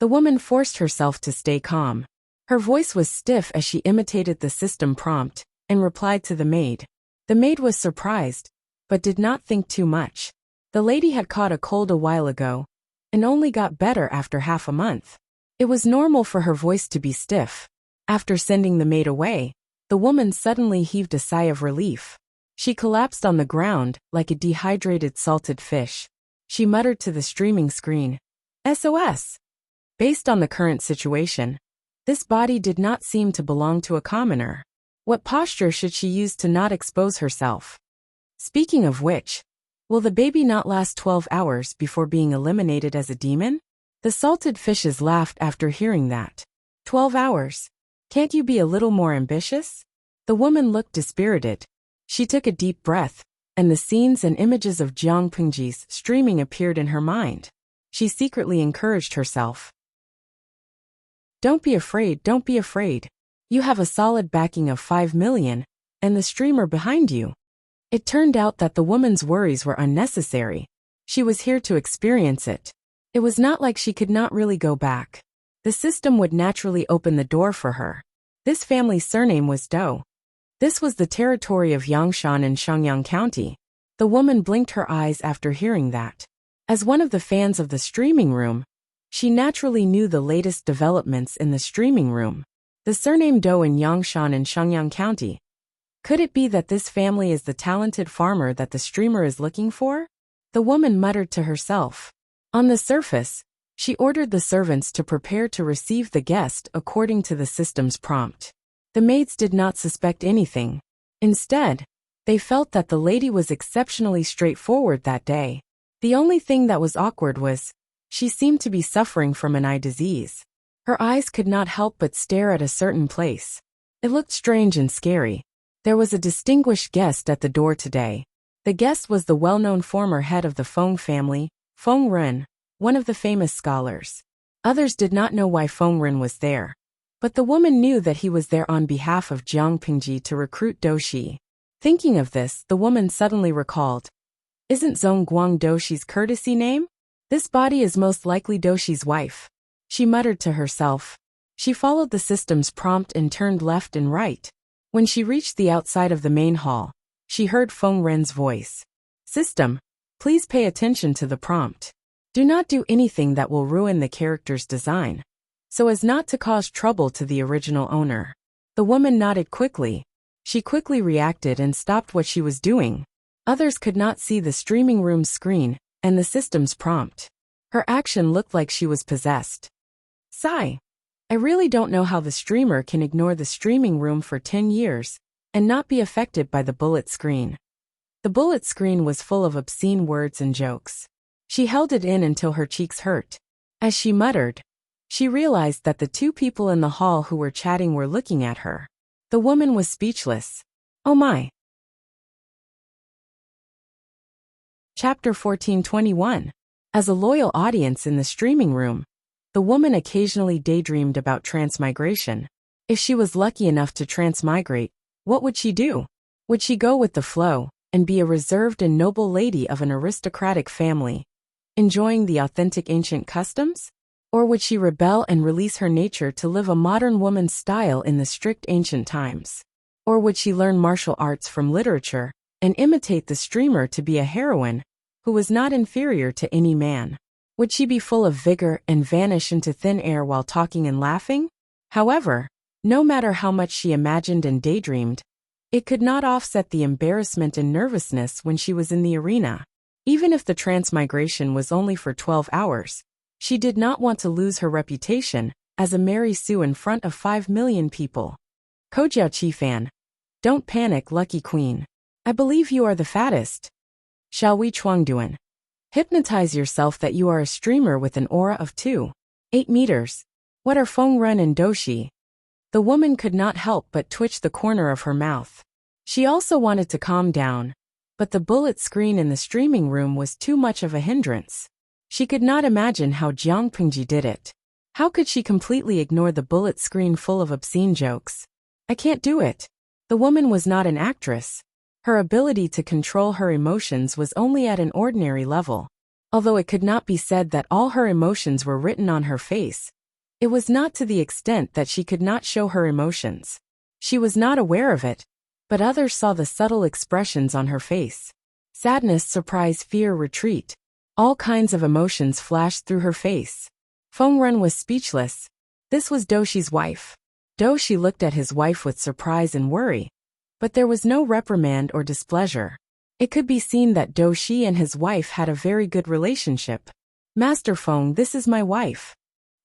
The woman forced herself to stay calm. Her voice was stiff as she imitated the system prompt, and replied to the maid. The maid was surprised, but did not think too much. The lady had caught a cold a while ago, and only got better after half a month. It was normal for her voice to be stiff. After sending the maid away, the woman suddenly heaved a sigh of relief. She collapsed on the ground like a dehydrated salted fish. She muttered to the streaming screen, SOS. Based on the current situation, this body did not seem to belong to a commoner. What posture should she use to not expose herself? Speaking of which, will the baby not last 12 hours before being eliminated as a demon? The salted fishes laughed after hearing that. 12 hours. Can't you be a little more ambitious? The woman looked dispirited. She took a deep breath, and the scenes and images of Jiang Pingji's streaming appeared in her mind. She secretly encouraged herself. Don't be afraid. You have a solid backing of 5 million, and the streamer behind you. It turned out that the woman's worries were unnecessary. She was here to experience it. It was not like she could not really go back. The system would naturally open the door for her. This family's surname was Dou. This was the territory of Yangshan in Shangyang County. The woman blinked her eyes after hearing that. As one of the fans of the streaming room, she naturally knew the latest developments in the streaming room. The surname Dou in Yangshan in Shangyang County. Could it be that this family is the talented farmer that the streamer is looking for? The woman muttered to herself. On the surface, she ordered the servants to prepare to receive the guest according to the system's prompt. The maids did not suspect anything. Instead, they felt that the lady was exceptionally straightforward that day. The only thing that was awkward was, she seemed to be suffering from an eye disease. Her eyes could not help but stare at a certain place. It looked strange and scary. There was a distinguished guest at the door today. The guest was the well-known former head of the Feng family, Feng Ren, one of the famous scholars. Others did not know why Feng Ren was there, but the woman knew that he was there on behalf of Jiang Pingji to recruit Doshi. Thinking of this, the woman suddenly recalled, "Isn't Zhongguang Doshi's courtesy name? This body is most likely Doshi's wife," she muttered to herself. She followed the system's prompt and turned left and right. When she reached the outside of the main hall, she heard Feng Ren's voice. "System, please pay attention to the prompt. Do not do anything that will ruin the character's design, so as not to cause trouble to the original owner." The woman nodded quickly. She quickly reacted and stopped what she was doing. Others could not see the streaming room's screen and the system's prompt. Her action looked like she was possessed. Sigh. I really don't know how the streamer can ignore the streaming room for 10 years and not be affected by the bullet screen. The bullet screen was full of obscene words and jokes. She held it in until her cheeks hurt. As she muttered, she realized that the two people in the hall who were chatting were looking at her. The woman was speechless. Oh my. Chapter 1421. As a loyal audience in the streaming room, the woman occasionally daydreamed about transmigration. If she was lucky enough to transmigrate, what would she do? Would she go with the flow and be a reserved and noble lady of an aristocratic family, enjoying the authentic ancient customs? Or would she rebel and release her nature to live a modern woman's style in the strict ancient times? Or would she learn martial arts from literature and imitate the streamer to be a heroine who was not inferior to any man? Would she be full of vigor and vanish into thin air while talking and laughing? However, no matter how much she imagined and daydreamed, it could not offset the embarrassment and nervousness when she was in the arena. Even if the transmigration was only for 12 hours, she did not want to lose her reputation as a Mary Sue in front of 5 million people. Kojiao Qifan. Don't panic, lucky queen. I believe you are the fattest. Shall we Chuangduan? Hypnotize yourself that you are a streamer with an aura of 2.8 meters. What are Feng Ren and Doshi? The woman could not help but twitch the corner of her mouth. She also wanted to calm down, but the bullet screen in the streaming room was too much of a hindrance. She could not imagine how Jiang Pingji did it. How could she completely ignore the bullet screen full of obscene jokes? I can't do it. The woman was not an actress. Her ability to control her emotions was only at an ordinary level. Although it could not be said that all her emotions were written on her face, it was not to the extent that she could not show her emotions. She was not aware of it, but others saw the subtle expressions on her face. Sadness, surprise, fear, retreat. All kinds of emotions flashed through her face. Feng Ren was speechless. This was Doshi's wife. Doshi looked at his wife with surprise and worry, but there was no reprimand or displeasure. It could be seen that Doshi and his wife had a very good relationship. Master Feng, this is my wife.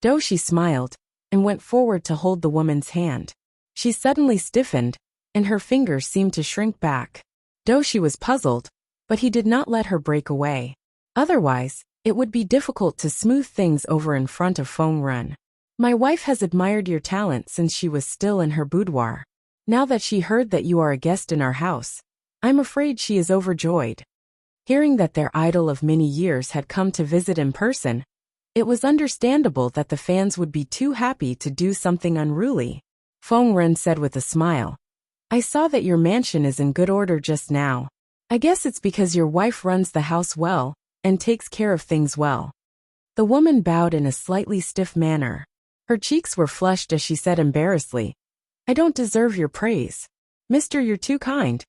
Doshi smiled and went forward to hold the woman's hand. She suddenly stiffened, and her fingers seemed to shrink back. Doshi was puzzled, but he did not let her break away. Otherwise, it would be difficult to smooth things over in front of Feng Ren. My wife has admired your talent since she was still in her boudoir. Now that she heard that you are a guest in our house, I'm afraid she is overjoyed. Hearing that their idol of many years had come to visit in person, it was understandable that the fans would be too happy to do something unruly. Feng Ren said with a smile, I saw that your mansion is in good order just now. I guess it's because your wife runs the house well and takes care of things well. The woman bowed in a slightly stiff manner. Her cheeks were flushed as she said embarrassedly, I don't deserve your praise. Mister, you're too kind.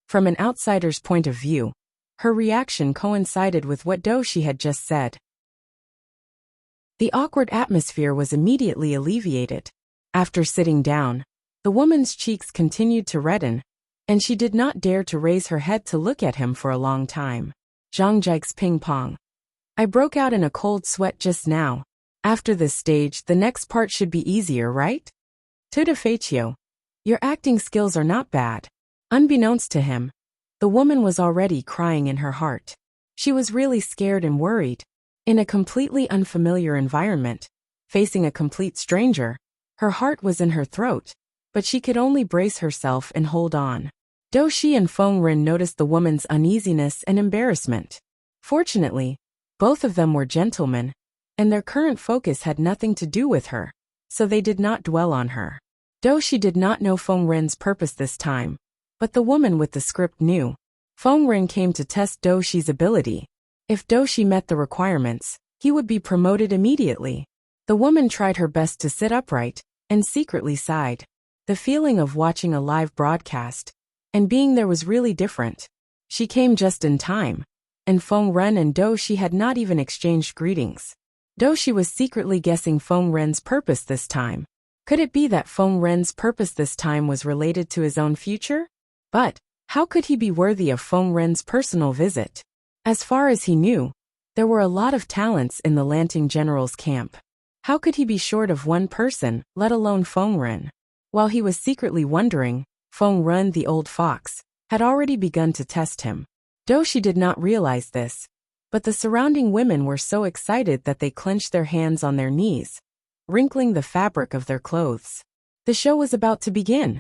From an outsider's point of view, her reaction coincided with what Doshi had just said. The awkward atmosphere was immediately alleviated. After sitting down, the woman's cheeks continued to redden, and she did not dare to raise her head to look at him for a long time. Zhang Jike's ping pong. I broke out in a cold sweat just now. After this stage, the next part should be easier, right? Tuta Feichio. Your acting skills are not bad. Unbeknownst to him, the woman was already crying in her heart. She was really scared and worried. In a completely unfamiliar environment, facing a complete stranger, her heart was in her throat, but she could only brace herself and hold on. Do Shi and Feng Ren noticed the woman's uneasiness and embarrassment. Fortunately, both of them were gentlemen, and their current focus had nothing to do with her, so they did not dwell on her. Do Shi did not know Feng Ren's purpose this time, but the woman with the script knew. Feng Ren came to test Do Shi's ability. If Do Shi met the requirements, he would be promoted immediately. The woman tried her best to sit upright, and secretly sighed. The feeling of watching a live broadcast and being there was really different. She came just in time, and Feng Ren and Do Shi had not even exchanged greetings. Do Shi was secretly guessing Feng Ren's purpose this time. Could it be that Feng Ren's purpose this time was related to his own future? But how could he be worthy of Feng Ren's personal visit? As far as he knew, there were a lot of talents in the Lanting General's camp. How could he be short of one person, let alone Feng Ren? While he was secretly wondering, Feng Ren, the old fox, had already begun to test him. Do Shi did not realize this, but the surrounding women were so excited that they clenched their hands on their knees, wrinkling the fabric of their clothes. The show was about to begin.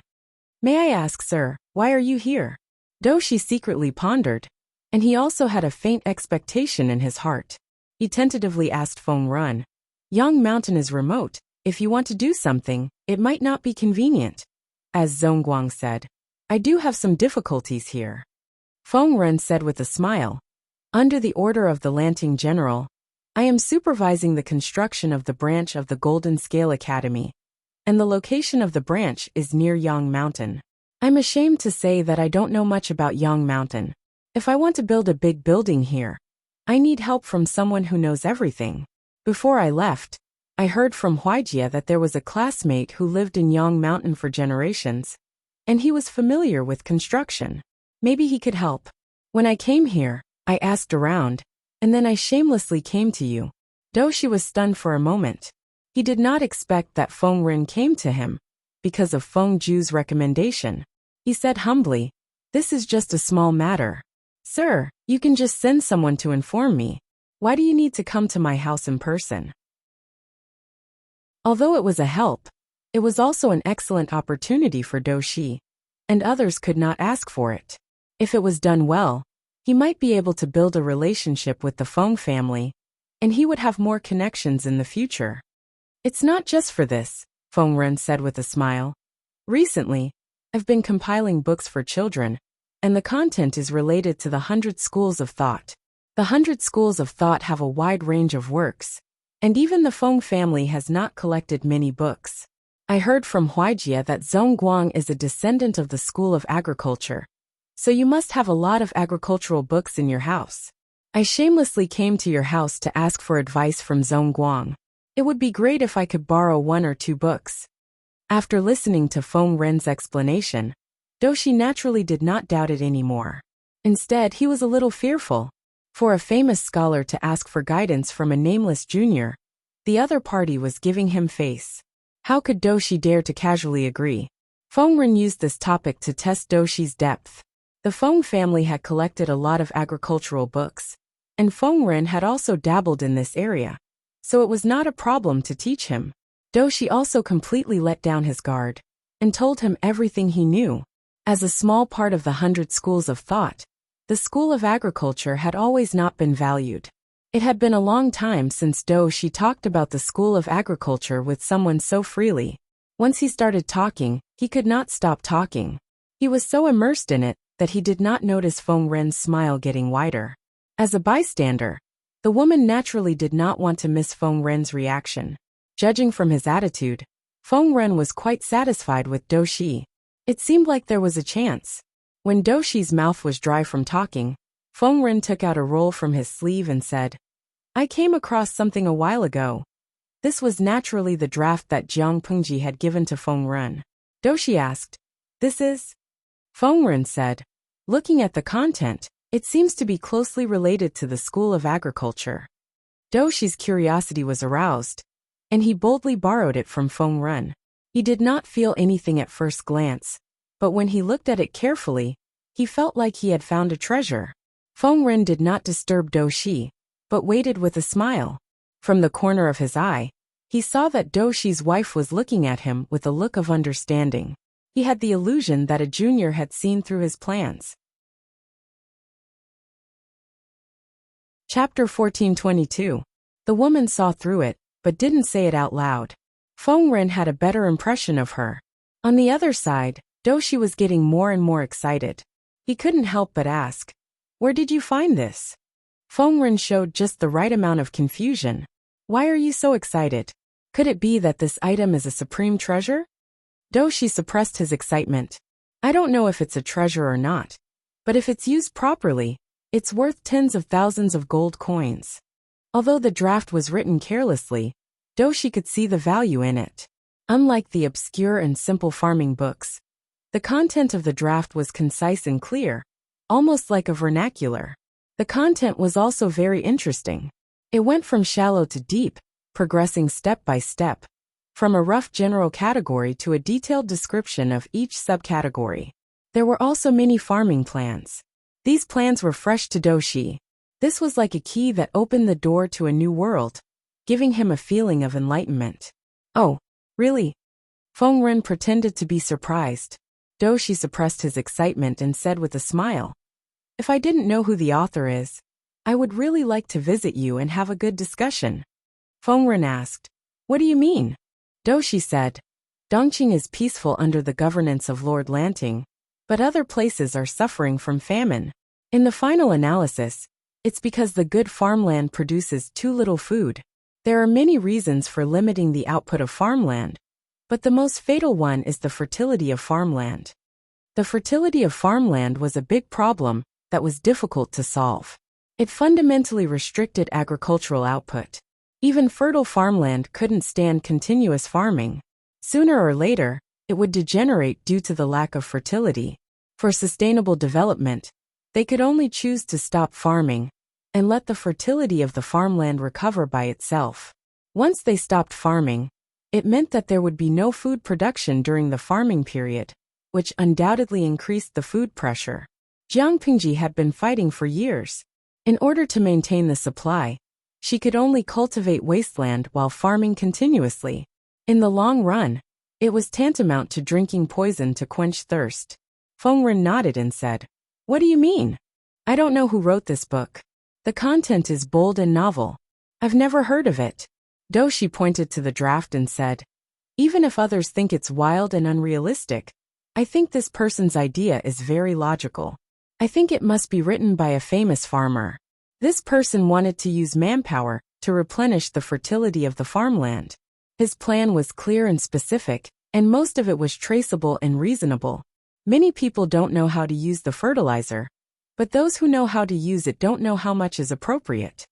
May I ask, sir, why are you here? Do Shi secretly pondered, and he also had a faint expectation in his heart. He tentatively asked Feng Ren, Yang Mountain is remote. If you want to do something, it might not be convenient. As Zhongguang said, I do have some difficulties here. Feng Ren said with a smile, under the order of the Lanting General, I am supervising the construction of the branch of the Golden Scale Academy, and the location of the branch is near Yang Mountain. I'm ashamed to say that I don't know much about Yang Mountain. If I want to build a big building here, I need help from someone who knows everything. Before I left, I heard from Huijie that there was a classmate who lived in Yang Mountain for generations, and he was familiar with construction. Maybe he could help. When I came here, I asked around, and then I shamelessly came to you. Do Shi was stunned for a moment. He did not expect that Feng Ren came to him, because of Feng Ju's recommendation. He said humbly, this is just a small matter. Sir, you can just send someone to inform me. Why do you need to come to my house in person? Although it was a help, it was also an excellent opportunity for Do Shi, and others could not ask for it. If it was done well, he might be able to build a relationship with the Feng family, and he would have more connections in the future. It's not just for this, Feng Ren said with a smile. Recently, I've been compiling books for children, and the content is related to the 100 schools of thought. The 100 schools of thought have a wide range of works, and even the Feng family has not collected many books. I heard from Huijie that Zhongguang is a descendant of the School of Agriculture, so you must have a lot of agricultural books in your house. I shamelessly came to your house to ask for advice from Zhongguang. It would be great if I could borrow 1 or 2 books. After listening to Feng Ren's explanation, Do Shi naturally did not doubt it anymore. Instead, he was a little fearful. For a famous scholar to ask for guidance from a nameless junior, the other party was giving him face. How could Do Shi dare to casually agree? Feng Ren used this topic to test Do Shi's depth. The Feng family had collected a lot of agricultural books, and Feng Ren had also dabbled in this area, so it was not a problem to teach him. Do Shi also completely let down his guard, and told him everything he knew. As a small part of the 100 schools of thought, the School of Agriculture had always not been valued. It had been a long time since Do Shi talked about the School of Agriculture with someone so freely. Once he started talking, he could not stop talking. He was so immersed in it that he did not notice Feng Ren's smile getting wider. As a bystander, the woman naturally did not want to miss Feng Ren's reaction. Judging from his attitude, Feng Ren was quite satisfied with Do Shi. It seemed like there was a chance. When Do Shi's mouth was dry from talking, Feng Ren took out a roll from his sleeve and said, I came across something a while ago. This was naturally the draft that Jiang Pengji had given to Feng Ren. Do Shi asked, This is? Feng Ren said, looking at the content, it seems to be closely related to the School of Agriculture. Do Shi's curiosity was aroused, and he boldly borrowed it from Feng Ren. He did not feel anything at first glance, but when he looked at it carefully, he felt like he had found a treasure. Feng Ren did not disturb Do Shi, but waited with a smile. From the corner of his eye, he saw that Do Shi's wife was looking at him with a look of understanding. He had the illusion that a junior had seen through his plans. Chapter 1422. The woman saw through it, but didn't say it out loud. Feng Ren had a better impression of her. On the other side, Doshi was getting more and more excited. He couldn't help but ask, "Where did you find this?" Feng Ren showed just the right amount of confusion. "Why are you so excited? Could it be that this item is a supreme treasure?" Doshi suppressed his excitement. "I don't know if it's a treasure or not, but if it's used properly, it's worth tens of thousands of gold coins." Although the draft was written carelessly, Doshi could see the value in it. Unlike the obscure and simple farming books, the content of the draft was concise and clear, almost like a vernacular. The content was also very interesting. It went from shallow to deep, progressing step by step, from a rough general category to a detailed description of each subcategory. There were also many farming plans. These plans were fresh to Doshi. This was like a key that opened the door to a new world, giving him a feeling of enlightenment. "Oh, really?" Feng Ren pretended to be surprised. Doshi suppressed his excitement and said with a smile, "If I didn't know who the author is, I would really like to visit you and have a good discussion." Feng Ren asked, "What do you mean?" Doshi said, "Dongqing is peaceful under the governance of Lord Lanting, but other places are suffering from famine. In the final analysis, it's because the good farmland produces too little food. There are many reasons for limiting the output of farmland, but the most fatal one is the fertility of farmland. The fertility of farmland was a big problem that was difficult to solve. It fundamentally restricted agricultural output. Even fertile farmland couldn't stand continuous farming. Sooner or later, it would degenerate due to the lack of fertility. For sustainable development, they could only choose to stop farming and let the fertility of the farmland recover by itself. Once they stopped farming, it meant that there would be no food production during the farming period, which undoubtedly increased the food pressure. Jiang Pingji had been fighting for years. In order to maintain the supply, she could only cultivate wasteland while farming continuously. In the long run, it was tantamount to drinking poison to quench thirst. Feng Ren nodded and said, "What do you mean? I don't know who wrote this book. The content is bold and novel. I've never heard of it." Doshi pointed to the draft and said, "Even if others think it's wild and unrealistic, I think this person's idea is very logical. I think it must be written by a famous farmer. This person wanted to use manpower to replenish the fertility of the farmland. His plan was clear and specific, and most of it was traceable and reasonable. Many people don't know how to use the fertilizer, but those who know how to use it don't know how much is appropriate.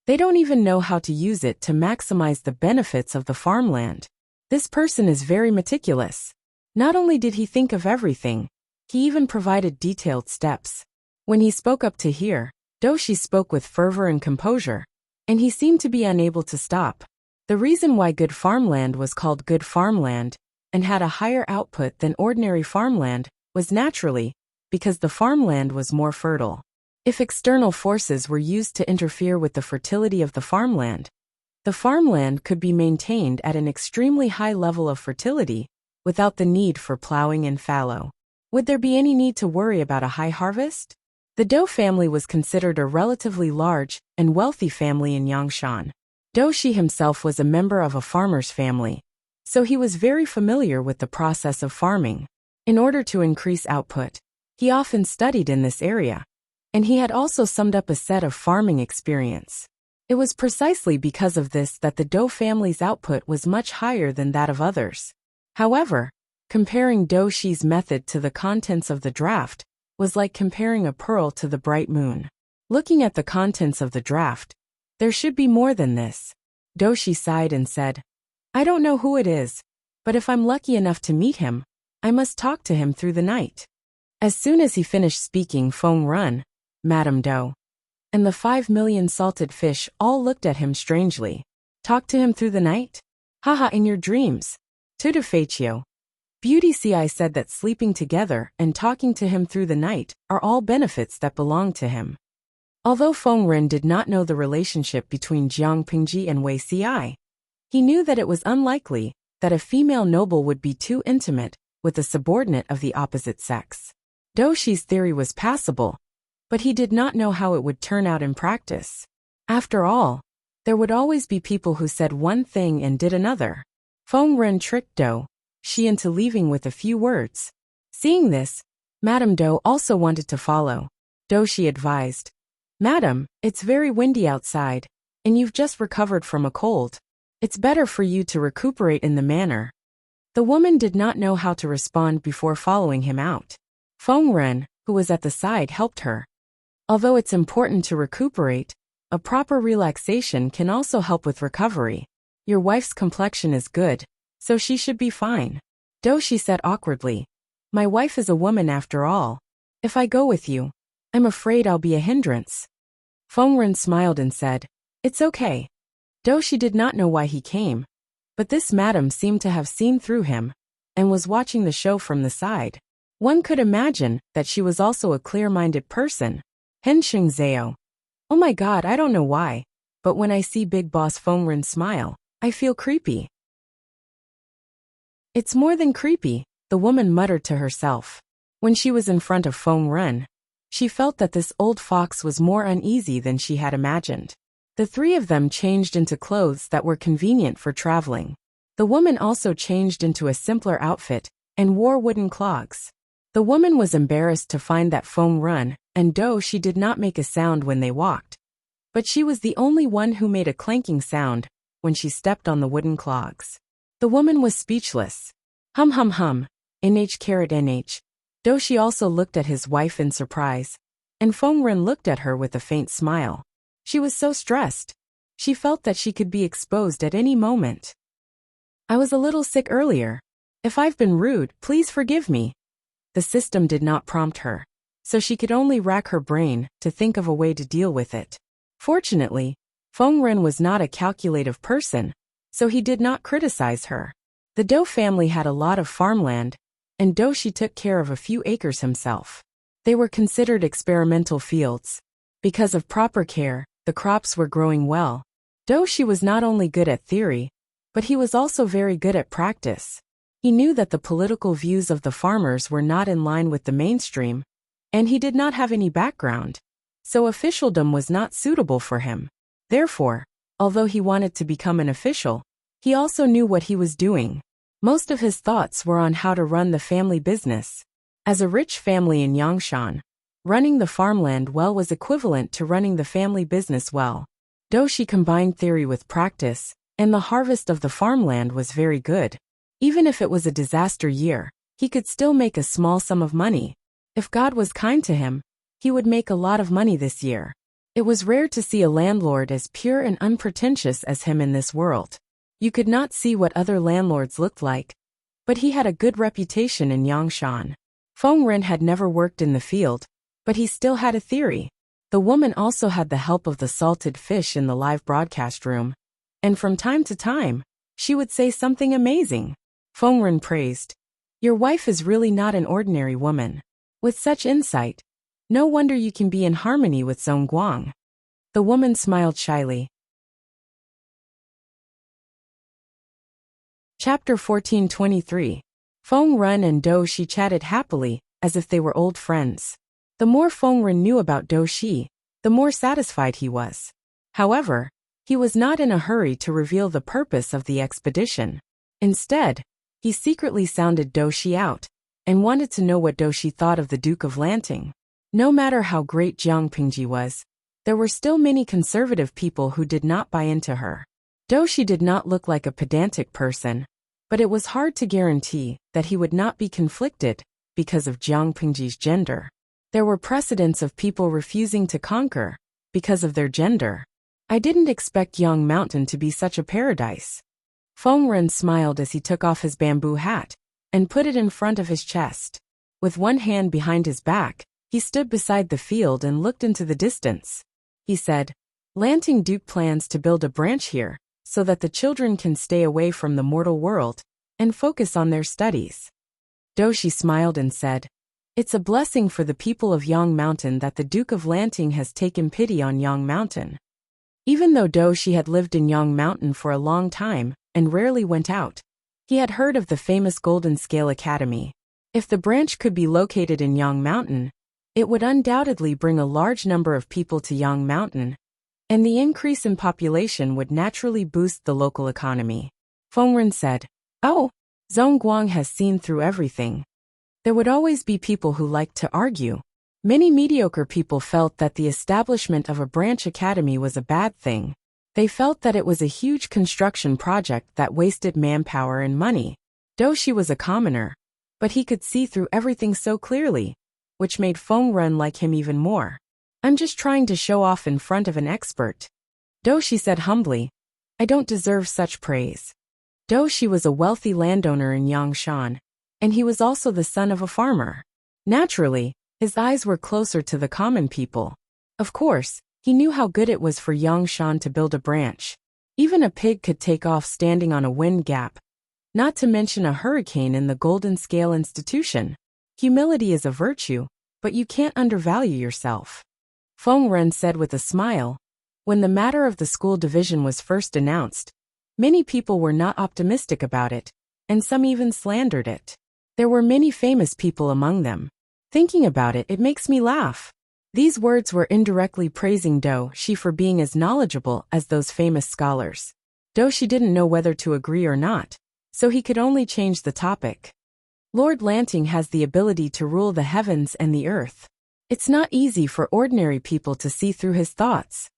They don't even know how to use it to maximize the benefits of the farmland. This person is very meticulous. Not only did he think of everything, he even provided detailed steps. When he spoke up to hear, Doshi spoke with fervor and composure, and he seemed to be unable to stop. The reason why good farmland was called good farmland and had a higher output than ordinary farmland was naturally because the farmland was more fertile. If external forces were used to interfere with the fertility of the farmland could be maintained at an extremely high level of fertility without the need for plowing and fallow. Would there be any need to worry about a high harvest? The Dou family was considered a relatively large and wealthy family in Yangshan. Doshi himself was a member of a farmer's family, so he was very familiar with the process of farming. In order to increase output, he often studied in this area, and he had also summed up a set of farming experience. It was precisely because of this that the Dou family's output was much higher than that of others. However, comparing Doshi's method to the contents of the draft was like comparing a pearl to the bright moon. Looking at the contents of the draft, there should be more than this. Doshi sighed and said, "I don't know who it is, but if I'm lucky enough to meet him, I must talk to him through the night." As soon as he finished speaking, Feng Ren, Madame Dou, and the 5 million salted fish all looked at him strangely. "Talk to him through the night? Haha, in your dreams. Tutu Feichio." Beauty Ci said that sleeping together and talking to him through the night are all benefits that belong to him. Although Feng Ren did not know the relationship between Jiang Pingji and Wei Ci, he knew that it was unlikely that a female noble would be too intimate with a subordinate of the opposite sex. Doshi's theory was passable, but he did not know how it would turn out in practice. After all, there would always be people who said one thing and did another. Feng Ren tricked Doshi into leaving with a few words. Seeing this, Madame Do also wanted to follow. Doshi advised, "Madam, it's very windy outside, and you've just recovered from a cold. It's better for you to recuperate in the manor." The woman did not know how to respond before following him out. Feng Ren, who was at the side, helped her. Although it's important to recuperate, a proper relaxation can also help with recovery. Your wife's complexion is good, so she should be fine. Doshi said awkwardly, "My wife is a woman after all. If I go with you, I'm afraid I'll be a hindrance." Feng Ren smiled and said, "It's okay." Doshi did not know why he came, but this madam seemed to have seen through him and was watching the show from the side. One could imagine that she was also a clear-minded person. Hensheng Zhao. Oh my god, I don't know why, but when I see Big Boss Feng Ren smile, I feel creepy. It's more than creepy, the woman muttered to herself. When she was in front of Feng Ren, she felt that this old fox was more uneasy than she had imagined. The three of them changed into clothes that were convenient for traveling. The woman also changed into a simpler outfit and wore wooden clogs. The woman was embarrassed to find that Feng Ren and Doshi did not make a sound when they walked, but she was the only one who made a clanking sound when she stepped on the wooden clogs. The woman was speechless. Hum hum hum, NH. Doshi also looked at his wife in surprise, and Feng Ren looked at her with a faint smile. She was so stressed. She felt that she could be exposed at any moment. I was a little sick earlier. If I've been rude, please forgive me. The system did not prompt her, so she could only rack her brain to think of a way to deal with it. Fortunately, Feng Ren was not a calculative person, so he did not criticize her. The Do family had a lot of farmland, and Doshi took care of a few acres himself. They were considered experimental fields. Because of proper care, the crops were growing well. Doshi was not only good at theory, but he was also very good at practice. He knew that the political views of the farmers were not in line with the mainstream, and he did not have any background, so officialdom was not suitable for him. Therefore, although he wanted to become an official, he also knew what he was doing. Most of his thoughts were on how to run the family business. As a rich family in Yangshan, running the farmland well was equivalent to running the family business well. Doshi combined theory with practice, and the harvest of the farmland was very good. Even if it was a disaster year, he could still make a small sum of money. If God was kind to him, he would make a lot of money this year. It was rare to see a landlord as pure and unpretentious as him in this world. You could not see what other landlords looked like, but he had a good reputation in Yangshan. Feng Ren had never worked in the field, but he still had a theory. The woman also had the help of the salted fish in the live broadcast room, and from time to time, she would say something amazing. Feng Ren praised, "Your wife is really not an ordinary woman. With such insight, no wonder you can be in harmony with Song Guang." The woman smiled shyly. Chapter 1423. Feng Ren and Doshi chatted happily, as if they were old friends. The more Feng Ren knew about Doshi, the more satisfied he was. However, he was not in a hurry to reveal the purpose of the expedition. Instead, he secretly sounded Doshi out, and wanted to know what Doshi thought of the Duke of Lanting. No matter how great Jiang Pingji was, there were still many conservative people who did not buy into her. Doshi did not look like a pedantic person, but it was hard to guarantee that he would not be conflicted because of Jiang Pingji's gender. There were precedents of people refusing to conquer because of their gender. I didn't expect Yang Mountain to be such a paradise. Feng Ren smiled as he took off his bamboo hat and put it in front of his chest. With one hand behind his back, he stood beside the field and looked into the distance. He said, "Lanting Duke plans to build a branch here, so that the children can stay away from the mortal world and focus on their studies." Doshi smiled and said, "It's a blessing for the people of Yang Mountain that the Duke of Lanting has taken pity on Yang Mountain." Even though Doshi had lived in Yang Mountain for a long time and rarely went out, He had heard of the famous Golden Scale Academy. If the branch could be located in Yang Mountain, it would undoubtedly bring a large number of people to Yang Mountain, and the increase in population would naturally boost the local economy. Fengren said, "Oh, Zhongguang has seen through everything." There would always be people who liked to argue. Many mediocre people felt that the establishment of a branch academy was a bad thing. They felt that it was a huge construction project that wasted manpower and money. Doshi was a commoner, but he could see through everything so clearly, which made Fengren like him even more. "I'm just trying to show off in front of an expert," Doshi said humbly. "I don't deserve such praise." Doshi was a wealthy landowner in Yangshan, and he was also the son of a farmer. Naturally, his eyes were closer to the common people. Of course, he knew how good it was for Yangshan to build a branch. Even a pig could take off standing on a wind gap, not to mention a hurricane in the Golden Scale Institution. Humility is a virtue, but you can't undervalue yourself. Fengren said with a smile. When the matter of the school division was first announced, many people were not optimistic about it, and some even slandered it. There were many famous people among them. Thinking about it, it makes me laugh. These words were indirectly praising Doshi for being as knowledgeable as those famous scholars. Doshi didn't know whether to agree or not, so he could only change the topic. Lord Lanting has the ability to rule the heavens and the earth. It's not easy for ordinary people to see through his thoughts.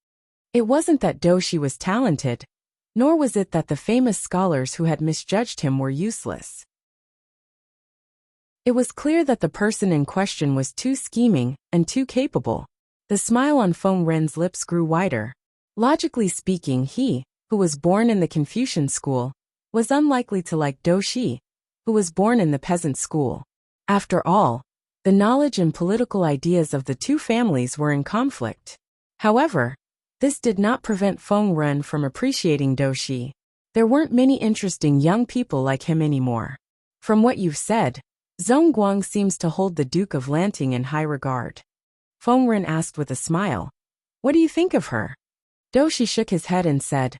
It wasn't that Doshi was talented, nor was it that the famous scholars who had misjudged him were useless. It was clear that the person in question was too scheming and too capable. The smile on Fengren's lips grew wider. Logically speaking, he, who was born in the Confucian school, was unlikely to like Doshi, who was born in the peasant school. After all, the knowledge and political ideas of the two families were in conflict. However, this did not prevent Fengren from appreciating Doshi. There weren't many interesting young people like him anymore. "From what you've said, Zhongguang seems to hold the Duke of Lanting in high regard." Fengren asked with a smile. "What do you think of her?" Doshi shook his head and said,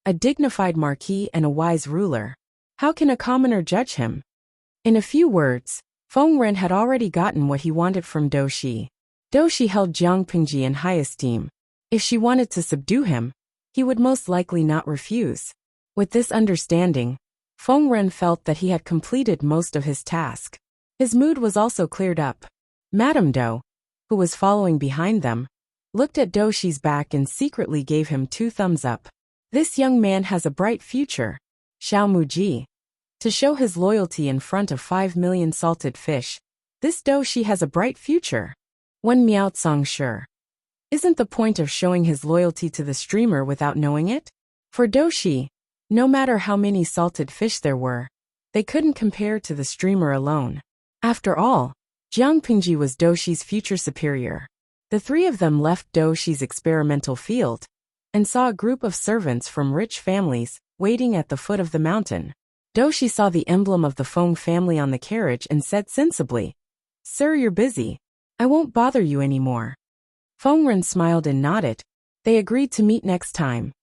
"A dignified marquis and a wise ruler. How can a commoner judge him?" In a few words, Fengren had already gotten what he wanted from Doshi. Doshi held Jiang Pingji in high esteem. If she wanted to subdue him, he would most likely not refuse. With this understanding, Fengren felt that he had completed most of his task. His mood was also cleared up. Madame Do, who was following behind them, looked at Doshi's back and secretly gave him 2 thumbs up. "This young man has a bright future." Xiao Muji. To show his loyalty in front of 5 million salted fish, "This Doshi has a bright future." One Miaotsong sure. Isn't the point of showing his loyalty to the streamer without knowing it? For Doshi, no matter how many salted fish there were, they couldn't compare to the streamer alone. After all, Jiang Pingji was Doshi's future superior. The 3 of them left Doshi's experimental field and saw a group of servants from rich families waiting at the foot of the mountain. Doshi saw the emblem of the Feng family on the carriage and said sensibly, "Sir, you're busy. I won't bother you anymore." Fengren smiled and nodded. They agreed to meet next time.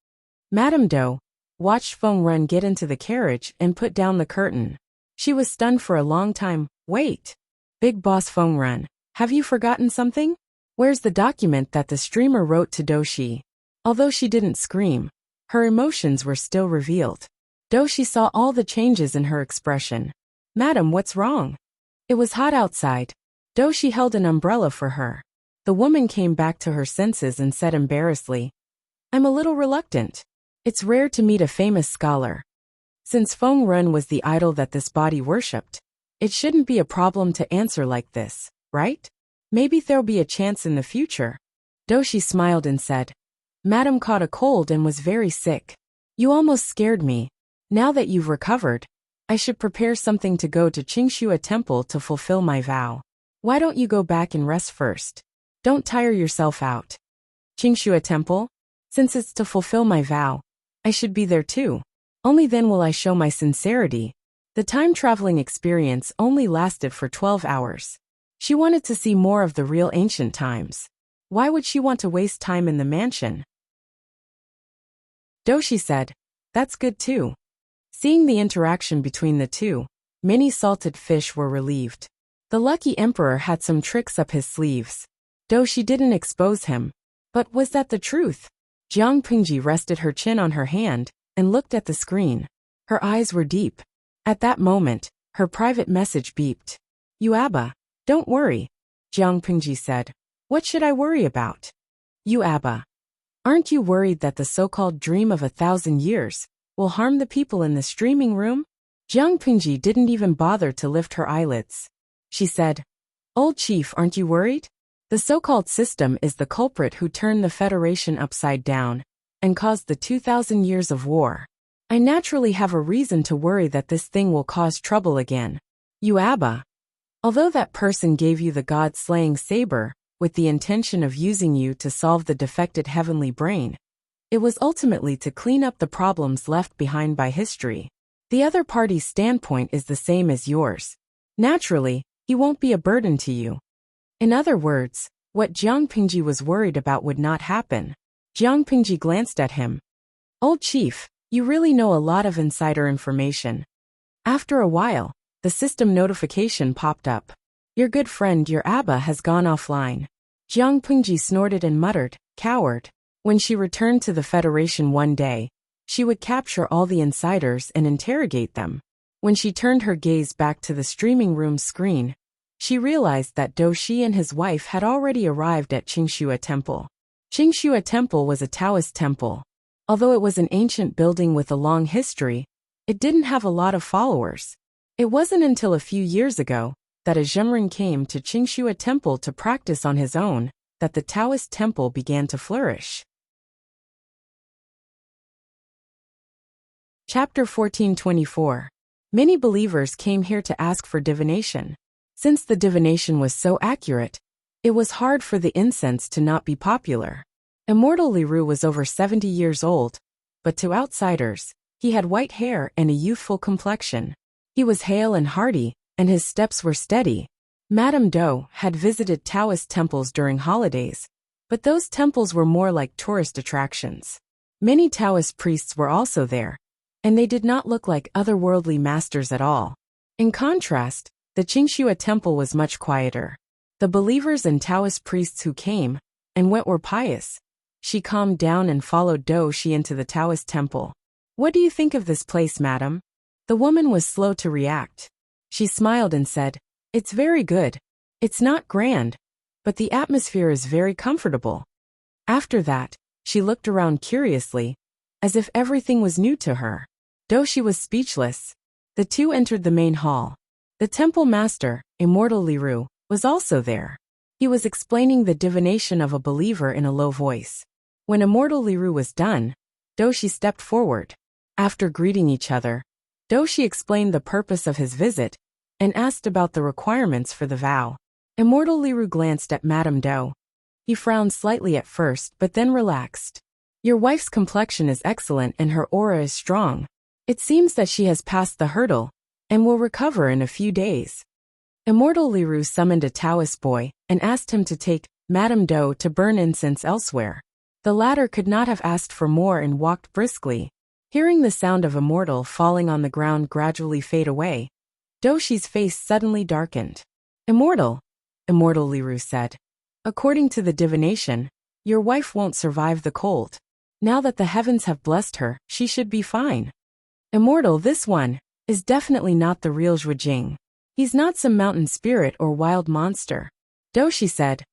Madame Do watched Fengren get into the carriage and put down the curtain. She was stunned for a long time. "Wait. Big boss Fengren, have you forgotten something? Where's the document that the streamer wrote to Doshi?" Although she didn't scream, her emotions were still revealed. Doshi saw all the changes in her expression. "Madam, what's wrong?" It was hot outside. Doshi held an umbrella for her. The woman came back to her senses and said embarrassedly, "I'm a little reluctant. It's rare to meet a famous scholar. Since Fengren was the idol that this body worshipped, it shouldn't be a problem to answer like this, right? Maybe there'll be a chance in the future." Doshi smiled and said, "Madam caught a cold and was very sick. You almost scared me. Now that you've recovered, I should prepare something to go to Qingxua Temple to fulfill my vow. Why don't you go back and rest first? Don't tire yourself out." "Qingxua Temple? Since it's to fulfill my vow, I should be there too. Only then will I show my sincerity." The time-traveling experience only lasted for 12 hours. She wanted to see more of the real ancient times. Why would she want to waste time in the mansion? Doshi said, "That's good too. Seeing the interaction between the two, many salted fish were relieved. The lucky emperor had some tricks up his sleeves. Though she didn't expose him. But was that the truth? Jiang Pingji rested her chin on her hand and looked at the screen. Her eyes were deep. At that moment, her private message beeped. Yuaba, don't worry, Jiang Pingji said. What should I worry about? Yuaba. Aren't you worried that the so-called dream of 1,000 years will harm the people in the streaming room? Jiang Pingji didn't even bother to lift her eyelids. She said, Old chief, aren't you worried? The so-called system is the culprit who turned the Federation upside down and caused the 2,000 years of war. I naturally have a reason to worry that this thing will cause trouble again. Yuaba. Although that person gave you the god-slaying saber with the intention of using you to solve the defected heavenly brain, it was ultimately to clean up the problems left behind by history. The other party's standpoint is the same as yours. Naturally, he won't be a burden to you. In other words, what Jiang Pingji was worried about would not happen. Jiang Pingji glanced at him. Old chief, you really know a lot of insider information. After a while, the system notification popped up. Your good friend, your Abba, has gone offline. Jiang Pingji snorted and muttered, coward. When she returned to the Federation one day, she would capture all the insiders and interrogate them. When she turned her gaze back to the streaming room screen, she realized that Dou Shi and his wife had already arrived at Qingxue Temple. Qingxue Temple was a Taoist temple. Although it was an ancient building with a long history, it didn't have a lot of followers. It wasn't until a few years ago that a Zhenren came to Qingxue Temple to practice on his own that the Taoist temple began to flourish. Chapter 1424. Many believers came here to ask for divination. Since the divination was so accurate, it was hard for the incense to not be popular. Immortal Liru was over 70 years old, but to outsiders, he had white hair and a youthful complexion. He was hale and hearty, and his steps were steady. Madame Dou had visited Taoist temples during holidays, but those temples were more like tourist attractions. Many Taoist priests were also there, and they did not look like otherworldly masters at all. In contrast, the Qingxue Temple was much quieter. The believers and Taoist priests who came and went were pious. She calmed down and followed Dou Shi into the Taoist temple. What do you think of this place, madam? The woman was slow to react. She smiled and said, It's very good. It's not grand, but the atmosphere is very comfortable. After that, she looked around curiously, as if everything was new to her. Dou Shi was speechless. The two entered the main hall. The temple master, Immortal Liru, was also there. He was explaining the divination of a believer in a low voice. When Immortal Liru was done, Dou Shi stepped forward. After greeting each other, Dou Shi explained the purpose of his visit and asked about the requirements for the vow. Immortal Liru glanced at Madame Dou. He frowned slightly at first but then relaxed. Your wife's complexion is excellent and her aura is strong. It seems that she has passed the hurdle and will recover in a few days. Immortal Liru summoned a Taoist boy and asked him to take Madame Dou to burn incense elsewhere. The latter could not have asked for more and walked briskly. Hearing the sound of Immortal falling on the ground gradually fade away, Dou Shi's face suddenly darkened. Immortal Liru said. According to the divination, your wife won't survive the cold. Now that the heavens have blessed her, she should be fine. Immortal, this one is definitely not the real Zhuijing. He's not some mountain spirit or wild monster. Dou Shi said,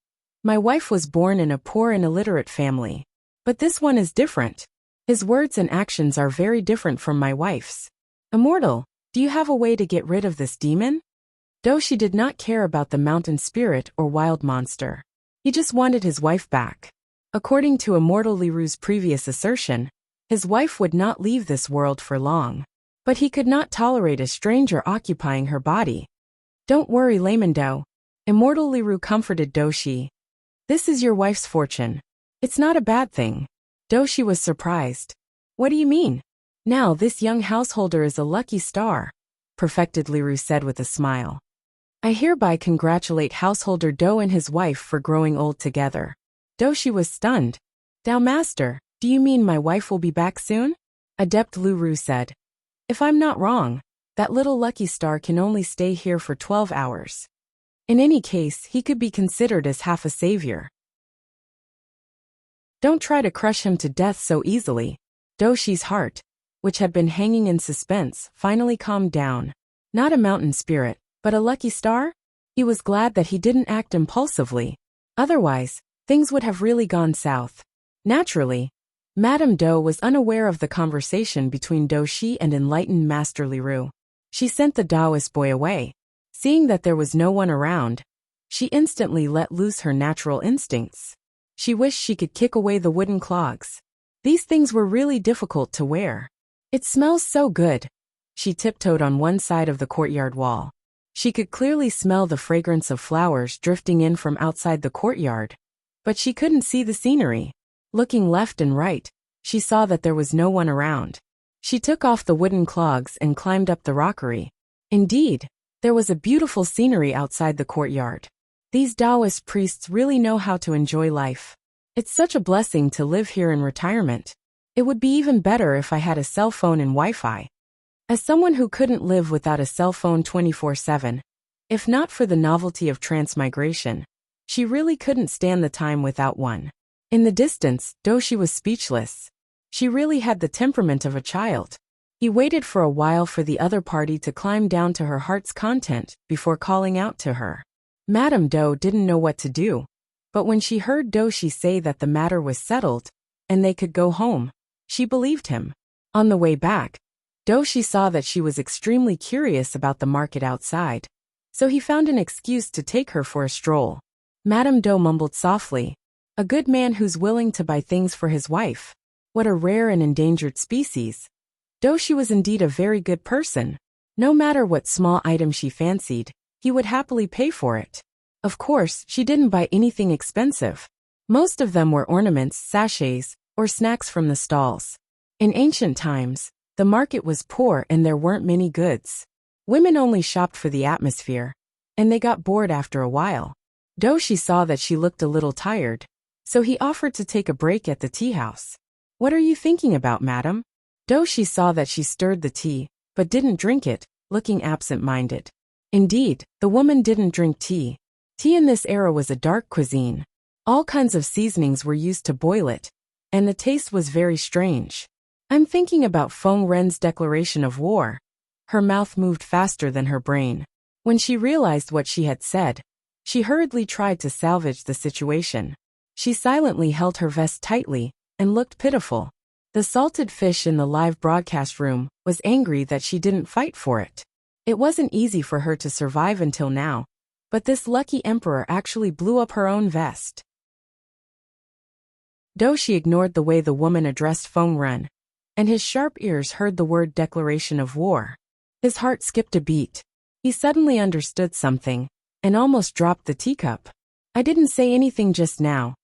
My wife was born in a poor and illiterate family. But this one is different. His words and actions are very different from my wife's. Immortal, do you have a way to get rid of this demon? Dou Shi did not care about the mountain spirit or wild monster. He just wanted his wife back. According to Immortal Liru's previous assertion, his wife would not leave this world for long. But he could not tolerate a stranger occupying her body. Don't worry, Layman Dou. Immortal Liru comforted Dou Shi. This is your wife's fortune. It's not a bad thing. Dou Shi was surprised. What do you mean? Now this young householder is a lucky star, perfected Liru said with a smile. I hereby congratulate householder Dou and his wife for growing old together. Dou Shi was stunned. Dao Master, do you mean my wife will be back soon? Adept Liru said. If I'm not wrong, that little lucky star can only stay here for 12 hours. In any case, he could be considered as half a savior. Don't try to crush him to death so easily. Doshi's heart, which had been hanging in suspense, finally calmed down. Not a mountain spirit, but a lucky star? He was glad that he didn't act impulsively. Otherwise, things would have really gone south. Naturally, Madame Do was unaware of the conversation between Doshi and enlightened Master Liru. She sent the Taoist boy away. Seeing that there was no one around, she instantly let loose her natural instincts. She wished she could kick away the wooden clogs. These things were really difficult to wear. It smells so good. She tiptoed on one side of the courtyard wall. She could clearly smell the fragrance of flowers drifting in from outside the courtyard, but she couldn't see the scenery. Looking left and right, she saw that there was no one around. She took off the wooden clogs and climbed up the rockery. Indeed, there was a beautiful scenery outside the courtyard. These Taoist priests really know how to enjoy life. It's such a blessing to live here in retirement. It would be even better if I had a cell phone and Wi-Fi. As someone who couldn't live without a cell phone 24/7, if not for the novelty of transmigration, she really couldn't stand the time without one. In the distance, Doshi was speechless. She really had the temperament of a child. He waited for a while for the other party to climb down to her heart's content before calling out to her. Madame Do didn't know what to do, but when she heard Doshi say that the matter was settled and they could go home, she believed him. On the way back, Doshi saw that she was extremely curious about the market outside, so he found an excuse to take her for a stroll. Madame Do mumbled softly, "A good man who's willing to buy things for his wife. What a rare and endangered species." Doshi was indeed a very good person. No matter what small item she fancied, he would happily pay for it. Of course, she didn't buy anything expensive. Most of them were ornaments, sachets, or snacks from the stalls. In ancient times, the market was poor and there weren't many goods. Women only shopped for the atmosphere, and they got bored after a while. Doshi saw that she looked a little tired, so he offered to take a break at the tea house. "What are you thinking about, madam?" Doshi saw that she stirred the tea, but didn't drink it, looking absent-minded. Indeed, the woman didn't drink tea. Tea in this era was a dark cuisine. All kinds of seasonings were used to boil it, and the taste was very strange. "I'm thinking about Feng Ren's declaration of war." Her mouth moved faster than her brain. When she realized what she had said, she hurriedly tried to salvage the situation. She silently held her vest tightly and looked pitiful. The salted fish in the live broadcast room was angry that she didn't fight for it. It wasn't easy for her to survive until now, but this lucky emperor actually blew up her own vest. Doshi ignored the way the woman addressed Feng Ren, and his sharp ears heard the word declaration of war. His heart skipped a beat. He suddenly understood something, and almost dropped the teacup. "I didn't say anything just now."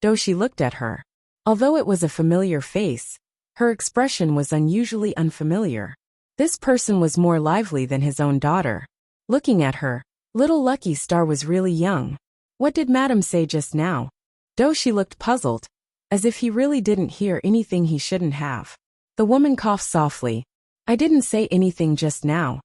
Doshi looked at her. Although it was a familiar face, her expression was unusually unfamiliar. This person was more lively than his own daughter. Looking at her, little Lucky Star was really young. What did Madam say just now? Doshi looked puzzled, as if he really didn't hear anything he shouldn't have. The woman coughed softly. "I didn't say anything just now."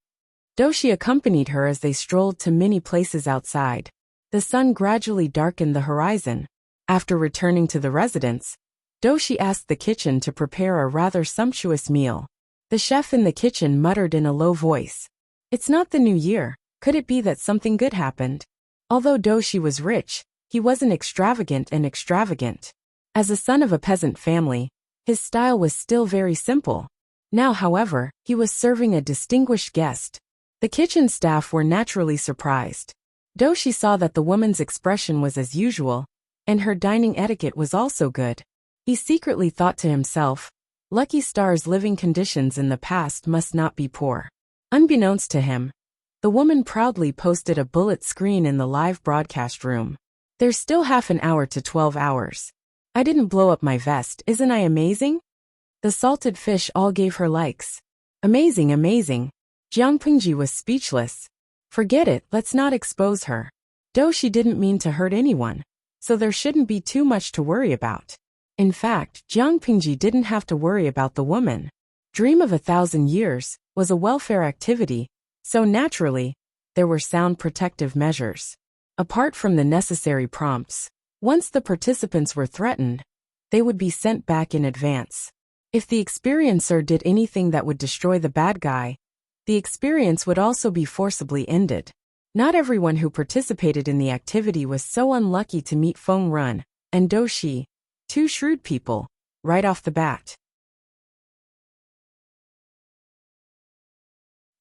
Doshi accompanied her as they strolled to many places outside. The sun gradually darkened the horizon. After returning to the residence, Doshi asked the kitchen to prepare a rather sumptuous meal. The chef in the kitchen muttered in a low voice, "It's not the new year. Could it be that something good happened?" Although Doshi was rich, he wasn't extravagant. As a son of a peasant family, his style was still very simple. Now, however, he was serving a distinguished guest. The kitchen staff were naturally surprised. Doshi saw that the woman's expression was as usual, and her dining etiquette was also good. He secretly thought to himself, Lucky Star's living conditions in the past must not be poor. Unbeknownst to him, the woman proudly posted a bullet screen in the live broadcast room. "There's still half an hour to 12 hours. I didn't blow up my vest, isn't I amazing?" The salted fish all gave her likes. "Amazing, amazing." Jiang Pingji was speechless. "Forget it, let's not expose her." Doshi didn't mean to hurt anyone, so there shouldn't be too much to worry about. In fact, Jiang Pingji didn't have to worry about the woman. Dream of 1,000 years was a welfare activity, so naturally, there were sound protective measures. Apart from the necessary prompts, once the participants were threatened, they would be sent back in advance. If the experiencer did anything that would destroy the bad guy, the experience would also be forcibly ended. Not everyone who participated in the activity was so unlucky to meet Feng Run and Dou Shi, two shrewd people, right off the bat.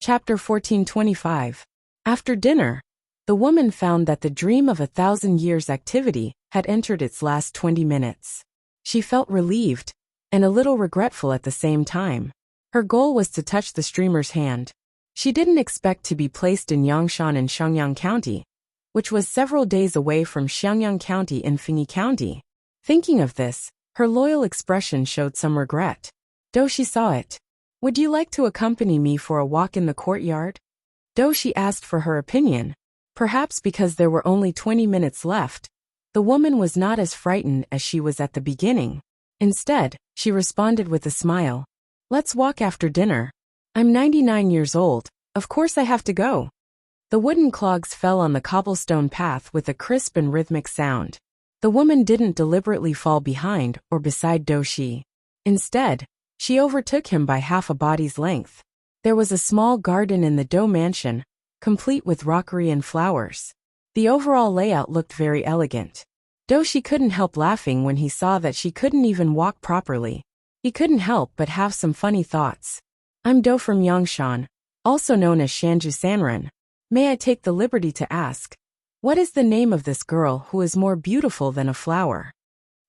Chapter 1425. After dinner, the woman found that the Dream of 1,000 years activity had entered its last 20 minutes. She felt relieved and a little regretful at the same time. Her goal was to touch the streamer's hand. She didn't expect to be placed in Yangshan in Shenyang County, which was several days away from Xiangyang County in Fengyi County. Thinking of this, her loyal expression showed some regret. Dou Shi saw it. "Would you like to accompany me for a walk in the courtyard?" Dou Shi asked for her opinion. Perhaps because there were only 20 minutes left, the woman was not as frightened as she was at the beginning. Instead, she responded with a smile. "Let's walk after dinner. I'm 99 years old, of course I have to go." The wooden clogs fell on the cobblestone path with a crisp and rhythmic sound. The woman didn't deliberately fall behind or beside Dou Shi. Instead, she overtook him by half a body's length. There was a small garden in the Dou mansion, complete with rockery and flowers. The overall layout looked very elegant. Dou Shi couldn't help laughing when he saw that she couldn't even walk properly. He couldn't help but have some funny thoughts. "I'm Dou from Yangshan, also known as Shanju Sanren. May I take the liberty to ask, what is the name of this girl who is more beautiful than a flower?"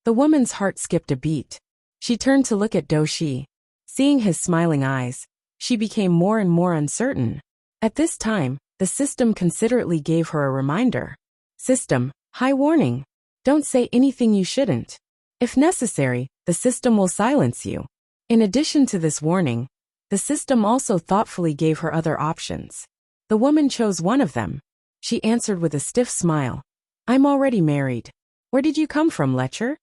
The woman's heart skipped a beat. She turned to look at Dou Shi. Seeing his smiling eyes, she became more and more uncertain. At this time, the system considerately gave her a reminder. "System, high warning. Don't say anything you shouldn't. If necessary, the system will silence you." In addition to this warning, the system also thoughtfully gave her other options. The woman chose one of them. She answered with a stiff smile. "I'm already married. Where did you come from, Lecher?"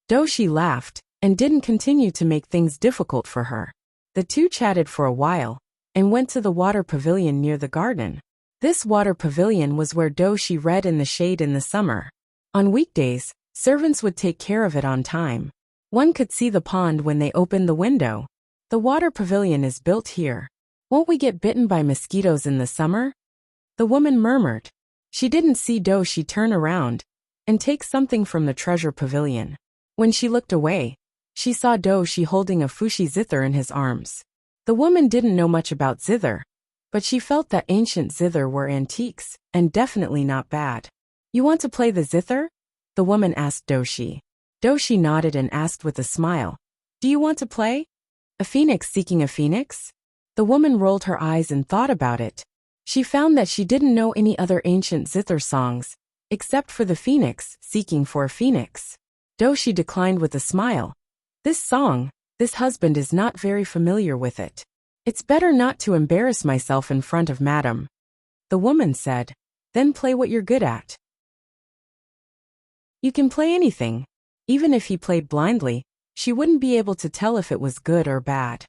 Dou Shi laughed and didn't continue to make things difficult for her. The two chatted for a while and went to the water pavilion near the garden. This water pavilion was where Dou Shi read in the shade in the summer. On weekdays, servants would take care of it on time. One could see the pond when they opened the window. "The water pavilion is built here. Won't we get bitten by mosquitoes in the summer?" the woman murmured. She didn't see Dou Shi turn around and take something from the treasure pavilion. When she looked away, she saw Dou Shi holding a fushi zither in his arms. The woman didn't know much about zither, but she felt that ancient zither were antiques and definitely not bad. "You want to play the zither?" the woman asked Dou Shi. Dou Shi nodded and asked with a smile, "Do you want to play? A phoenix seeking a phoenix?" The woman rolled her eyes and thought about it. She found that she didn't know any other ancient zither songs, except for the phoenix seeking for a phoenix. Dou Shi declined with a smile. "This song, this husband is not very familiar with it. It's better not to embarrass myself in front of Madam." The woman said, "Then play what you're good at." "You can play anything." Even if he played blindly, she wouldn't be able to tell if it was good or bad.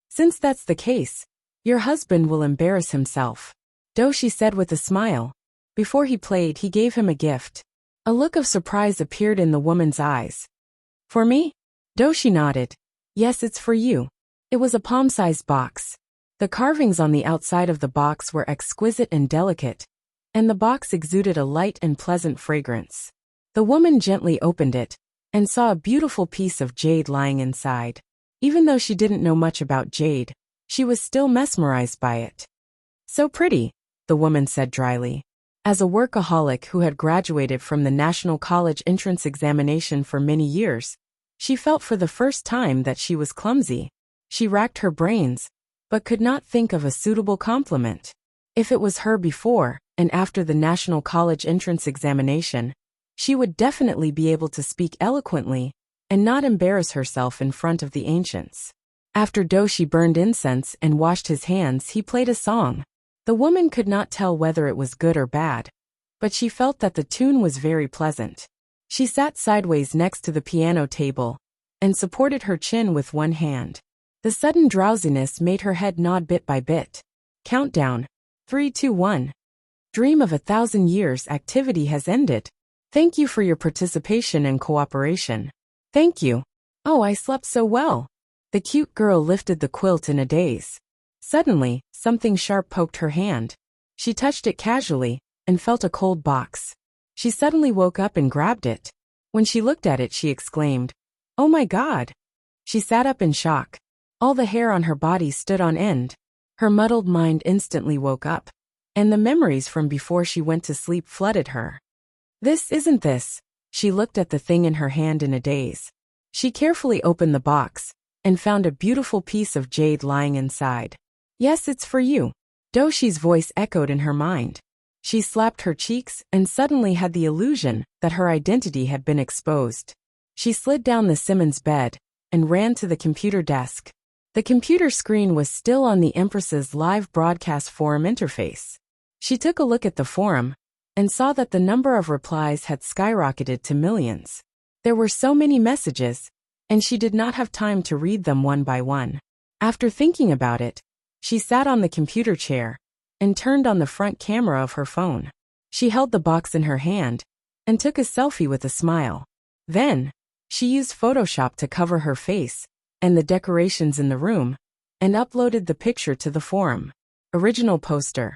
"Since that's the case, your husband will embarrass himself," Dou Shi said with a smile. Before he played, he gave him a gift. A look of surprise appeared in the woman's eyes. "For me?" Dou Shi nodded. "Yes, it's for you." It was a palm-sized box. The carvings on the outside of the box were exquisite and delicate, and the box exuded a light and pleasant fragrance. The woman gently opened it and saw a beautiful piece of jade lying inside. Even though she didn't know much about jade, she was still mesmerized by it. "So pretty," the woman said dryly. As a workaholic who had graduated from the National College entrance examination for many years, she felt for the first time that she was clumsy. She racked her brains, but could not think of a suitable compliment. If it was her before and after the National College entrance examination, she would definitely be able to speak eloquently and not embarrass herself in front of the ancients. After Dou Shi burned incense and washed his hands, he played a song. The woman could not tell whether it was good or bad, but she felt that the tune was very pleasant. She sat sideways next to the piano table and supported her chin with one hand. The sudden drowsiness made her head nod bit by bit. Countdown. 3, 2, 1. Dream of 1,000 years activity has ended. Thank you for your participation and cooperation. Thank you. Oh, I slept so well. The cute girl lifted the quilt in a daze. Suddenly, something sharp poked her hand. She touched it casually and felt a cold box. She suddenly woke up and grabbed it. When she looked at it, she exclaimed, "Oh my God!" She sat up in shock. All the hair on her body stood on end. Her muddled mind instantly woke up, and the memories from before she went to sleep flooded her. This isn't this. She looked at the thing in her hand in a daze. She carefully opened the box and found a beautiful piece of jade lying inside. Yes, it's for you. Doshi's voice echoed in her mind. She slapped her cheeks and suddenly had the illusion that her identity had been exposed. She slid down the Simmons bed and ran to the computer desk. The computer screen was still on the Empress's live broadcast forum interface. She took a look at the forum and saw that the number of replies had skyrocketed to millions. There were so many messages, and she did not have time to read them one by one. After thinking about it, she sat on the computer chair and turned on the front camera of her phone. She held the box in her hand and took a selfie with a smile. Then, she used Photoshop to cover her face and the decorations in the room and uploaded the picture to the forum. Original poster.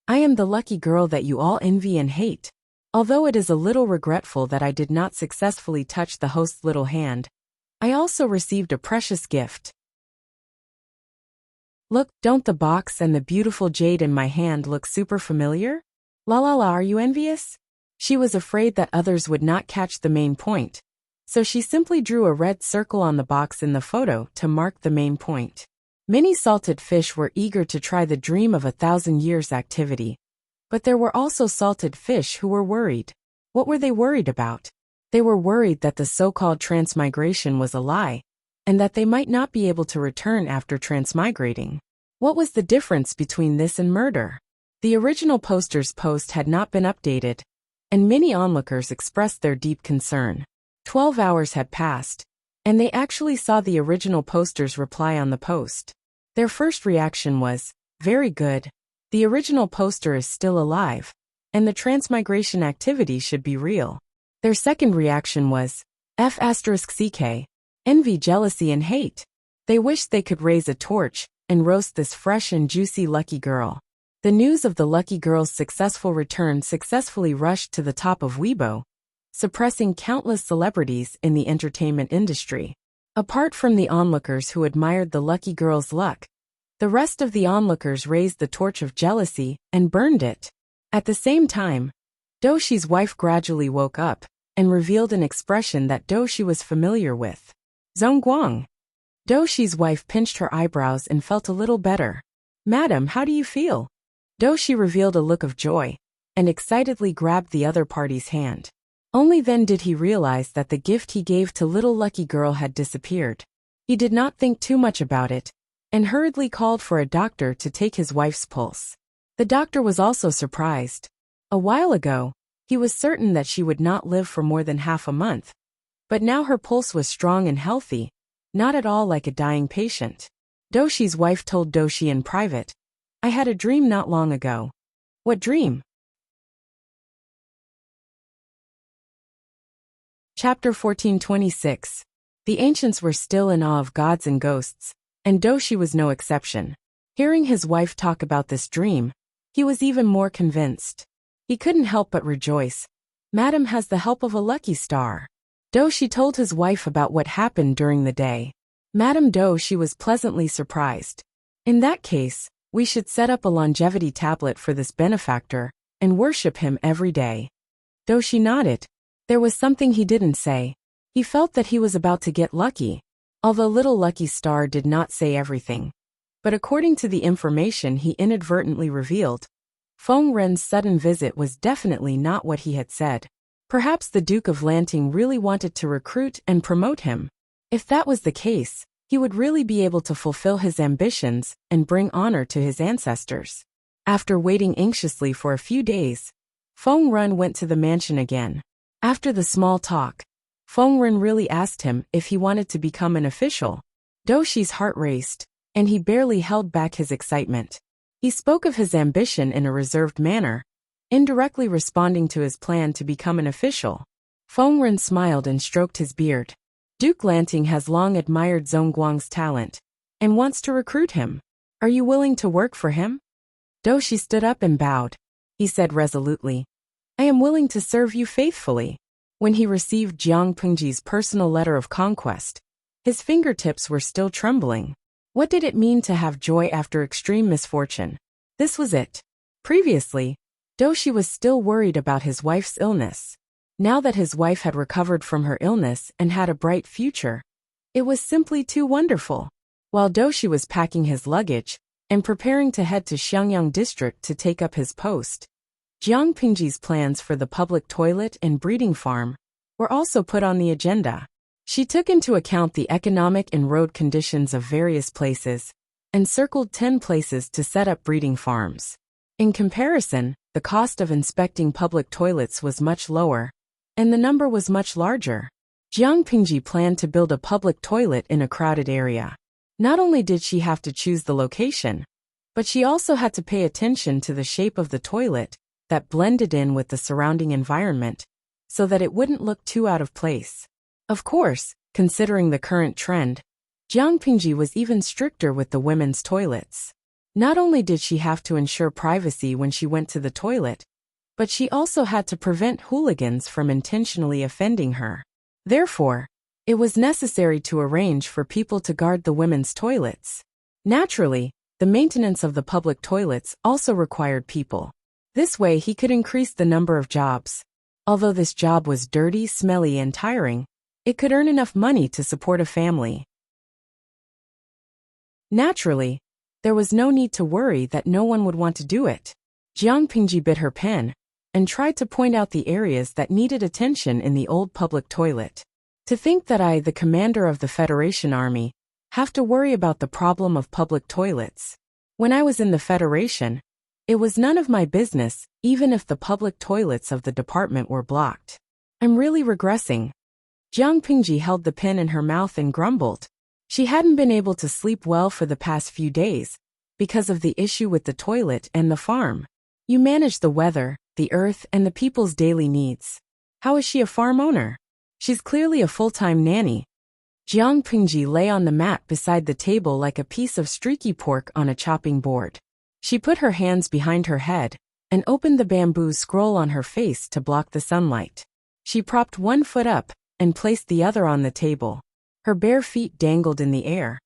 I am the lucky girl that you all envy and hate. Although it is a little regretful that I did not successfully touch the host's little hand, I also received a precious gift. Look, don't the box and the beautiful jade in my hand look super familiar? La la la, are you envious? She was afraid that others would not catch the main point, so she simply drew a red circle on the box in the photo to mark the main point. Many salted fish were eager to try the dream of 1,000 years activity, but there were also salted fish who were worried. What were they worried about? They were worried that the so-called transmigration was a lie, and that they might not be able to return after transmigrating. What was the difference between this and murder? The original poster's post had not been updated, and many onlookers expressed their deep concern. 12 hours had passed, and they actually saw the original poster's reply on the post. Their first reaction was, very good. The original poster is still alive, and the transmigration activity should be real. Their second reaction was, F***ck, envy, jealousy, and hate. They wished they could raise a torch and roast this fresh and juicy lucky girl. The news of the lucky girl's successful return successfully rushed to the top of Weibo, suppressing countless celebrities in the entertainment industry. Apart from the onlookers who admired the lucky girl's luck, the rest of the onlookers raised the torch of jealousy and burned it. At the same time, Doshi's wife gradually woke up and revealed an expression that Doshi was familiar with. Zongguang. Doshi's wife pinched her eyebrows and felt a little better. Madam, how do you feel? Doshi revealed a look of joy and excitedly grabbed the other party's hand. Only then did he realize that the gift he gave to little lucky girl had disappeared. He did not think too much about it and hurriedly called for a doctor to take his wife's pulse. The doctor was also surprised. A while ago, he was certain that she would not live for more than half a month, but now her pulse was strong and healthy, not at all like a dying patient. Doshi's wife told Doshi in private, I had a dream not long ago. What dream? Chapter 1426. The ancients were still in awe of gods and ghosts, and Doshi was no exception. Hearing his wife talk about this dream, he was even more convinced. He couldn't help but rejoice. Madam has the help of a lucky star. Doshi told his wife about what happened during the day. Madam Doshi was pleasantly surprised. In that case, we should set up a longevity tablet for this benefactor and worship him every day. Doshi nodded. There was something he didn't say. He felt that he was about to get lucky, although little lucky star did not say everything. But according to the information he inadvertently revealed, Feng Ren's sudden visit was definitely not what he had said. Perhaps the Duke of Lanting really wanted to recruit and promote him. If that was the case, he would really be able to fulfill his ambitions and bring honor to his ancestors. After waiting anxiously for a few days, Feng Ren went to the mansion again. After the small talk, Feng Ren really asked him if he wanted to become an official. Doxi's heart raced, and he barely held back his excitement. He spoke of his ambition in a reserved manner, indirectly responding to his plan to become an official. Feng Ren smiled and stroked his beard. Duke Lanting has long admired Zhongguang's talent and wants to recruit him. Are you willing to work for him? Doxi stood up and bowed. He said resolutely, I am willing to serve you faithfully. When he received Jiang Pengji's personal letter of conquest, his fingertips were still trembling. What did it mean to have joy after extreme misfortune? This was it. Previously, Doxi was still worried about his wife's illness. Now that his wife had recovered from her illness and had a bright future, it was simply too wonderful. While Doxi was packing his luggage and preparing to head to Xiangyang district to take up his post, Jiang Pengji's plans for the public toilet and breeding farm were also put on the agenda. She took into account the economic and road conditions of various places and circled 10 places to set up breeding farms. In comparison, the cost of inspecting public toilets was much lower, and the number was much larger. Jiang Pengji planned to build a public toilet in a crowded area. Not only did she have to choose the location, but she also had to pay attention to the shape of the toilet that blended in with the surrounding environment, so that it wouldn't look too out of place. Of course, considering the current trend, Jiang Pengji was even stricter with the women's toilets. Not only did she have to ensure privacy when she went to the toilet, but she also had to prevent hooligans from intentionally offending her. Therefore, it was necessary to arrange for people to guard the women's toilets. Naturally, the maintenance of the public toilets also required people. This way he could increase the number of jobs. Although this job was dirty, smelly, and tiring, it could earn enough money to support a family. Naturally, there was no need to worry that no one would want to do it. Jiang Pengji bit her pen and tried to point out the areas that needed attention in the old public toilet. To think that I, the commander of the Federation Army, have to worry about the problem of public toilets. When I was in the Federation, it was none of my business, even if the public toilets of the department were blocked. I'm really regressing. Jiang Pengji held the pen in her mouth and grumbled. She hadn't been able to sleep well for the past few days because of the issue with the toilet and the farm. You manage the weather, the earth, and the people's daily needs. How is she a farm owner? She's clearly a full-time nanny. Jiang Pengji lay on the mat beside the table like a piece of streaky pork on a chopping board. She put her hands behind her head and opened the bamboo scroll on her face to block the sunlight. She propped one foot up and placed the other on the table. Her bare feet dangled in the air.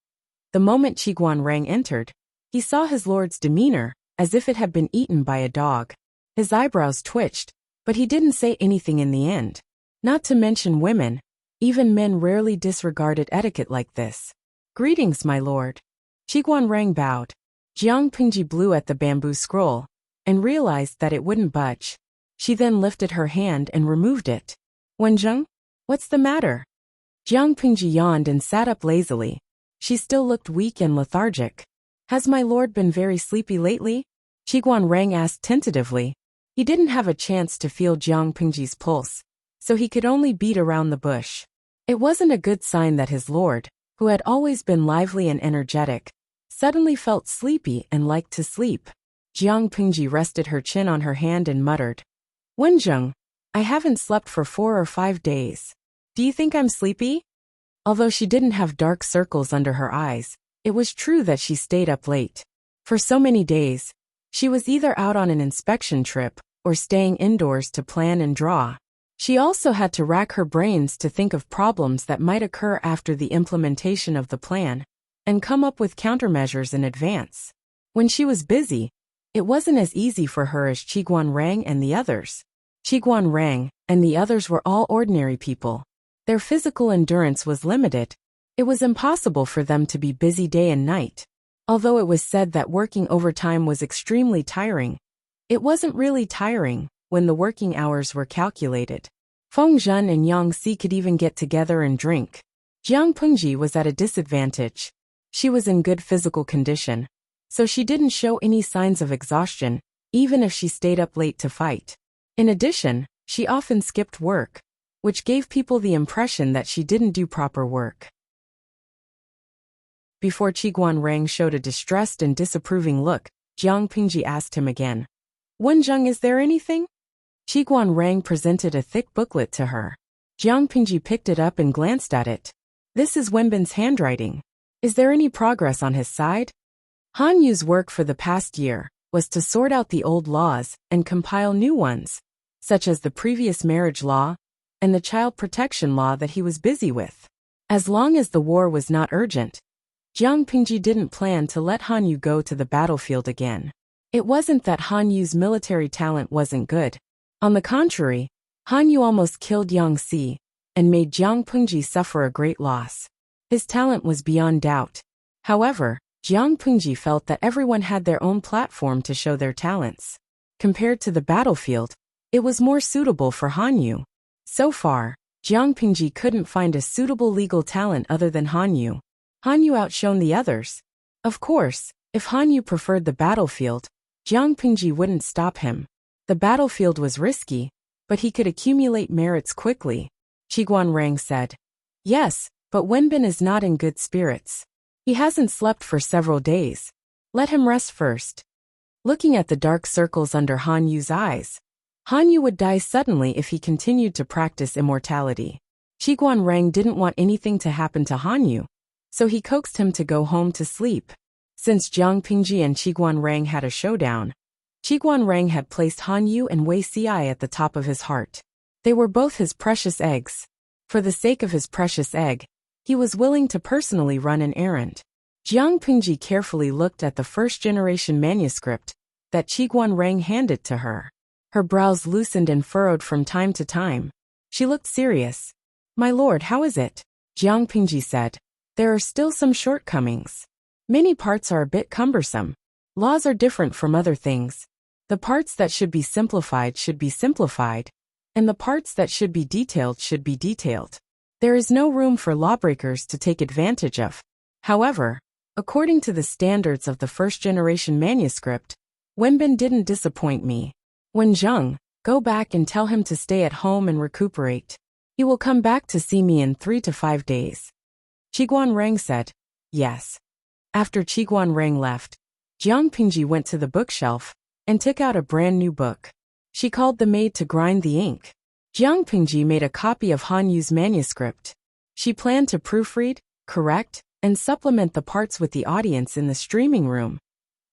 The moment Qiguan Rang entered, he saw his lord's demeanor as if it had been eaten by a dog. His eyebrows twitched, but he didn't say anything in the end. Not to mention women, even men rarely disregarded etiquette like this. Greetings, my lord. Qiguan Rang bowed. Jiang Pengji blew at the bamboo scroll and realized that it wouldn't budge. She then lifted her hand and removed it. Wenzheng, what's the matter? Jiang Pengji yawned and sat up lazily. She still looked weak and lethargic. Has my lord been very sleepy lately? Qiguan Rang asked tentatively. He didn't have a chance to feel Jiang Pengji's pulse, so he could only beat around the bush. It wasn't a good sign that his lord, who had always been lively and energetic, suddenly felt sleepy and liked to sleep. Jiang Pengji rested her chin on her hand and muttered, Wenzheng, I haven't slept for 4 or 5 days. Do you think I'm sleepy? Although she didn't have dark circles under her eyes, it was true that she stayed up late. For so many days, she was either out on an inspection trip or staying indoors to plan and draw. She also had to rack her brains to think of problems that might occur after the implementation of the plan and come up with countermeasures in advance. When she was busy, it wasn't as easy for her as Qiguan Rang and the others. Qiguan Rang and the others were all ordinary people. Their physical endurance was limited. It was impossible for them to be busy day and night. Although it was said that working overtime was extremely tiring, it wasn't really tiring when the working hours were calculated. Feng Zhen and Yang Si could even get together and drink. Jiang Pengji was at a disadvantage. She was in good physical condition, so she didn't show any signs of exhaustion, even if she stayed up late to fight. In addition, she often skipped work, which gave people the impression that she didn't do proper work. Before Qiguan Rang showed a distressed and disapproving look, Jiang Pingji asked him again. Wenjing, is there anything? Qiguan Rang presented a thick booklet to her. Jiang Pingji picked it up and glanced at it. This is Wenbin's handwriting. Is there any progress on his side? Han Yu's work for the past year was to sort out the old laws and compile new ones, such as the previous marriage law and the child protection law that he was busy with. As long as the war was not urgent, Jiang Pingji didn't plan to let Han Yu go to the battlefield again. It wasn't that Han Yu's military talent wasn't good. On the contrary, Han Yu almost killed Yang Si and made Jiang Pingji suffer a great loss. His talent was beyond doubt. However, Jiang Pingji felt that everyone had their own platform to show their talents. Compared to the battlefield, it was more suitable for Han Yu. So far, Jiang Pingji couldn't find a suitable legal talent other than Han Yu. Han Yu outshone the others. Of course, if Han Yu preferred the battlefield, Jiang Pingji wouldn't stop him. The battlefield was risky, but he could accumulate merits quickly. Qiguan Rang said. Yes, but Wenbin is not in good spirits. He hasn't slept for several days. Let him rest first. Looking at the dark circles under Han Yu's eyes, Han Yu would die suddenly if he continued to practice immortality. Qiguan Rang didn't want anything to happen to Han Yu, so he coaxed him to go home to sleep. Since Jiang Pingji and Qiguan Rang had a showdown, Qiguan Rang had placed Han Yu and Wei Xiai at the top of his heart. They were both his precious eggs. For the sake of his precious egg, he was willing to personally run an errand. Jiang Pingji carefully looked at the first-generation manuscript that Qiguan Rang handed to her. Her brows loosened and furrowed from time to time. She looked serious. My lord, how is it? Jiang Pingji said. There are still some shortcomings. Many parts are a bit cumbersome. Laws are different from other things. The parts that should be simplified, and the parts that should be detailed. There is no room for lawbreakers to take advantage of. However, according to the standards of the first-generation manuscript, Wenbin didn't disappoint me. Wenjing, go back and tell him to stay at home and recuperate. He will come back to see me in 3 to 5 days. Qiguan Rang said. Yes. After Qiguan Rang left, Jiang Pingji went to the bookshelf and took out a brand new book. She called the maid to grind the ink. Jiang Pingji made a copy of Han Yu's manuscript. She planned to proofread, correct, and supplement the parts with the audience in the streaming room.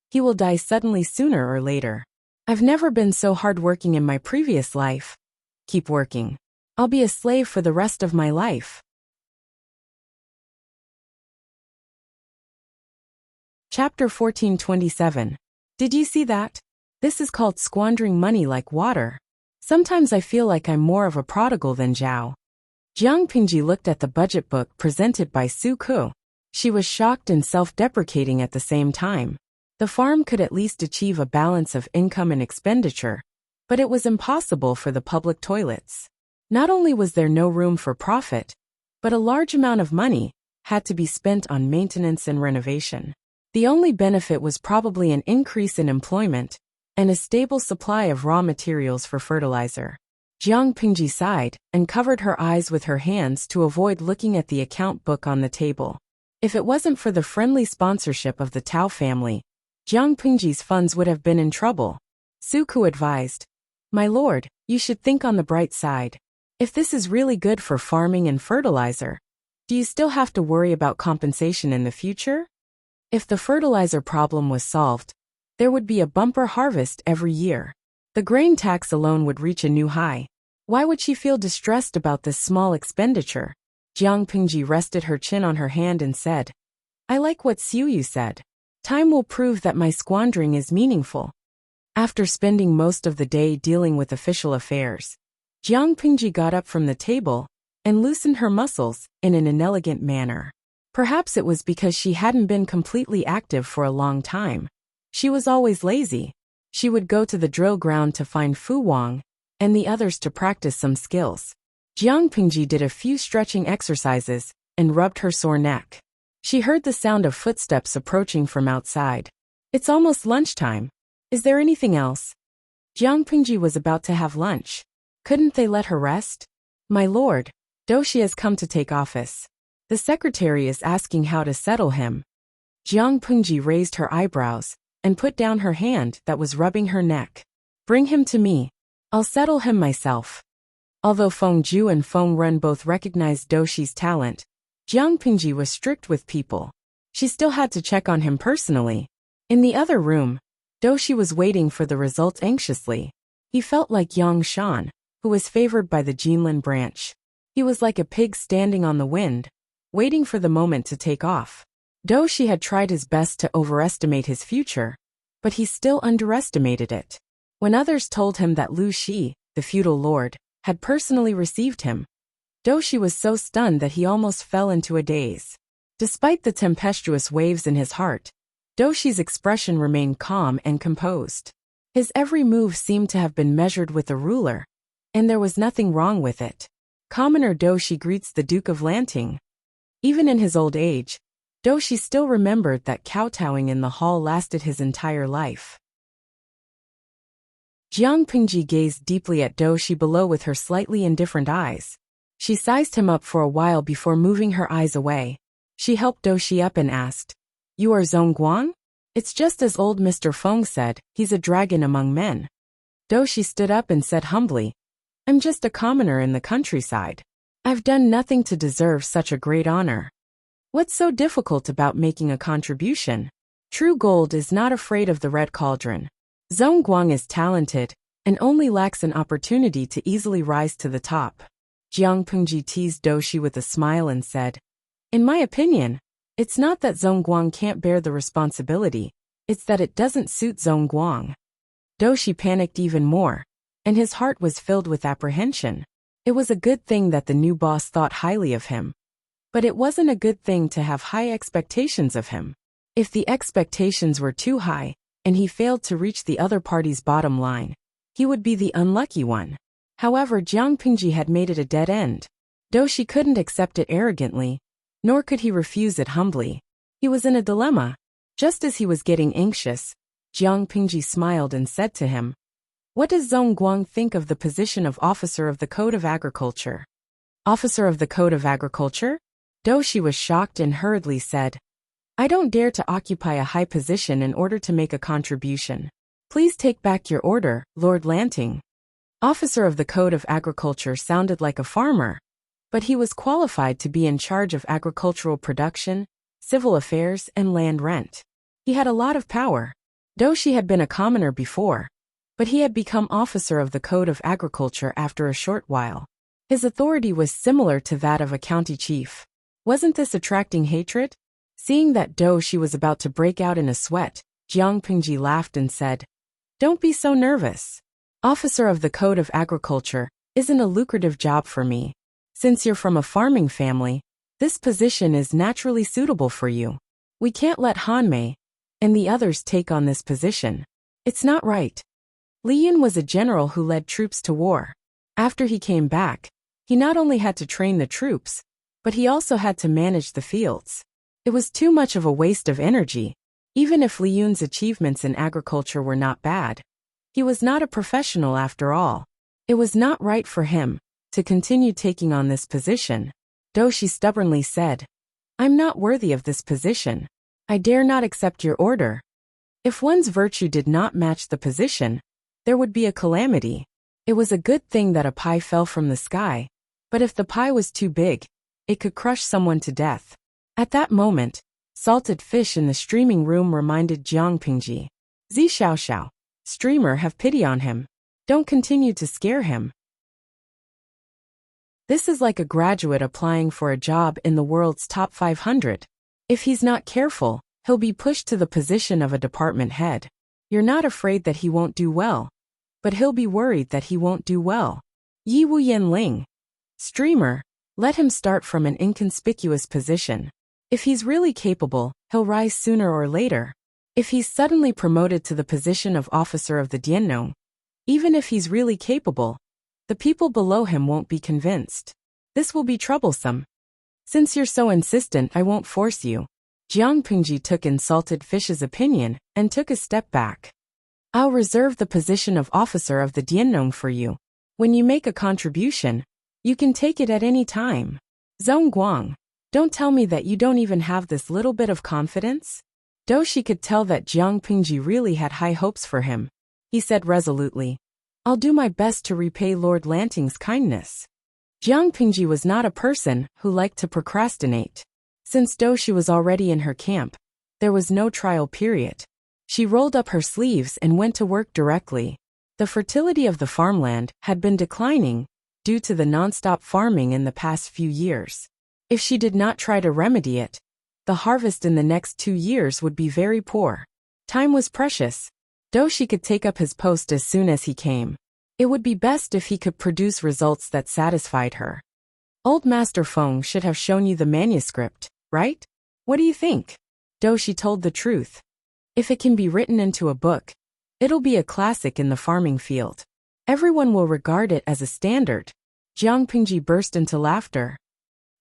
He will die suddenly sooner or later. I've never been so hardworking in my previous life. Keep working. I'll be a slave for the rest of my life. Chapter 1427. Did you see that? This is called squandering money like water. Sometimes I feel like I'm more of a prodigal than Zhao. Jiang Pingji looked at the budget book presented by Su Ku. She was shocked and self-deprecating at the same time. The farm could at least achieve a balance of income and expenditure, but it was impossible for the public toilets. Not only was there no room for profit, but a large amount of money had to be spent on maintenance and renovation. The only benefit was probably an increase in employment and a stable supply of raw materials for fertilizer. Jiang Pingji sighed and covered her eyes with her hands to avoid looking at the account book on the table. If it wasn't for the friendly sponsorship of the Tao family, Jiang Pingji's funds would have been in trouble. Su Ku advised, My lord, you should think on the bright side. If this is really good for farming and fertilizer, do you still have to worry about compensation in the future? If the fertilizer problem was solved, there would be a bumper harvest every year. The grain tax alone would reach a new high. Why would she feel distressed about this small expenditure? Jiang Pingji rested her chin on her hand and said, I like what Xiu Yu said. Time will prove that my squandering is meaningful. After spending most of the day dealing with official affairs, Jiang Pingji got up from the table and loosened her muscles in an inelegant manner. Perhaps it was because she hadn't been completely active for a long time. She was always lazy. She would go to the drill ground to find Fu Wang and the others to practice some skills. Jiang Pingji did a few stretching exercises and rubbed her sore neck. She heard the sound of footsteps approaching from outside. It's almost lunchtime. Is there anything else? Jiang Pingji was about to have lunch. Couldn't they let her rest? My lord, Doshi has come to take office. The secretary is asking how to settle him. Jiang Pengji raised her eyebrows and put down her hand that was rubbing her neck. Bring him to me. I'll settle him myself. Although Feng Ju and Feng Ren both recognized Doxi's talent, Jiang Pengji was strict with people. She still had to check on him personally. In the other room, Doxi was waiting for the results anxiously. He felt like Yang Shan, who was favored by the Jinlin branch. He was like a pig standing on the wind, waiting for the moment to take off. Doxi had tried his best to overestimate his future, but he still underestimated it. When others told him that Lu Shi, the feudal lord, had personally received him, Doxi was so stunned that he almost fell into a daze. Despite the tempestuous waves in his heart, Doxi's expression remained calm and composed. His every move seemed to have been measured with a ruler, and there was nothing wrong with it. Commoner Doxi greets the Duke of Lanting. Even in his old age, Doxi still remembered that kowtowing in the hall lasted his entire life. Jiang Pengji gazed deeply at Doxi below with her slightly indifferent eyes. She sized him up for a while before moving her eyes away. She helped Doxi up and asked, "You are Zhongguang?" "It's just as old Mr. Feng said, he's a dragon among men." Doxi stood up and said humbly, "I'm just a commoner in the countryside. I've done nothing to deserve such a great honor. What's so difficult about making a contribution? True gold is not afraid of the red cauldron. Zhongguang is talented and only lacks an opportunity to easily rise to the top." Jiang Pengji teased Doxi with a smile and said, "In my opinion, it's not that Zhongguang can't bear the responsibility, it's that it doesn't suit Zhongguang." Doxi panicked even more, and his heart was filled with apprehension. It was a good thing that the new boss thought highly of him. But it wasn't a good thing to have high expectations of him. If the expectations were too high, and he failed to reach the other party's bottom line, he would be the unlucky one. However, Jiang Pengji had made it a dead end. Doxi couldn't accept it arrogantly, nor could he refuse it humbly. He was in a dilemma. Just as he was getting anxious, Jiang Pengji smiled and said to him, "What does Zhongguang think of the position of Officer of the Code of Agriculture?" "Officer of the Code of Agriculture?" Doxi was shocked and hurriedly said, "I don't dare to occupy a high position in order to make a contribution. Please take back your order, Lord Lanting." Officer of the Code of Agriculture sounded like a farmer, but he was qualified to be in charge of agricultural production, civil affairs, and land rent. He had a lot of power. Doxi had been a commoner before, but he had become officer of the Code of Agriculture after a short while. His authority was similar to that of a county chief. Wasn't this attracting hatred? Seeing that Doxi was about to break out in a sweat, Jiang Pengji laughed and said, "Don't be so nervous. Officer of the Code of Agriculture isn't a lucrative job for me. Since you're from a farming family, this position is naturally suitable for you. We can't let Hanmei and the others take on this position. It's not right." Li Yun was a general who led troops to war. After he came back, he not only had to train the troops, but he also had to manage the fields. It was too much of a waste of energy. Even if Li Yun's achievements in agriculture were not bad, he was not a professional after all. It was not right for him to continue taking on this position. Doxi stubbornly said, "I'm not worthy of this position. I dare not accept your order." If one's virtue did not match the position, there would be a calamity. It was a good thing that a pie fell from the sky, but if the pie was too big, it could crush someone to death. At that moment, salted fish in the streaming room reminded Jiang Pengji. "Zi Xiao Xiao, streamer, have pity on him. Don't continue to scare him. This is like a graduate applying for a job in the world's top 500. If he's not careful, he'll be pushed to the position of a department head. You're not afraid that he won't do well, but he'll be worried that he won't do well. Yi Wu Yen Ling. Streamer, let him start from an inconspicuous position. If he's really capable, he'll rise sooner or later. If he's suddenly promoted to the position of officer of the Diannong, even if he's really capable, the people below him won't be convinced. This will be troublesome. Since you're so insistent, I won't force you." Jiang Pengji took in Salted Fish's opinion and took a step back. "I'll reserve the position of officer of the Diannong for you. When you make a contribution, you can take it at any time. Zhongguang, don't tell me that you don't even have this little bit of confidence." Doshi could tell that Jiang Pingji really had high hopes for him. He said resolutely, "I'll do my best to repay Lord Lanting's kindness." Jiang Pingji was not a person who liked to procrastinate. Since Doshi was already in her camp, there was no trial period. She rolled up her sleeves and went to work directly. The fertility of the farmland had been declining due to the non-stop farming in the past few years. If she did not try to remedy it, the harvest in the next 2 years would be very poor. Time was precious. Doshi could take up his post as soon as he came. It would be best if he could produce results that satisfied her. Old Master Feng should have shown you the manuscript, right? What do you think? Doshi told the truth. If it can be written into a book, it'll be a classic in the farming field. Everyone will regard it as a standard. Jiang Pingji burst into laughter.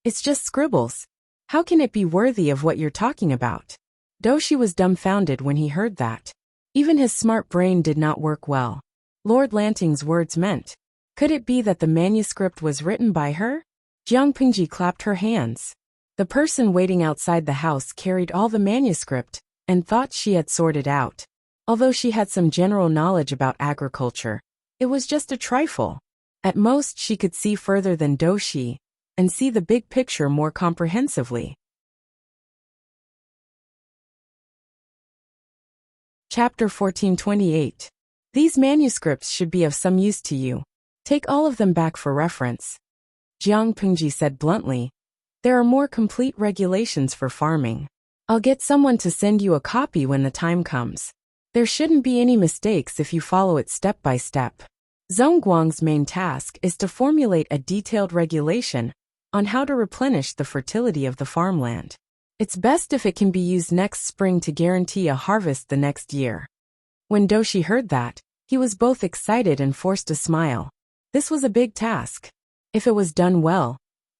It's just scribbles. How can it be worthy of what you're talking about? Doshi was dumbfounded when he heard that. Even his smart brain did not work well. Lord Lanting's words meant. Could it be that the manuscript was written by her? Jiang Pingji clapped her hands. The person waiting outside the house carried all the manuscript and thought she had sorted out. Although she had some general knowledge about agriculture, it was just a trifle. At most she could see further than Doshi and see the big picture more comprehensively. Chapter 1428. These manuscripts should be of some use to you. Take all of them back for reference. Jiang Pingji said bluntly. There are more complete regulations for farming. I'll get someone to send you a copy when the time comes. There shouldn't be any mistakes if you follow it step by step. Zhongguang's main task is to formulate a detailed regulation on how to replenish the fertility of the farmland. It's best if it can be used next spring to guarantee a harvest the next year. When Doshi heard that, he was both excited and forced a smile. This was a big task. If it was done well,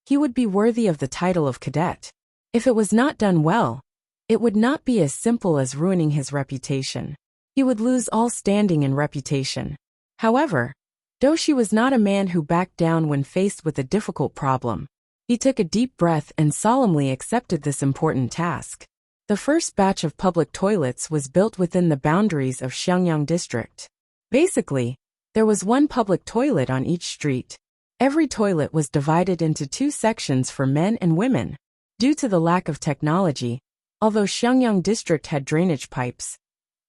he would be worthy of the title of cadet. If it was not done well, it would not be as simple as ruining his reputation. He would lose all standing and reputation. However, Doshi was not a man who backed down when faced with a difficult problem. He took a deep breath and solemnly accepted this important task. The first batch of public toilets was built within the boundaries of Xiangyang district. Basically, there was one public toilet on each street. Every toilet was divided into 2 sections for men and women. Due to the lack of technology, although Xiangyang district had drainage pipes,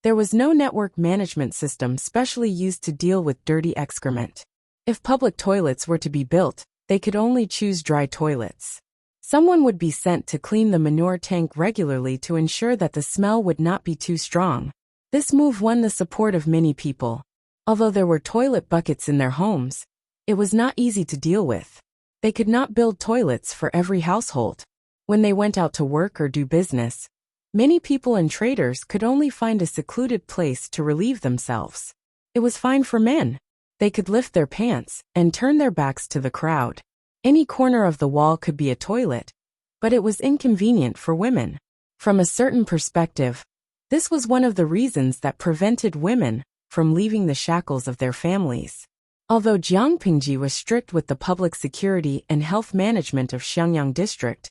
there was no network management system specially used to deal with dirty excrement. If public toilets were to be built, they could only choose dry toilets. Someone would be sent to clean the manure tank regularly to ensure that the smell would not be too strong. This move won the support of many people. Although there were toilet buckets in their homes, it was not easy to deal with. They could not build toilets for every household. When they went out to work or do business, many people and traders could only find a secluded place to relieve themselves. It was fine for men. They could lift their pants and turn their backs to the crowd. Any corner of the wall could be a toilet, but it was inconvenient for women. From a certain perspective, this was one of the reasons that prevented women from leaving the shackles of their families. Although Jiang Pingji was strict with the public security and health management of Xiangyang district,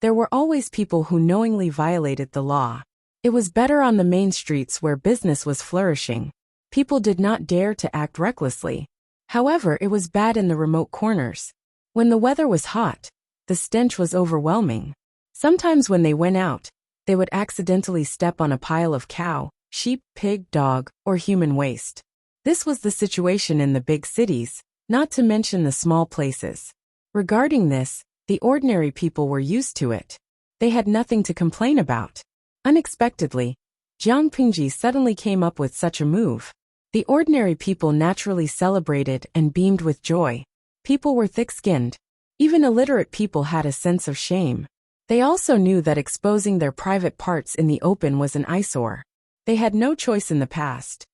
there were always people who knowingly violated the law. It was better on the main streets where business was flourishing. People did not dare to act recklessly. However, it was bad in the remote corners. When the weather was hot, the stench was overwhelming. Sometimes when they went out, they would accidentally step on a pile of cow, sheep, pig, dog, or human waste. This was the situation in the big cities, not to mention the small places. Regarding this, the ordinary people were used to it. They had nothing to complain about. Unexpectedly, Jiang Pingji suddenly came up with such a move. The ordinary people naturally celebrated and beamed with joy. People were thick-skinned. Even illiterate people had a sense of shame. They also knew that exposing their private parts in the open was an eyesore. They had no choice in the past.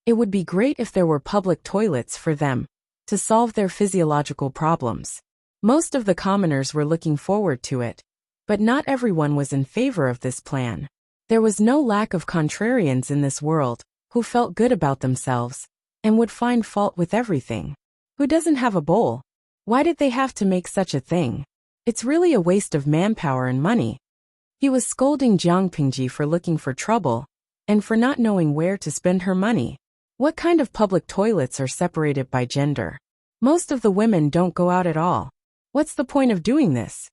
It would be great if there were public toilets for them to solve their physiological problems. Most of the commoners were looking forward to it, but not everyone was in favor of this plan. There was no lack of contrarians in this world who felt good about themselves and would find fault with everything. Who doesn't have a bowl? Why did they have to make such a thing? It's really a waste of manpower and money. He was scolding Jiang Pingji for looking for trouble and for not knowing where to spend her money. What kind of public toilets are separated by gender? Most of the women don't go out at all. What's the point of doing this?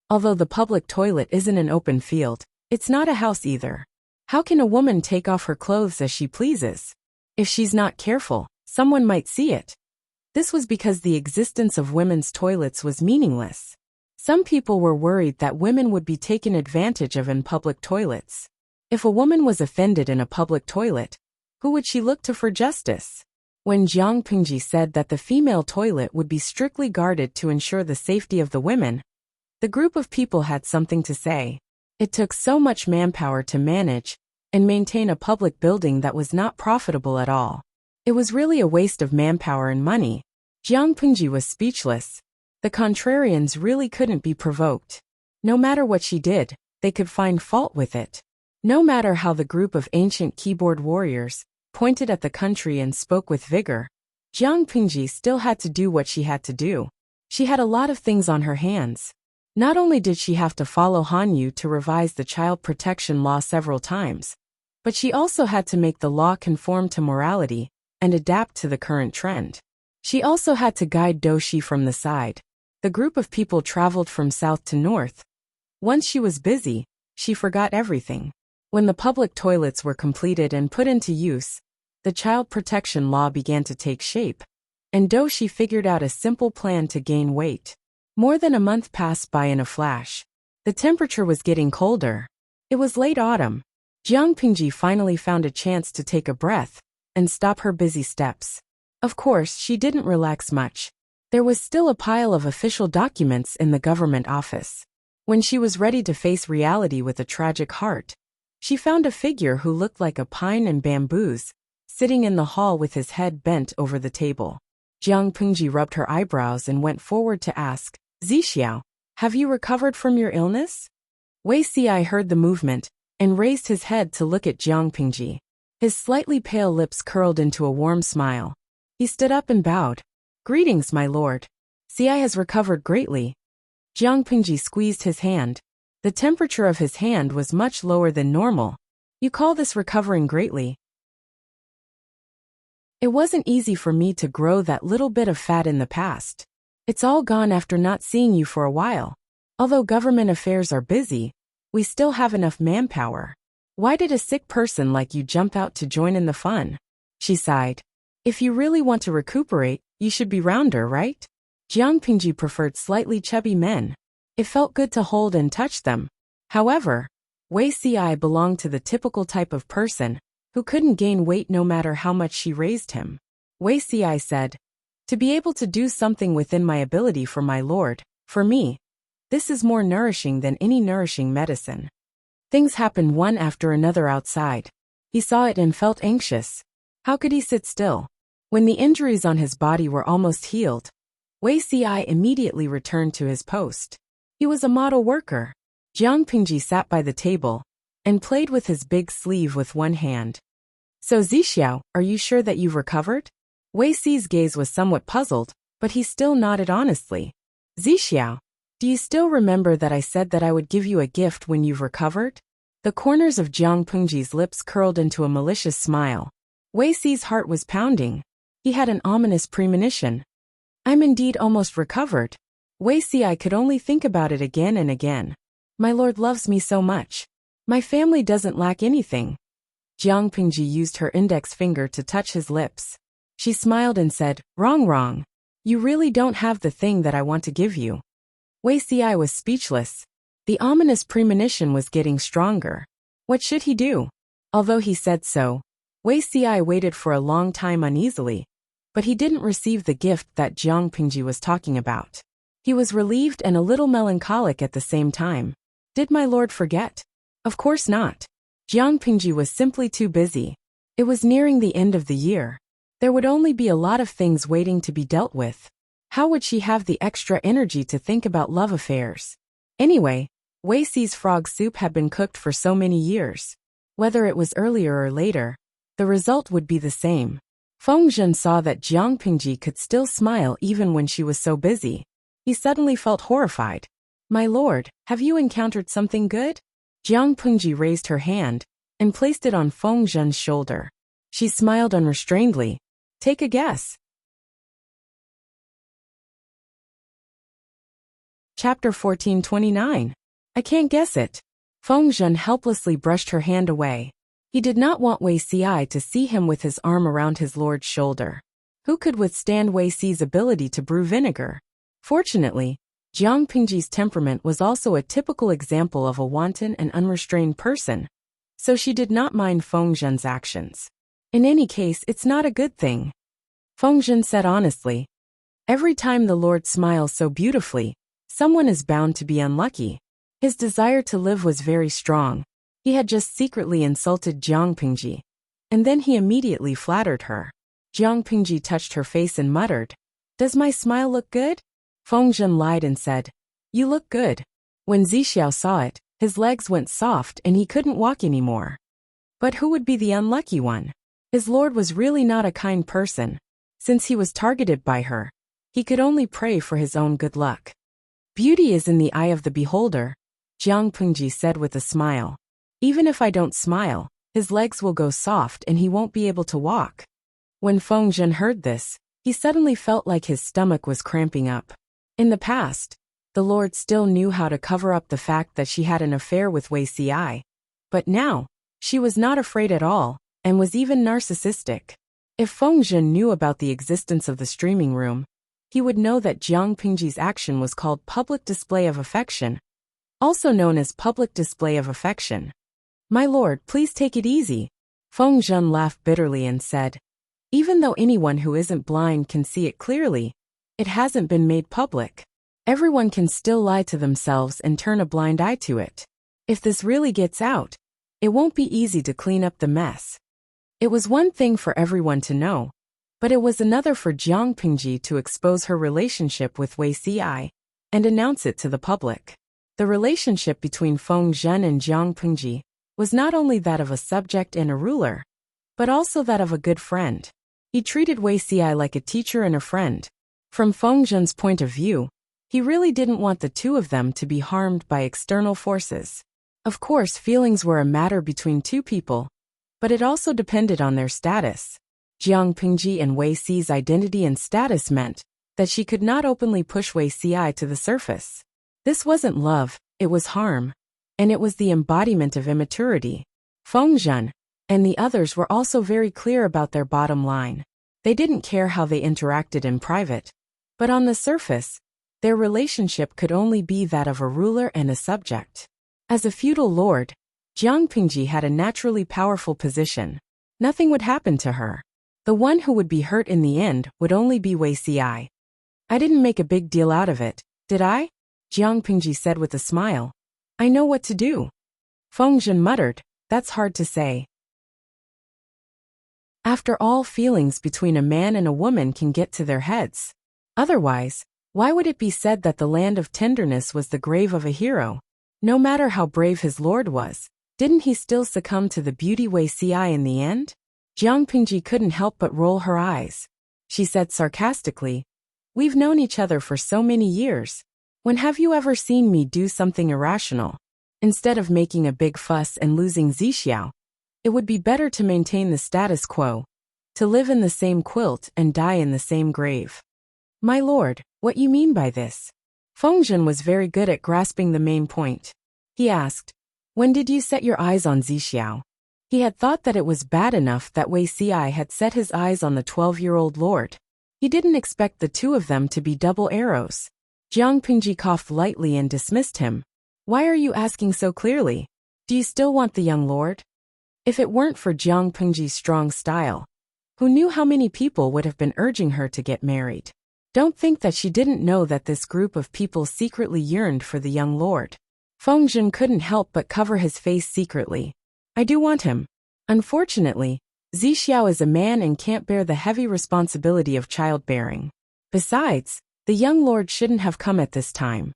Although the public toilet isn't an open field, it's not a house either. How can a woman take off her clothes as she pleases? If she's not careful, someone might see it. This was because the existence of women's toilets was meaningless. Some people were worried that women would be taken advantage of in public toilets. If a woman was offended in a public toilet, who would she look to for justice? When Jiang Pingji said that the female toilet would be strictly guarded to ensure the safety of the women, the group of people had something to say. It took so much manpower to manage and maintain a public building that was not profitable at all. It was really a waste of manpower and money. Jiang Pingji was speechless. The contrarians really couldn't be provoked. No matter what she did, they could find fault with it. No matter how the group of ancient keyboard warriors pointed at the country and spoke with vigor, Jiang Pingji still had to do what she had to do. She had a lot of things on her hands. Not only did she have to follow Hanyu to revise the child protection law several times, but she also had to make the law conform to morality and adapt to the current trend. She also had to guide Doshi from the side. The group of people traveled from south to north. Once she was busy, she forgot everything. When the public toilets were completed and put into use, the child protection law began to take shape, and Doshi figured out a simple plan to gain weight. More than a month passed by in a flash. The temperature was getting colder. It was late autumn. Jiang Pingji finally found a chance to take a breath and stop her busy steps. Of course, she didn't relax much. There was still a pile of official documents in the government office. When she was ready to face reality with a tragic heart, she found a figure who looked like a pine and bamboos, sitting in the hall with his head bent over the table. Jiang Pingji rubbed her eyebrows and went forward to ask, "Zixiao, have you recovered from your illness?" Wei Xi heard the movement and raised his head to look at Jiang Pingji. His slightly pale lips curled into a warm smile. He stood up and bowed. "Greetings, my lord. Xi has recovered greatly." Jiang Pingji squeezed his hand. The temperature of his hand was much lower than normal. "You call this recovering greatly?" "It wasn't easy for me to grow that little bit of fat in the past. It's all gone after not seeing you for a while. Although government affairs are busy, we still have enough manpower. Why did a sick person like you jump out to join in the fun?" She sighed. "If you really want to recuperate, you should be rounder, right?" Jiang Pingji preferred slightly chubby men. It felt good to hold and touch them. However, Wei Xi belonged to the typical type of person who couldn't gain weight no matter how much she raised him. Wei Xi said, "To be able to do something within my ability for my lord, for me, this is more nourishing than any nourishing medicine." Things happened one after another outside. He saw it and felt anxious. How could he sit still? When the injuries on his body were almost healed, Wei Xi immediately returned to his post. He was a model worker. Jiang Pingji sat by the table and played with his big sleeve with one hand. "So Zixiao, are you sure that you've recovered?" Wei Xi's gaze was somewhat puzzled, but he still nodded honestly. "Zixiao, do you still remember that I said that I would give you a gift when you've recovered?" The corners of Jiang Pingji's lips curled into a malicious smile. Wei Xi's heart was pounding. He had an ominous premonition. "I'm indeed almost recovered." Wei Xi could only think about it again and again. "My lord loves me so much. My family doesn't lack anything." Jiang Pingji used her index finger to touch his lips. She smiled and said, Wrong. You really don't have the thing that I want to give you." Wei Xi was speechless. The ominous premonition was getting stronger. What should he do? Although he said so, Wei Xi waited for a long time uneasily, but he didn't receive the gift that Jiang Pingji was talking about. He was relieved and a little melancholic at the same time. Did my lord forget? Of course not. Jiang Pingji was simply too busy. It was nearing the end of the year. There would only be a lot of things waiting to be dealt with. How would she have the extra energy to think about love affairs? Anyway, Wei Xi's frog soup had been cooked for so many years. Whether it was earlier or later, the result would be the same. Feng Zhen saw that Jiang Pingji could still smile even when she was so busy. He suddenly felt horrified. "My lord, have you encountered something good?" Jiang Pengji raised her hand and placed it on Feng Zhen's shoulder. She smiled unrestrainedly. Take a guess. Chapter 1429. I can't guess it. Feng Zhen helplessly brushed her hand away. He did not want Wei Xi to see him with his arm around his lord's shoulder. Who could withstand Wei Xi's ability to brew vinegar? Fortunately, Jiang Pengji's temperament was also a typical example of a wanton and unrestrained person, so she did not mind Feng Zhen's actions. In any case, it's not a good thing. Feng Zhen said honestly. Every time the Lord smiles so beautifully, someone is bound to be unlucky. His desire to live was very strong. He had just secretly insulted Jiang Pengji, and then he immediately flattered her. Jiang Pengji touched her face and muttered, "Does my smile look good?" Feng Zhen lied and said, "You look good." When Zixiao saw it, his legs went soft and he couldn't walk anymore. But who would be the unlucky one? His lord was really not a kind person. Since he was targeted by her, he could only pray for his own good luck. Beauty is in the eye of the beholder, Jiang Pengji said with a smile. Even if I don't smile, his legs will go soft and he won't be able to walk. When Feng Zhen heard this, he suddenly felt like his stomach was cramping up. In the past, the Lord still knew how to cover up the fact that she had an affair with Wei Xi, but now, she was not afraid at all, and was even narcissistic. If Feng Zhen knew about the existence of the streaming room, he would know that Jiang Pengji's action was called public display of affection, also known as public display of affection. My lord, please take it easy. Feng Zhen laughed bitterly and said, even though anyone who isn't blind can see it clearly, it hasn't been made public. Everyone can still lie to themselves and turn a blind eye to it. If this really gets out, it won't be easy to clean up the mess. It was one thing for everyone to know, but it was another for Jiang Pengji to expose her relationship with Wei Xi and announce it to the public. The relationship between Feng Zhen and Jiang Pengji was not only that of a subject and a ruler, but also that of a good friend. He treated Wei Xi like a teacher and a friend. From Feng Zhen's point of view, he really didn't want the two of them to be harmed by external forces. Of course, feelings were a matter between two people, but it also depended on their status. Jiang Pengji and Wei Xi's identity and status meant that she could not openly push Wei Xi to the surface. This wasn't love, it was harm, and it was the embodiment of immaturity. Feng Zhen and the others were also very clear about their bottom line. They didn't care how they interacted in private, but on the surface, their relationship could only be that of a ruler and a subject. As a feudal lord, Jiang Pengji had a naturally powerful position. Nothing would happen to her. The one who would be hurt in the end would only be Wei Xi. I didn't make a big deal out of it, did I? Jiang Pengji said with a smile. I know what to do. Feng Zhen muttered, that's hard to say. After all, feelings between a man and a woman can get to their heads. Otherwise, why would it be said that the land of tenderness was the grave of a hero? No matter how brave his lord was, didn't he still succumb to the beauty Wei Xi in the end? Jiang Pengji couldn't help but roll her eyes. She said sarcastically, we've known each other for so many years. When have you ever seen me do something irrational? Instead of making a big fuss and losing Zixiao, it would be better to maintain the status quo, to live in the same quilt and die in the same grave. My lord, what you mean by this? Feng Zhen was very good at grasping the main point. He asked, when did you set your eyes on Zixiao? He had thought that it was bad enough that Wei Xi had set his eyes on the 12-year-old lord. He didn't expect the two of them to be double arrows. Jiang Pengji coughed lightly and dismissed him. Why are you asking so clearly? Do you still want the young lord? If it weren't for Jiang Pengji's strong style, who knew how many people would have been urging her to get married? Don't think that she didn't know that this group of people secretly yearned for the young lord. Feng Zhen couldn't help but cover his face secretly. I do want him. Unfortunately, Zixiao is a man and can't bear the heavy responsibility of childbearing. Besides, the young lord shouldn't have come at this time.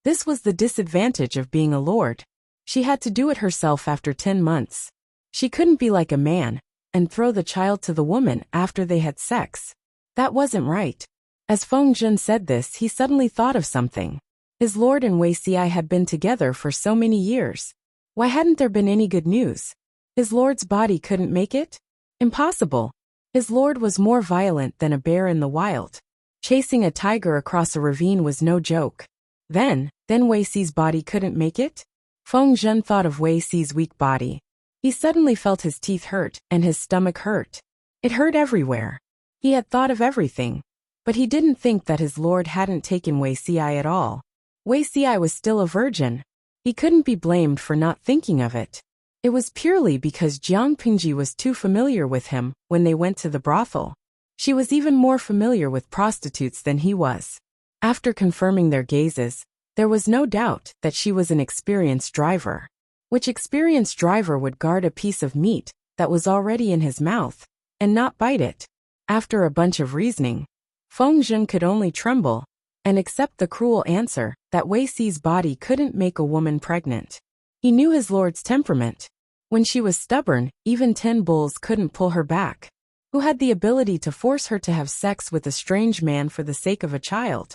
This was the disadvantage of being a lord. She had to do it herself after 10 months. She couldn't be like a man and throw the child to the woman after they had sex. That wasn't right. As Feng Zhen said this, he suddenly thought of something. His lord and Wei Xi had been together for so many years. Why hadn't there been any good news? His lord's body couldn't make it? Impossible. His lord was more violent than a bear in the wild. Chasing a tiger across a ravine was no joke. Then Wei Xi's body couldn't make it? Feng Zhen thought of Wei Xi's weak body. He suddenly felt his teeth hurt and his stomach hurt. It hurt everywhere. He had thought of everything, but he didn't think that his lord hadn't taken Wei Xi at all. Wei Xi was still a virgin. He couldn't be blamed for not thinking of it. It was purely because Jiang Pingji was too familiar with him when they went to the brothel. She was even more familiar with prostitutes than he was. After confirming their gazes, there was no doubt that she was an experienced driver. Which experienced driver would guard a piece of meat that was already in his mouth and not bite it? After a bunch of reasoning, Feng Zhen could only tremble and accept the cruel answer that Wei Xi's body couldn't make a woman pregnant. He knew his lord's temperament. When she was stubborn, even 10 bulls couldn't pull her back. Who had the ability to force her to have sex with a strange man for the sake of a child?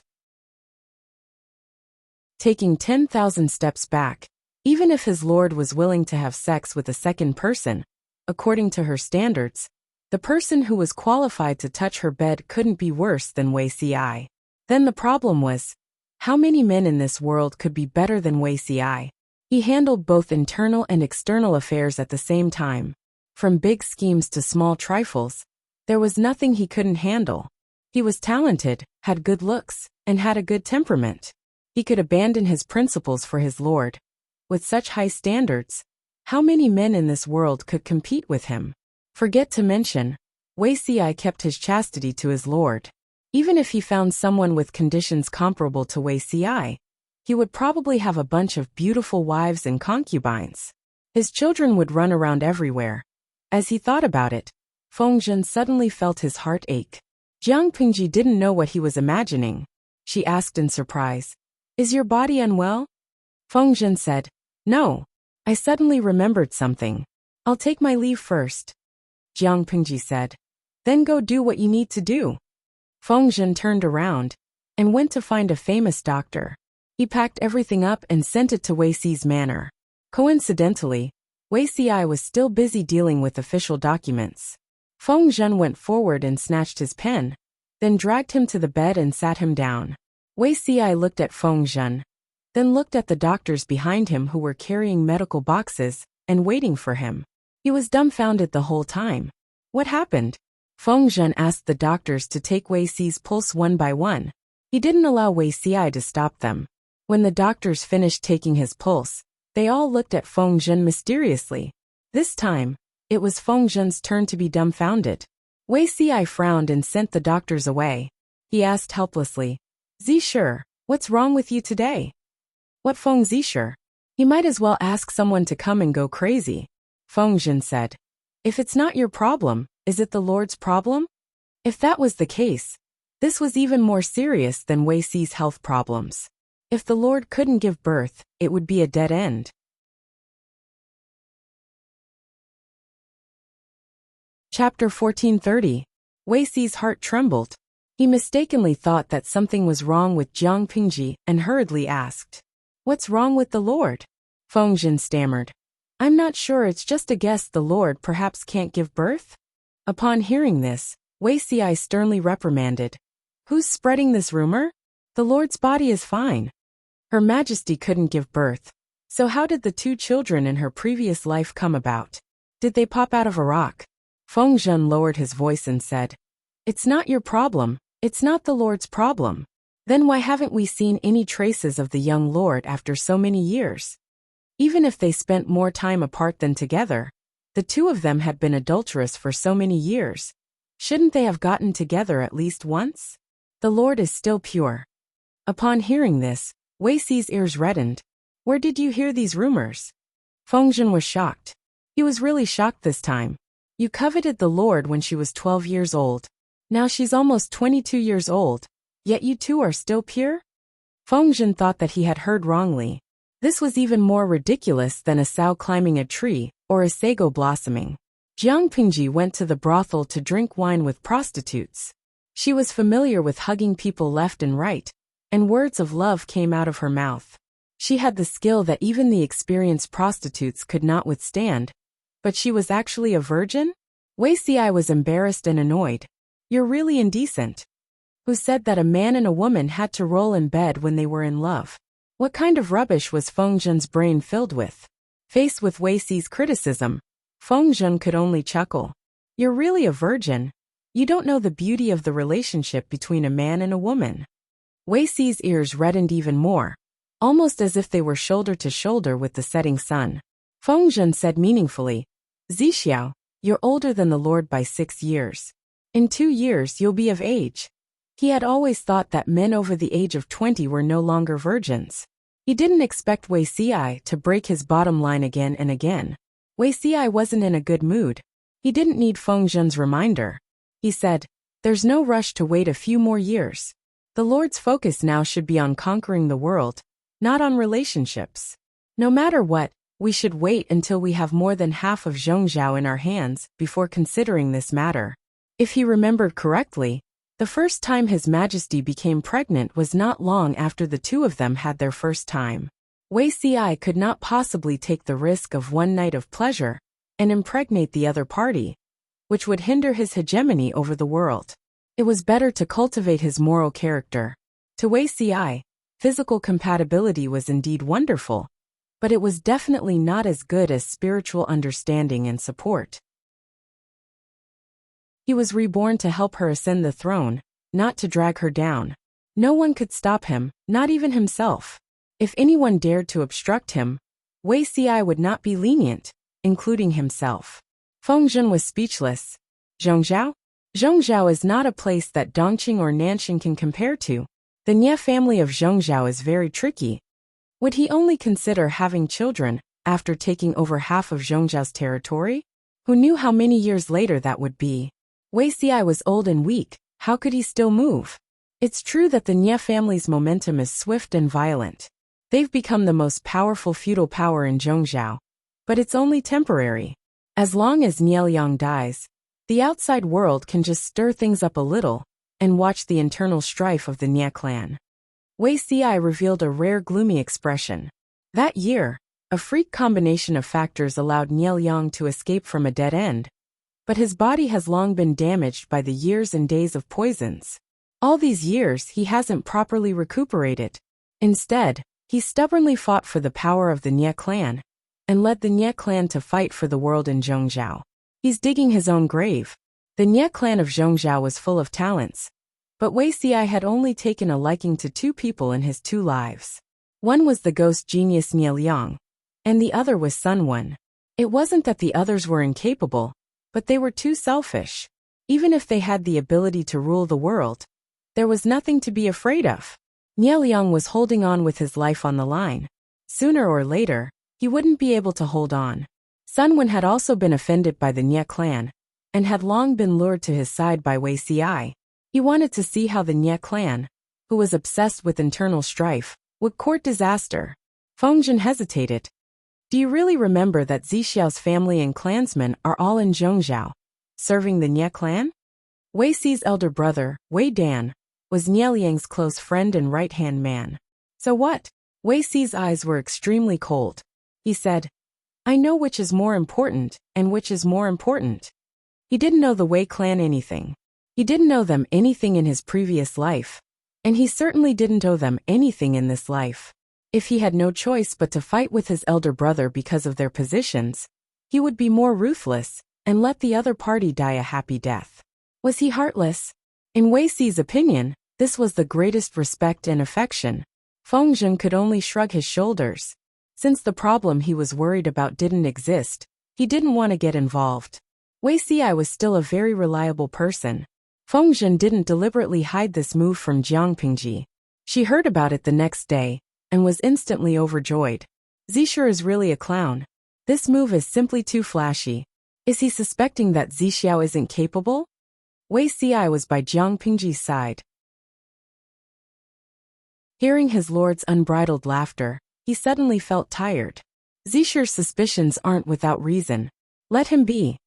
Taking 10,000 steps back, even if his lord was willing to have sex with a second person, according to her standards, the person who was qualified to touch her bed couldn't be worse than Wei Xi. Then the problem was, how many men in this world could be better than Wei Xi? He handled both internal and external affairs at the same time. From big schemes to small trifles, there was nothing he couldn't handle. He was talented, had good looks, and had a good temperament. He could abandon his principles for his lord. With such high standards, how many men in this world could compete with him? Forget to mention, Wei Xi kept his chastity to his lord. Even if he found someone with conditions comparable to Wei Xi, he would probably have a bunch of beautiful wives and concubines. His children would run around everywhere. As he thought about it, Feng Zhen suddenly felt his heart ache. Jiang Pingji didn't know what he was imagining. She asked in surprise, "Is your body unwell?" Feng Zhen said, "No. I suddenly remembered something. I'll take my leave first." Jiang Pingji said, "Then go do what you need to do." Feng Zhen turned around and went to find a famous doctor. He packed everything up and sent it to Wei Xi's manor. Coincidentally, Wei Xi was still busy dealing with official documents. Feng Zhen went forward and snatched his pen, then dragged him to the bed and sat him down. Wei Xi looked at Feng Zhen, then looked at the doctors behind him who were carrying medical boxes and waiting for him. He was dumbfounded the whole time. What happened? Feng Zhen asked the doctors to take Wei Xi's pulse one by one. He didn't allow Wei Xi to stop them. When the doctors finished taking his pulse, they all looked at Feng Zhen mysteriously. This time, it was Feng Zhen's turn to be dumbfounded. Wei Xi frowned and sent the doctors away. He asked helplessly, "Zisher, what's wrong with you today?" "What Feng Zisher? He might as well ask someone to come and go crazy." Feng Zhen said, "If it's not your problem, is it the Lord's problem?" If that was the case, this was even more serious than Wei Xi's health problems. If the Lord couldn't give birth, it would be a dead end. Chapter 1430. Wei Xi's heart trembled. He mistakenly thought that something was wrong with Jiang Pingji and hurriedly asked, "What's wrong with the Lord?" Feng Zhen stammered, "I'm not sure, it's just a guess the Lord perhaps can't give birth." Upon hearing this, Wei Xi sternly reprimanded, "Who's spreading this rumor? The Lord's body is fine. Her Majesty couldn't give birth. So how did the 2 children in her previous life come about? Did they pop out of a rock?" Feng Zhen lowered his voice and said, "It's not your problem, it's not the Lord's problem. Then why haven't we seen any traces of the young Lord after so many years? Even if they spent more time apart than together, the 2 of them had been adulterous for so many years. Shouldn't they have gotten together at least once? The Lord is still pure." Upon hearing this, Wei Xi's ears reddened. "Where did you hear these rumors?" Feng Zhen was shocked. He was really shocked this time. "You coveted the Lord when she was 12 years old. Now she's almost 22 years old, yet you 2 are still pure?" Feng Zhen thought that he had heard wrongly. This was even more ridiculous than a sow climbing a tree or a sago blossoming. Jiang Pingji went to the brothel to drink wine with prostitutes. She was familiar with hugging people left and right, and words of love came out of her mouth. She had the skill that even the experienced prostitutes could not withstand. But she was actually a virgin? Wei Xi was embarrassed and annoyed. You're really indecent. Who said that a man and a woman had to roll in bed when they were in love? What kind of rubbish was Feng Zhen's brain filled with? Faced with Wei Xi's criticism, Feng Zhen could only chuckle. You're really a virgin. You don't know the beauty of the relationship between a man and a woman. Wei Xi's ears reddened even more, almost as if they were shoulder to shoulder with the setting sun. Feng Zhen said meaningfully, Zixiao, you're older than the Lord by 6 years. In 2 years you'll be of age. He had always thought that men over the age of 20 were no longer virgins. He didn't expect Wei Xi to break his bottom line again and again. Wei Xi wasn't in a good mood. He didn't need Feng Zhen's reminder. He said, there's no rush to wait a few more years. The Lord's focus now should be on conquering the world, not on relationships. No matter what, we should wait until we have more than half of Zhongzhao in our hands before considering this matter. If he remembered correctly, the first time His Majesty became pregnant was not long after the two of them had their first time. Wei Xi could not possibly take the risk of one night of pleasure and impregnate the other party, which would hinder his hegemony over the world. It was better to cultivate his moral character. To Wei Xi, physical compatibility was indeed wonderful, but it was definitely not as good as spiritual understanding and support. He was reborn to help her ascend the throne, not to drag her down. No one could stop him, not even himself. If anyone dared to obstruct him, Wei Xi would not be lenient, including himself. Feng Zhen was speechless. Zhongzhao? Zhongzhao is not a place that Dongqing or Nanxing can compare to. The Nie family of Zhongzhao is very tricky. Would he only consider having children after taking over half of Zhongzhao's territory? Who knew how many years later that would be? Wei Xi was old and weak. How could he still move? It's true that the Nie family's momentum is swift and violent. They've become the most powerful feudal power in Zhongzhao. But it's only temporary. As long as Nie Liang dies, the outside world can just stir things up a little and watch the internal strife of the Nie clan. Wei Xi revealed a rare gloomy expression. That year, a freak combination of factors allowed Nie Liang to escape from a dead end. But his body has long been damaged by the years and days of poisons. All these years he hasn't properly recuperated. Instead, he stubbornly fought for the power of the Nie clan and led the Nie clan to fight for the world in Zhongzhao. He's digging his own grave. The Nie clan of Zhongzhao was full of talents, but Wei Xi had only taken a liking to 2 people in his 2 lives. One was the ghost genius Nie Liang, and the other was Sun Wen. It wasn't that the others were incapable, but they were too selfish. Even if they had the ability to rule the world, there was nothing to be afraid of. Nie Liang was holding on with his life on the line. Sooner or later, he wouldn't be able to hold on. Sun Wen had also been offended by the Nie clan, and had long been lured to his side by Wei Xi. He wanted to see how the Nie clan, who was obsessed with internal strife, would court disaster. Feng Zhen hesitated. Do you really remember that Zixiao's family and clansmen are all in Zhongzhao, serving the Nie clan? Wei Xi's elder brother, Wei Dan, was Nie Liang's close friend and right-hand man. So what? Wei Xi's eyes were extremely cold. He said, I know which is more important, and which is more important. He didn't know the Wei clan anything. He didn't know them anything in his previous life. And he certainly didn't owe them anything in this life. If he had no choice but to fight with his elder brother because of their positions, he would be more ruthless and let the other party die a happy death. Was he heartless? In Wei Xi's opinion, this was the greatest respect and affection. Feng Zhen could only shrug his shoulders. Since the problem he was worried about didn't exist, he didn't want to get involved. Wei Xi was still a very reliable person. Feng Zhen didn't deliberately hide this move from Jiang Pingji. She heard about it the next day and was instantly overjoyed. Zixia is really a clown. This move is simply too flashy. Is he suspecting that Zixiao isn't capable? Wei Xi was by Jiang Pingji's side. Hearing his lord's unbridled laughter, he suddenly felt tired. Zixia's suspicions aren't without reason. Let him be.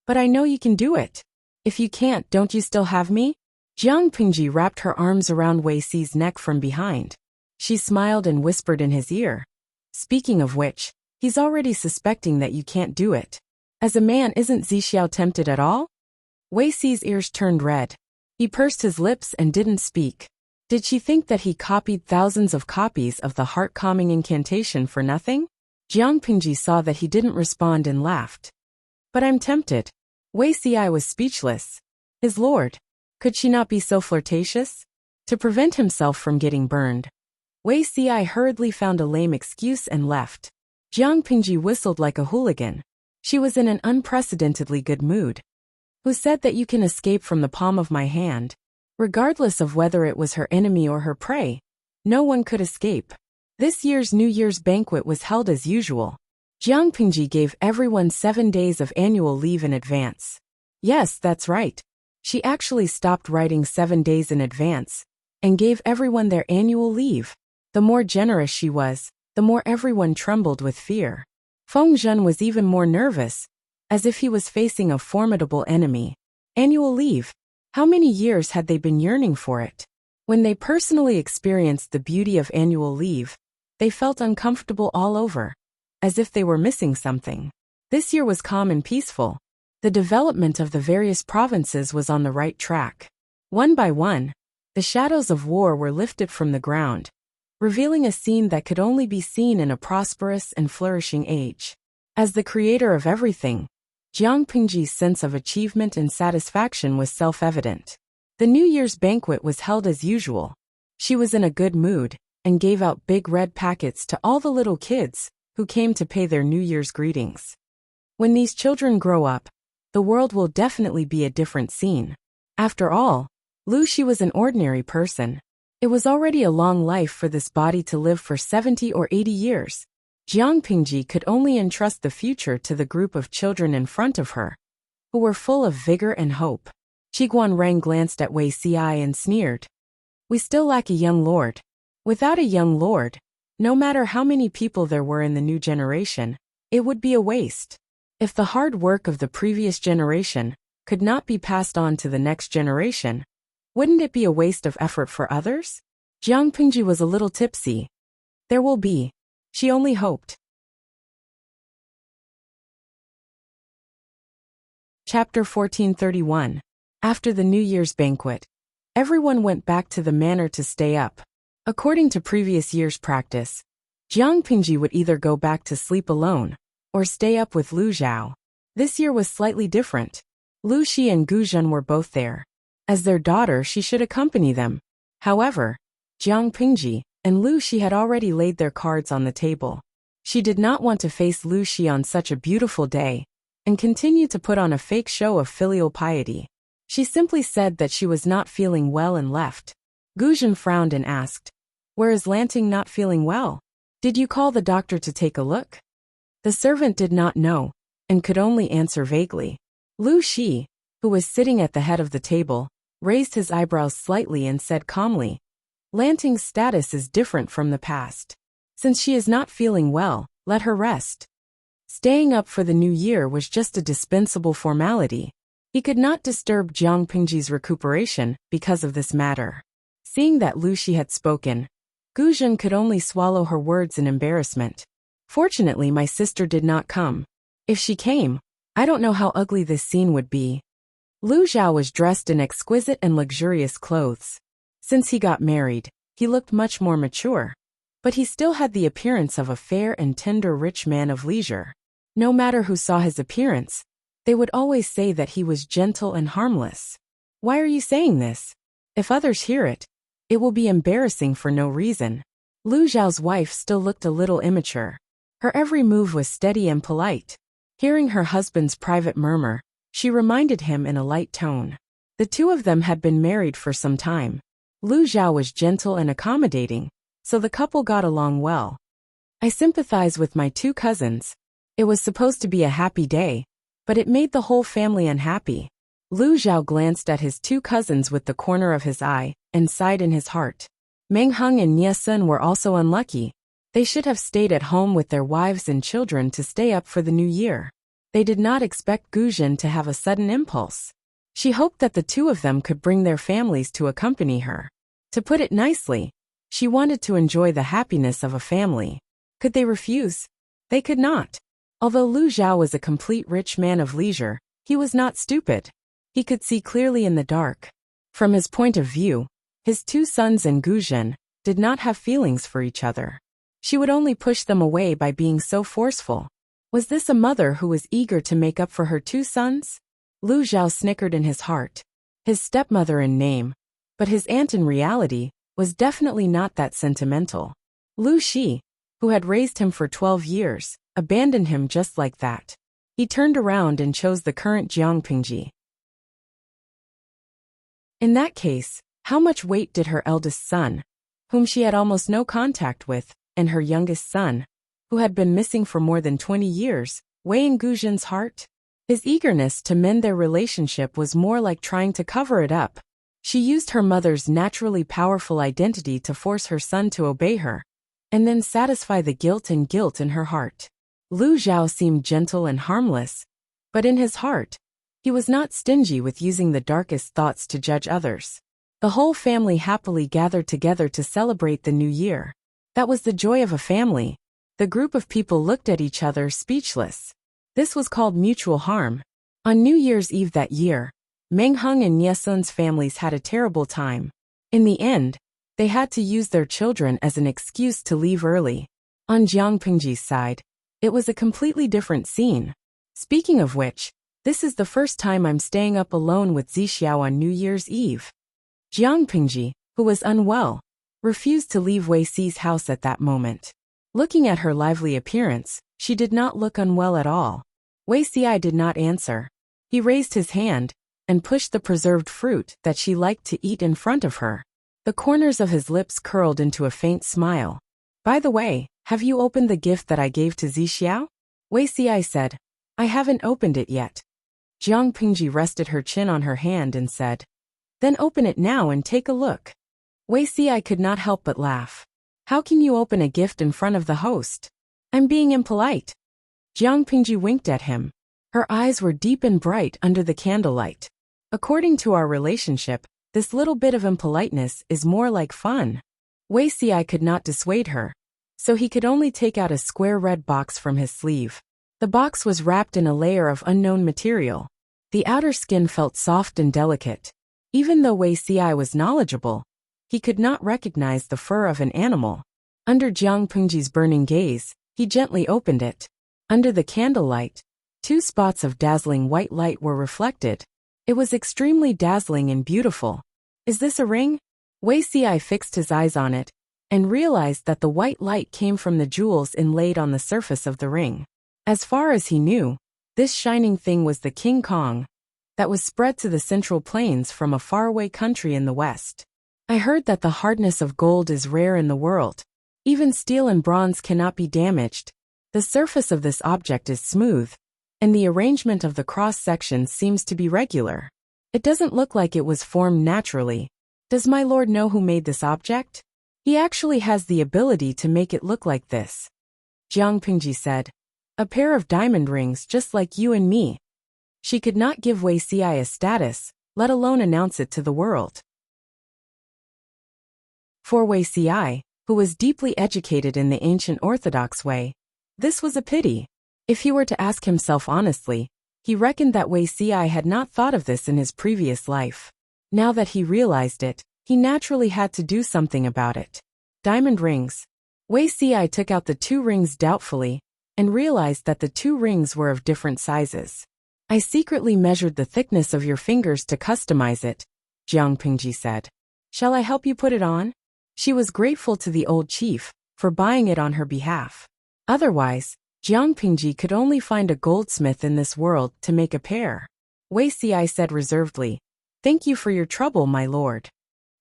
But I know you can do it. If you can't, don't you still have me? Jiang Pingji wrapped her arms around Wei Xi's neck from behind. She smiled and whispered in his ear. Speaking of which, he's already suspecting that you can't do it. As a man, isn't Zixiao tempted at all? Wei Si's ears turned red. He pursed his lips and didn't speak. Did she think that he copied thousands of copies of the heart-calming incantation for nothing? Jiang Pingji saw that he didn't respond and laughed. But I'm tempted. Wei Si was speechless. His lord. Could she not be so flirtatious? To prevent himself from getting burned, Wei Si hurriedly found a lame excuse and left. Jiang Pingji whistled like a hooligan. She was in an unprecedentedly good mood. Who said that you can escape from the palm of my hand? Regardless of whether it was her enemy or her prey, no one could escape. This year's New Year's banquet was held as usual. Jiang Pingji gave everyone 7 days of annual leave in advance. Yes, that's right. She actually stopped writing 7 days in advance and gave everyone their annual leave. The more generous she was, the more everyone trembled with fear. Feng Zhen was even more nervous, as if he was facing a formidable enemy. Annual leave. How many years had they been yearning for it? When they personally experienced the beauty of annual leave, they felt uncomfortable all over, as if they were missing something. This year was calm and peaceful. The development of the various provinces was on the right track. One by one, the shadows of war were lifted from the ground, revealing a scene that could only be seen in a prosperous and flourishing age. As the creator of everything, Jiang Pingji's sense of achievement and satisfaction was self-evident. The New Year's banquet was held as usual. She was in a good mood and gave out big red packets to all the little kids who came to pay their New Year's greetings. When these children grow up, the world will definitely be a different scene. After all, Lu Shi was an ordinary person. It was already a long life for this body to live for 70 or 80 years. Jiang Pingji could only entrust the future to the group of children in front of her, who were full of vigor and hope. Qiguan Rang glanced at Wei Si and sneered. We still lack a young lord. Without a young lord, no matter how many people there were in the new generation, it would be a waste. If the hard work of the previous generation could not be passed on to the next generation, wouldn't it be a waste of effort for others? Jiang Pingji was a little tipsy. There will be. She only hoped. Chapter 1431. After the New Year's banquet, everyone went back to the manor to stay up. According to previous year's practice, Jiang Pingji would either go back to sleep alone or stay up with Lu Zhao. This year was slightly different. Lu Shi and Gu Zhen were both there. As their daughter, she should accompany them. However, Jiang Pingji and Lu Shi had already laid their cards on the table. She did not want to face Lu Shi on such a beautiful day and continue to put on a fake show of filial piety. She simply said that she was not feeling well and left. Gu Zhen frowned and asked, "Where is Lanting not feeling well? Did you call the doctor to take a look?" The servant did not know and could only answer vaguely. Lu Shi, who was sitting at the head of the table, raised his eyebrows slightly and said calmly, Lanting's status is different from the past. Since she is not feeling well, let her rest. Staying up for the new year was just a dispensable formality. He could not disturb Jiang Pingji's recuperation because of this matter. Seeing that Lu Shi had spoken, Gu Zhen could only swallow her words in embarrassment. Fortunately, my sister did not come. If she came, I don't know how ugly this scene would be. Lu Zhao was dressed in exquisite and luxurious clothes. Since he got married, he looked much more mature, but he still had the appearance of a fair and tender rich man of leisure. No matter who saw his appearance, they would always say that he was gentle and harmless. Why are you saying this? If others hear it, it will be embarrassing for no reason. Lu Zhao's wife still looked a little immature. Her every move was steady and polite. Hearing her husband's private murmur, she reminded him in a light tone. The two of them had been married for some time. Lu Zhao was gentle and accommodating, so the couple got along well. I sympathize with my two cousins. It was supposed to be a happy day, but it made the whole family unhappy. Lu Zhao glanced at his two cousins with the corner of his eye and sighed in his heart. Meng Heng and Nie Sun were also unlucky. They should have stayed at home with their wives and children to stay up for the new year. They did not expect Gu Zhen to have a sudden impulse. She hoped that the two of them could bring their families to accompany her. To put it nicely, She wanted to enjoy the happiness of a family. Could they refuse? They could not. Although Lu Zhao was a complete rich man of leisure, he was not stupid. He could see clearly in the dark. From his point of view, his two sons and Gu Zhen did not have feelings for each other. She would only push them away by being so forceful. Was this a mother who was eager to make up for her two sons? Lu Zhao snickered in his heart. His stepmother in name, but his aunt in reality, was definitely not that sentimental. Lu Shi, who had raised him for 12 years, abandoned him just like that. He turned around and chose the current Jiang Pingji. In that case, how much weight did her eldest son, whom she had almost no contact with, and her youngest son, who had been missing for more than 20 years, weigh in Gu Zhen's heart? His eagerness to mend their relationship was more like trying to cover it up. She used her mother's naturally powerful identity to force her son to obey her, and then satisfy the guilt in her heart. Lu Zhao seemed gentle and harmless, but in his heart, he was not stingy with using the darkest thoughts to judge others. The whole family happily gathered together to celebrate the new year. That was the joy of a family. The group of people looked at each other speechless. This was called mutual harm. On New Year's Eve that year, Meng Heng and Nie Sun's families had a terrible time. In the end, they had to use their children as an excuse to leave early. On Jiang Pingji's side, it was a completely different scene. Speaking of which, this is the first time I'm staying up alone with Zixiao on New Year's Eve. Jiang Pingji, who was unwell, refused to leave Wei Si's house at that moment. Looking at her lively appearance, she did not look unwell at all. Wei Si did not answer. He raised his hand and pushed the preserved fruit that she liked to eat in front of her. The corners of his lips curled into a faint smile. By the way, have you opened the gift that I gave to Zixiao? Wei Si said. I haven't opened it yet. Jiang Pingji rested her chin on her hand and said, Then open it now and take a look. Wei Si could not help but laugh. How can you open a gift in front of the host? I'm being impolite. Jiang Pingji winked at him. Her eyes were deep and bright under the candlelight. According to our relationship, this little bit of impoliteness is more like fun. Wei Si could not dissuade her, so he could only take out a square red box from his sleeve. The box was wrapped in a layer of unknown material. The outer skin felt soft and delicate. Even though Wei Si was knowledgeable, he could not recognize the fur of an animal. Under Jiang Pingji's burning gaze, he gently opened it. Under the candlelight, 2 spots of dazzling white light were reflected. It was extremely dazzling and beautiful. Is this a ring? Wei Si fixed his eyes on it, and realized that the white light came from the jewels inlaid on the surface of the ring. As far as he knew, this shining thing was the King Kong that was spread to the Central Plains from a faraway country in the west. I heard that the hardness of gold is rare in the world. Even steel and bronze cannot be damaged. The surface of this object is smooth, and the arrangement of the cross-section seems to be regular. It doesn't look like it was formed naturally. Does my lord know who made this object? He actually has the ability to make it look like this. Jiang Pingji said. A pair of diamond rings just like you and me. She could not give Wei Si a status, let alone announce it to the world. For Wei Si, who was deeply educated in the ancient orthodox way, this was a pity. If he were to ask himself honestly, he reckoned that Wei Si had not thought of this in his previous life. Now that he realized it, he naturally had to do something about it. Diamond rings. Wei Si took out the 2 rings doubtfully, and realized that the 2 rings were of different sizes. I secretly measured the thickness of your fingers to customize it, Jiang Pingji said. Shall I help you put it on? She was grateful to the old chief for buying it on her behalf. Otherwise, Jiang Pingji could only find a goldsmith in this world to make a pair. Wei Si said reservedly, Thank you for your trouble, my lord.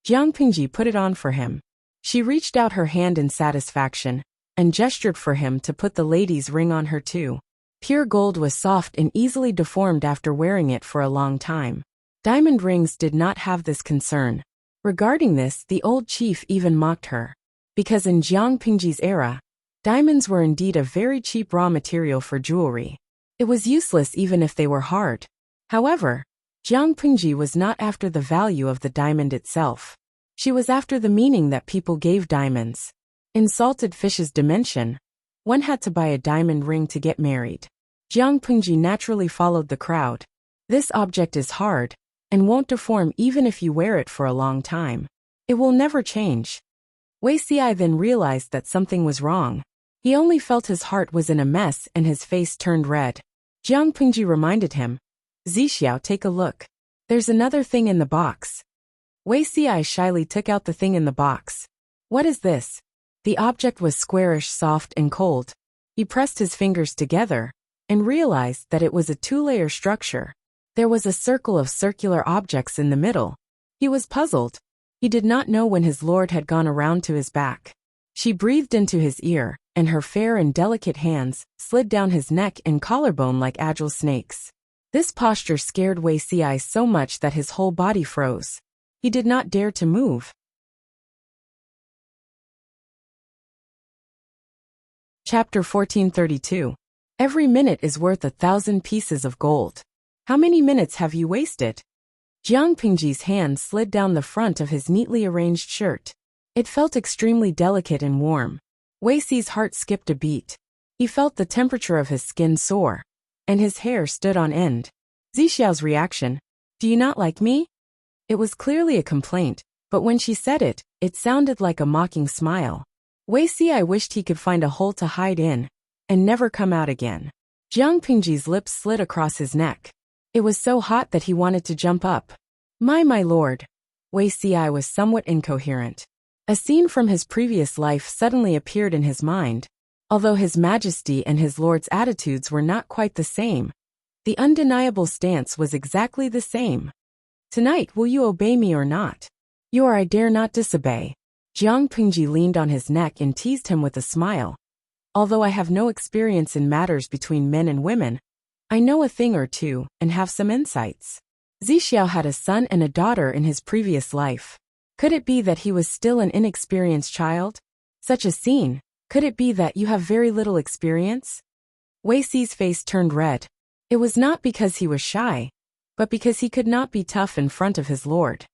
Jiang Pingji put it on for him. She reached out her hand in satisfaction, and gestured for him to put the lady's ring on her too. Pure gold was soft and easily deformed after wearing it for a long time. Diamond rings did not have this concern. Regarding this, the old chief even mocked her. Because in Jiang Pingji's era, diamonds were indeed a very cheap raw material for jewelry. It was useless even if they were hard. However, Jiang Pingji was not after the value of the diamond itself. She was after the meaning that people gave diamonds. In Salted Fish's dimension, one had to buy a diamond ring to get married. Jiang Pengji naturally followed the crowd. This object is hard, and won't deform even if you wear it for a long time. It will never change. Wei Xi then realized that something was wrong. He only felt his heart was in a mess and his face turned red. Jiang Pengji reminded him, "Zixiao, take a look. There's another thing in the box." Wei Xi shyly took out the thing in the box. "What is this?" The object was squarish, soft, and cold. He pressed his fingers together and realized that it was a two-layer structure. There was a circle of circular objects in the middle. He was puzzled. He did not know when his lord had gone around to his back. She breathed into his ear, and her fair and delicate hands slid down his neck and collarbone like agile snakes. This posture scared Wei Xi so much that his whole body froze. He did not dare to move. Chapter 1432. Every minute is worth 1,000 pieces of gold. How many minutes have you wasted? Jiang Pengji's hand slid down the front of his neatly arranged shirt. It felt extremely delicate and warm. Wei Xi's heart skipped a beat. He felt the temperature of his skin soar, and his hair stood on end. Zixiao's reaction, "Do you not like me?" It was clearly a complaint, but when she said it, it sounded like a mocking smile. Wei Xi wished he could find a hole to hide in and never come out again. Jiang Pengji's lips slid across his neck. It was so hot that he wanted to jump up. My lord." Wei Xi was somewhat incoherent. A scene from his previous life suddenly appeared in his mind. Although His Majesty and his lord's attitudes were not quite the same, the undeniable stance was exactly the same. "Tonight, will you obey me or not?" I dare not disobey." Jiang Pengji leaned on his neck and teased him with a smile. "Although I have no experience in matters between men and women, I know a thing or two and have some insights. Zixiao had a son and a daughter in his previous life. Could it be that he was still an inexperienced child? Such a scene, could it be that you have very little experience?" Wei Xi's face turned red. It was not because he was shy, but because he could not be tough in front of his lord.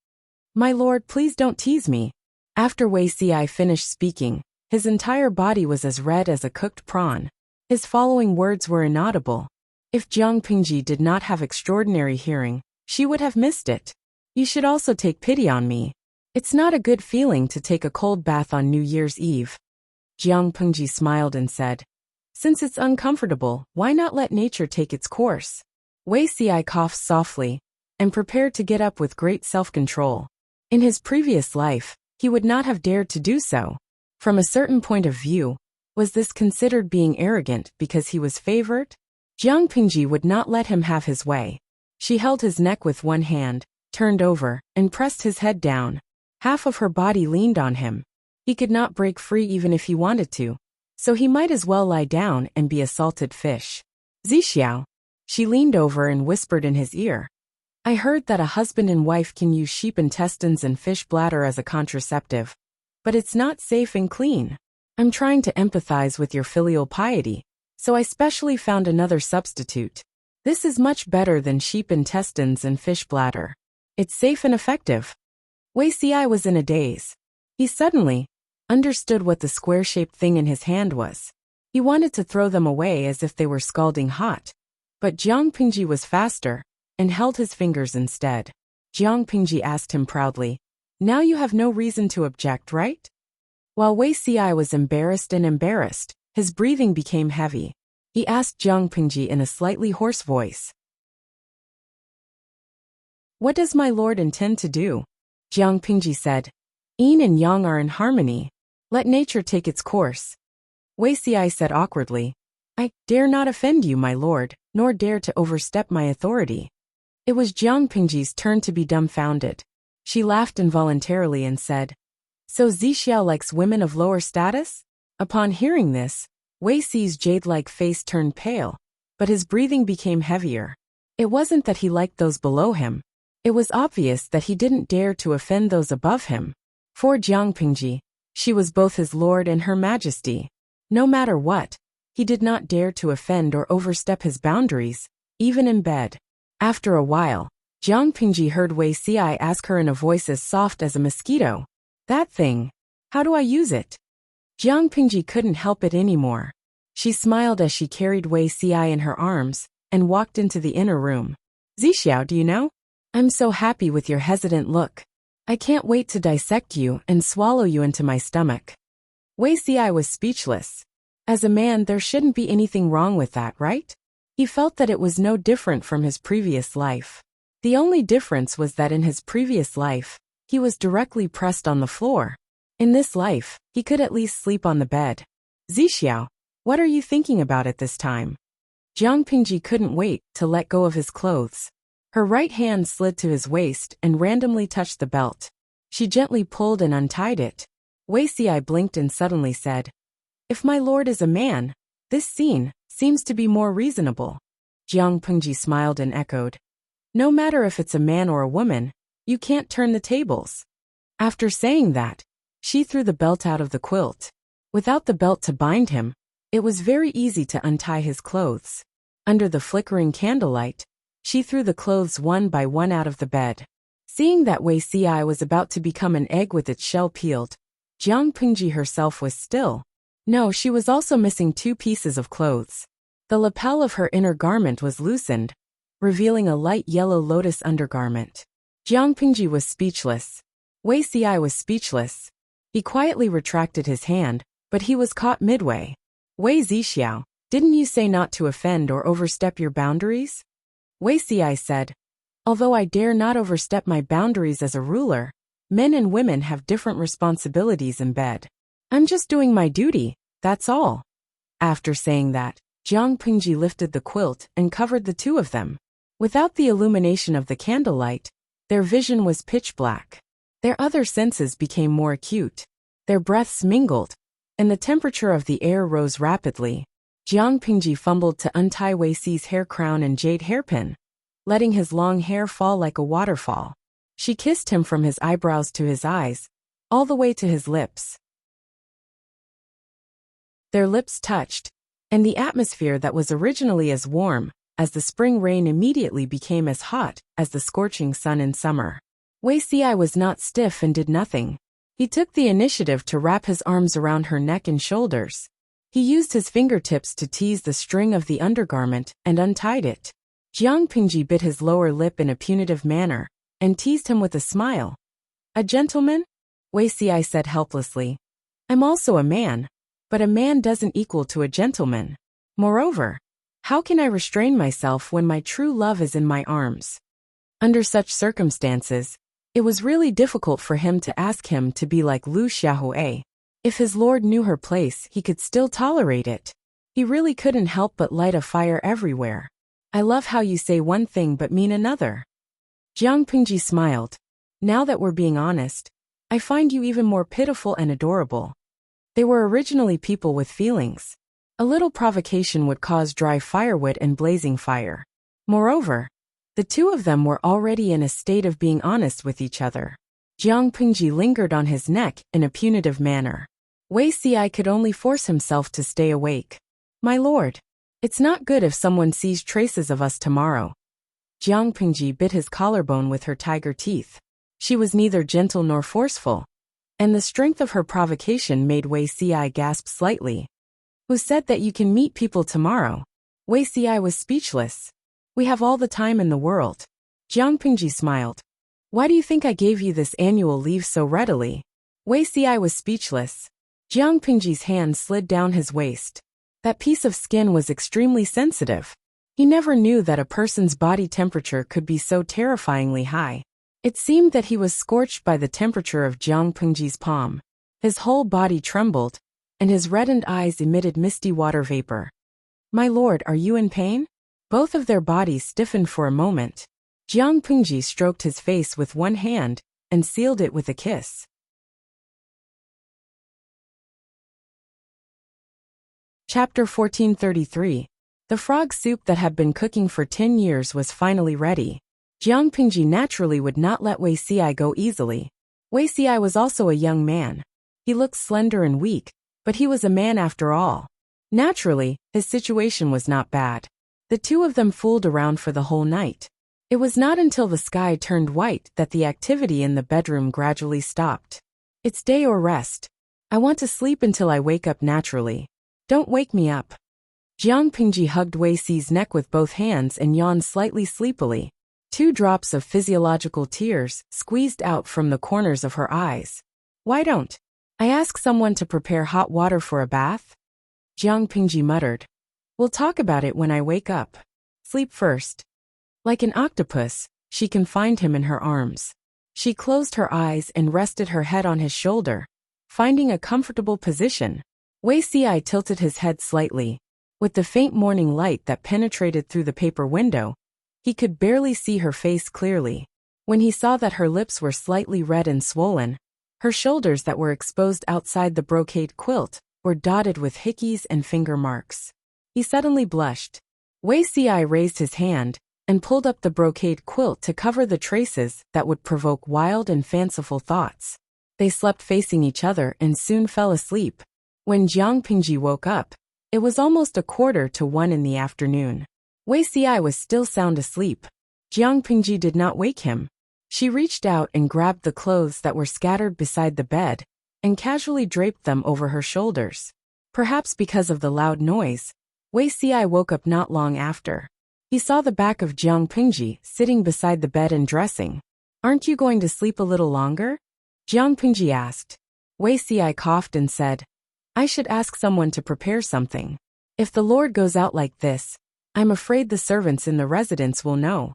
"My lord, please don't tease me." After Wei Xi finished speaking, his entire body was as red as a cooked prawn. His following words were inaudible. If Jiang Pengji did not have extraordinary hearing, she would have missed it. "You should also take pity on me. It's not a good feeling to take a cold bath on New Year's Eve." Jiang Pengji smiled and said, "Since it's uncomfortable, why not let nature take its course?" Wei Xi coughed softly and prepared to get up with great self-control. In his previous life, he would not have dared to do so. From a certain point of view, was this considered being arrogant because he was favored? Jiang Pengji would not let him have his way. She held his neck with one hand, turned over, and pressed his head down. Half of her body leaned on him. He could not break free even if he wanted to, so he might as well lie down and be a salted fish. "Zixiao." She leaned over and whispered in his ear. "I heard that a husband and wife can use sheep intestines and fish bladder as a contraceptive, but it's not safe and clean. I'm trying to empathize with your filial piety, so I specially found another substitute. This is much better than sheep intestines and fish bladder. It's safe and effective." Wei Xi was in a daze. He suddenly understood what the square-shaped thing in his hand was. He wanted to throw them away as if they were scalding hot. But Jiang Pengji was faster and held his fingers instead. Jiang Pengji asked him proudly, "Now you have no reason to object, right?" While Wei Xi was embarrassed, his breathing became heavy. He asked Jiang Pengji in a slightly hoarse voice, "What does my lord intend to do?" Jiang Pengji said, "Yin and yang are in harmony. Let nature take its course." Wei Xi said awkwardly, "I dare not offend you, my lord, nor dare to overstep my authority." It was Jiang Pengji's turn to be dumbfounded. She laughed involuntarily and said, "So Zixiao likes women of lower status?" Upon hearing this, Wei Xi's jade-like face turned pale, but his breathing became heavier. It wasn't that he liked those below him. It was obvious that he didn't dare to offend those above him. For Jiang Pengji, she was both his lord and her majesty. No matter what, he did not dare to offend or overstep his boundaries, even in bed. After a while, Jiang Pengji heard Wei Xi ask her in a voice as soft as a mosquito, That thing. How do I use it? Jiang Pingji couldn't help it anymore. She smiled as she carried Wei Xiai in her arms and walked into the inner room. Zixiao, do you know? I'm so happy with your hesitant look. I can't wait to dissect you and swallow you into my stomach. Wei Xiai was speechless. As a man, there shouldn't be anything wrong with that, right? He felt that it was no different from his previous life. The only difference was that in his previous life, he was directly pressed on the floor. In this life, he could at least sleep on the bed. Zixiao, what are you thinking about at this time? Jiang Pingji couldn't wait to let go of his clothes. Her right hand slid to his waist and randomly touched the belt. She gently pulled and untied it. Wei Xiai blinked and suddenly said, "If my lord is a man, this scene seems to be more reasonable." Jiang Pingji smiled and echoed, "No matter if it's a man or a woman, you can't turn the tables." After saying that, she threw the belt out of the quilt. Without the belt to bind him, it was very easy to untie his clothes. Under the flickering candlelight, she threw the clothes one by one out of the bed. Seeing that Wei Xiai was about to become an egg with its shell peeled, Jiang Pingji herself was still. No, she was also missing 2 pieces of clothes. The lapel of her inner garment was loosened, revealing a light yellow lotus undergarment. Jiang Pingji was speechless. Wei Xiai was speechless. He quietly retracted his hand, but he was caught midway. Wei Zixiao, didn't you say not to offend or overstep your boundaries? Wei Xiai said, although I dare not overstep my boundaries as a ruler, men and women have different responsibilities in bed. I'm just doing my duty, that's all. After saying that, Jiang Pingji lifted the quilt and covered the 2 of them. Without the illumination of the candlelight, their vision was pitch black. Their other senses became more acute. Their breaths mingled, and the temperature of the air rose rapidly. Jiang Pingji fumbled to untie Wei Xi's hair crown and jade hairpin, letting his long hair fall like a waterfall. She kissed him from his eyebrows to his eyes, all the way to his lips. Their lips touched, and the atmosphere that was originally as warm as the spring rain immediately became as hot as the scorching sun in summer. Wei Xiai was not stiff and did nothing. He took the initiative to wrap his arms around her neck and shoulders. He used his fingertips to tease the string of the undergarment and untied it. Jiang Pingji bit his lower lip in a punitive manner and teased him with a smile. A gentleman? Wei Xiai said helplessly. I'm also a man, but a man doesn't equal to a gentleman. Moreover, how can I restrain myself when my true love is in my arms? Under such circumstances, it was really difficult for him to ask him to be like Lu Xiaohui. If his lord knew her place, he could still tolerate it. He really couldn't help but light a fire everywhere. I love how you say one thing but mean another. Jiang Pingji smiled. Now that we're being honest, I find you even more pitiful and adorable. They were originally people with feelings. A little provocation would cause dry firewood and blazing fire. Moreover, the 2 of them were already in a state of being honest with each other. Jiang Pingji lingered on his neck in a punitive manner. Wei Xiai could only force himself to stay awake. My lord, it's not good if someone sees traces of us tomorrow. Jiang Pingji bit his collarbone with her tiger teeth. She was neither gentle nor forceful, and the strength of her provocation made Wei Xiai gasp slightly. Who said that you can meet people tomorrow? Wei Xiai was speechless. We have all the time in the world. Jiang Pingji smiled. Why do you think I gave you this annual leave so readily? Wei Xiai was speechless. Jiang Pingji's hand slid down his waist. That piece of skin was extremely sensitive. He never knew that a person's body temperature could be so terrifyingly high. It seemed that he was scorched by the temperature of Jiang Pingji's palm. His whole body trembled, and his reddened eyes emitted misty water vapor. My lord, are you in pain? Both of their bodies stiffened for a moment. Jiang Pingji stroked his face with one hand and sealed it with a kiss. Chapter 1433. The frog soup that had been cooking for 10 years was finally ready. Jiang Pingji naturally would not let Wei Xiai go easily. Wei Xiai was also a young man. He looked slender and weak, but he was a man after all. Naturally, his situation was not bad. The 2 of them fooled around for the whole night. It was not until the sky turned white that the activity in the bedroom gradually stopped. It's day or rest. I want to sleep until I wake up naturally. Don't wake me up. Jiang Pingji hugged Wei Si's neck with both hands and yawned slightly sleepily. 2 drops of physiological tears squeezed out from the corners of her eyes. Why don't I ask someone to prepare hot water for a bath? Jiang Pingji muttered. We'll talk about it when I wake up. Sleep first. Like an octopus, she confined him in her arms. She closed her eyes and rested her head on his shoulder, finding a comfortable position. Wei Si tilted his head slightly. With the faint morning light that penetrated through the paper window, he could barely see her face clearly. When he saw that her lips were slightly red and swollen, her shoulders that were exposed outside the brocade quilt were dotted with hickeys and finger marks. He suddenly blushed. Wei Si raised his hand and pulled up the brocade quilt to cover the traces that would provoke wild and fanciful thoughts. They slept facing each other and soon fell asleep. When Jiang Pingji woke up, it was almost 1:45 in the afternoon. Wei Si was still sound asleep. Jiang Pingji did not wake him. She reached out and grabbed the clothes that were scattered beside the bed and casually draped them over her shoulders. Perhaps because of the loud noise, Wei Si woke up not long after. He saw the back of Jiang Pingji sitting beside the bed and dressing. Aren't you going to sleep a little longer? Jiang Pingji asked. Wei Si coughed and said, I should ask someone to prepare something. If the Lord goes out like this, I'm afraid the servants in the residence will know.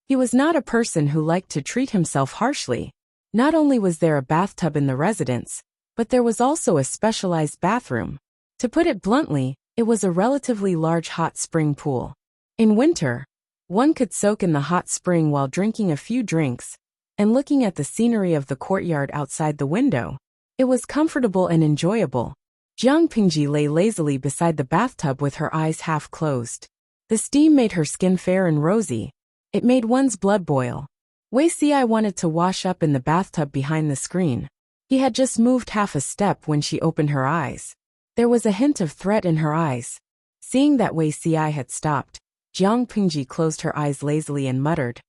He was not a person who liked to treat himself harshly. Not only was there a bathtub in the residence, but there was also a specialized bathroom. To put it bluntly, it was a relatively large hot spring pool. In winter, one could soak in the hot spring while drinking a few drinks and looking at the scenery of the courtyard outside the window. It was comfortable and enjoyable. Jiang Pingji lay lazily beside the bathtub with her eyes half closed. The steam made her skin fair and rosy. It made one's blood boil. Wei Si wanted to wash up in the bathtub behind the screen. He had just moved half a step when she opened her eyes. There was a hint of threat in her eyes. Seeing that Wei Si had stopped, Jiang Pingji closed her eyes lazily and muttered,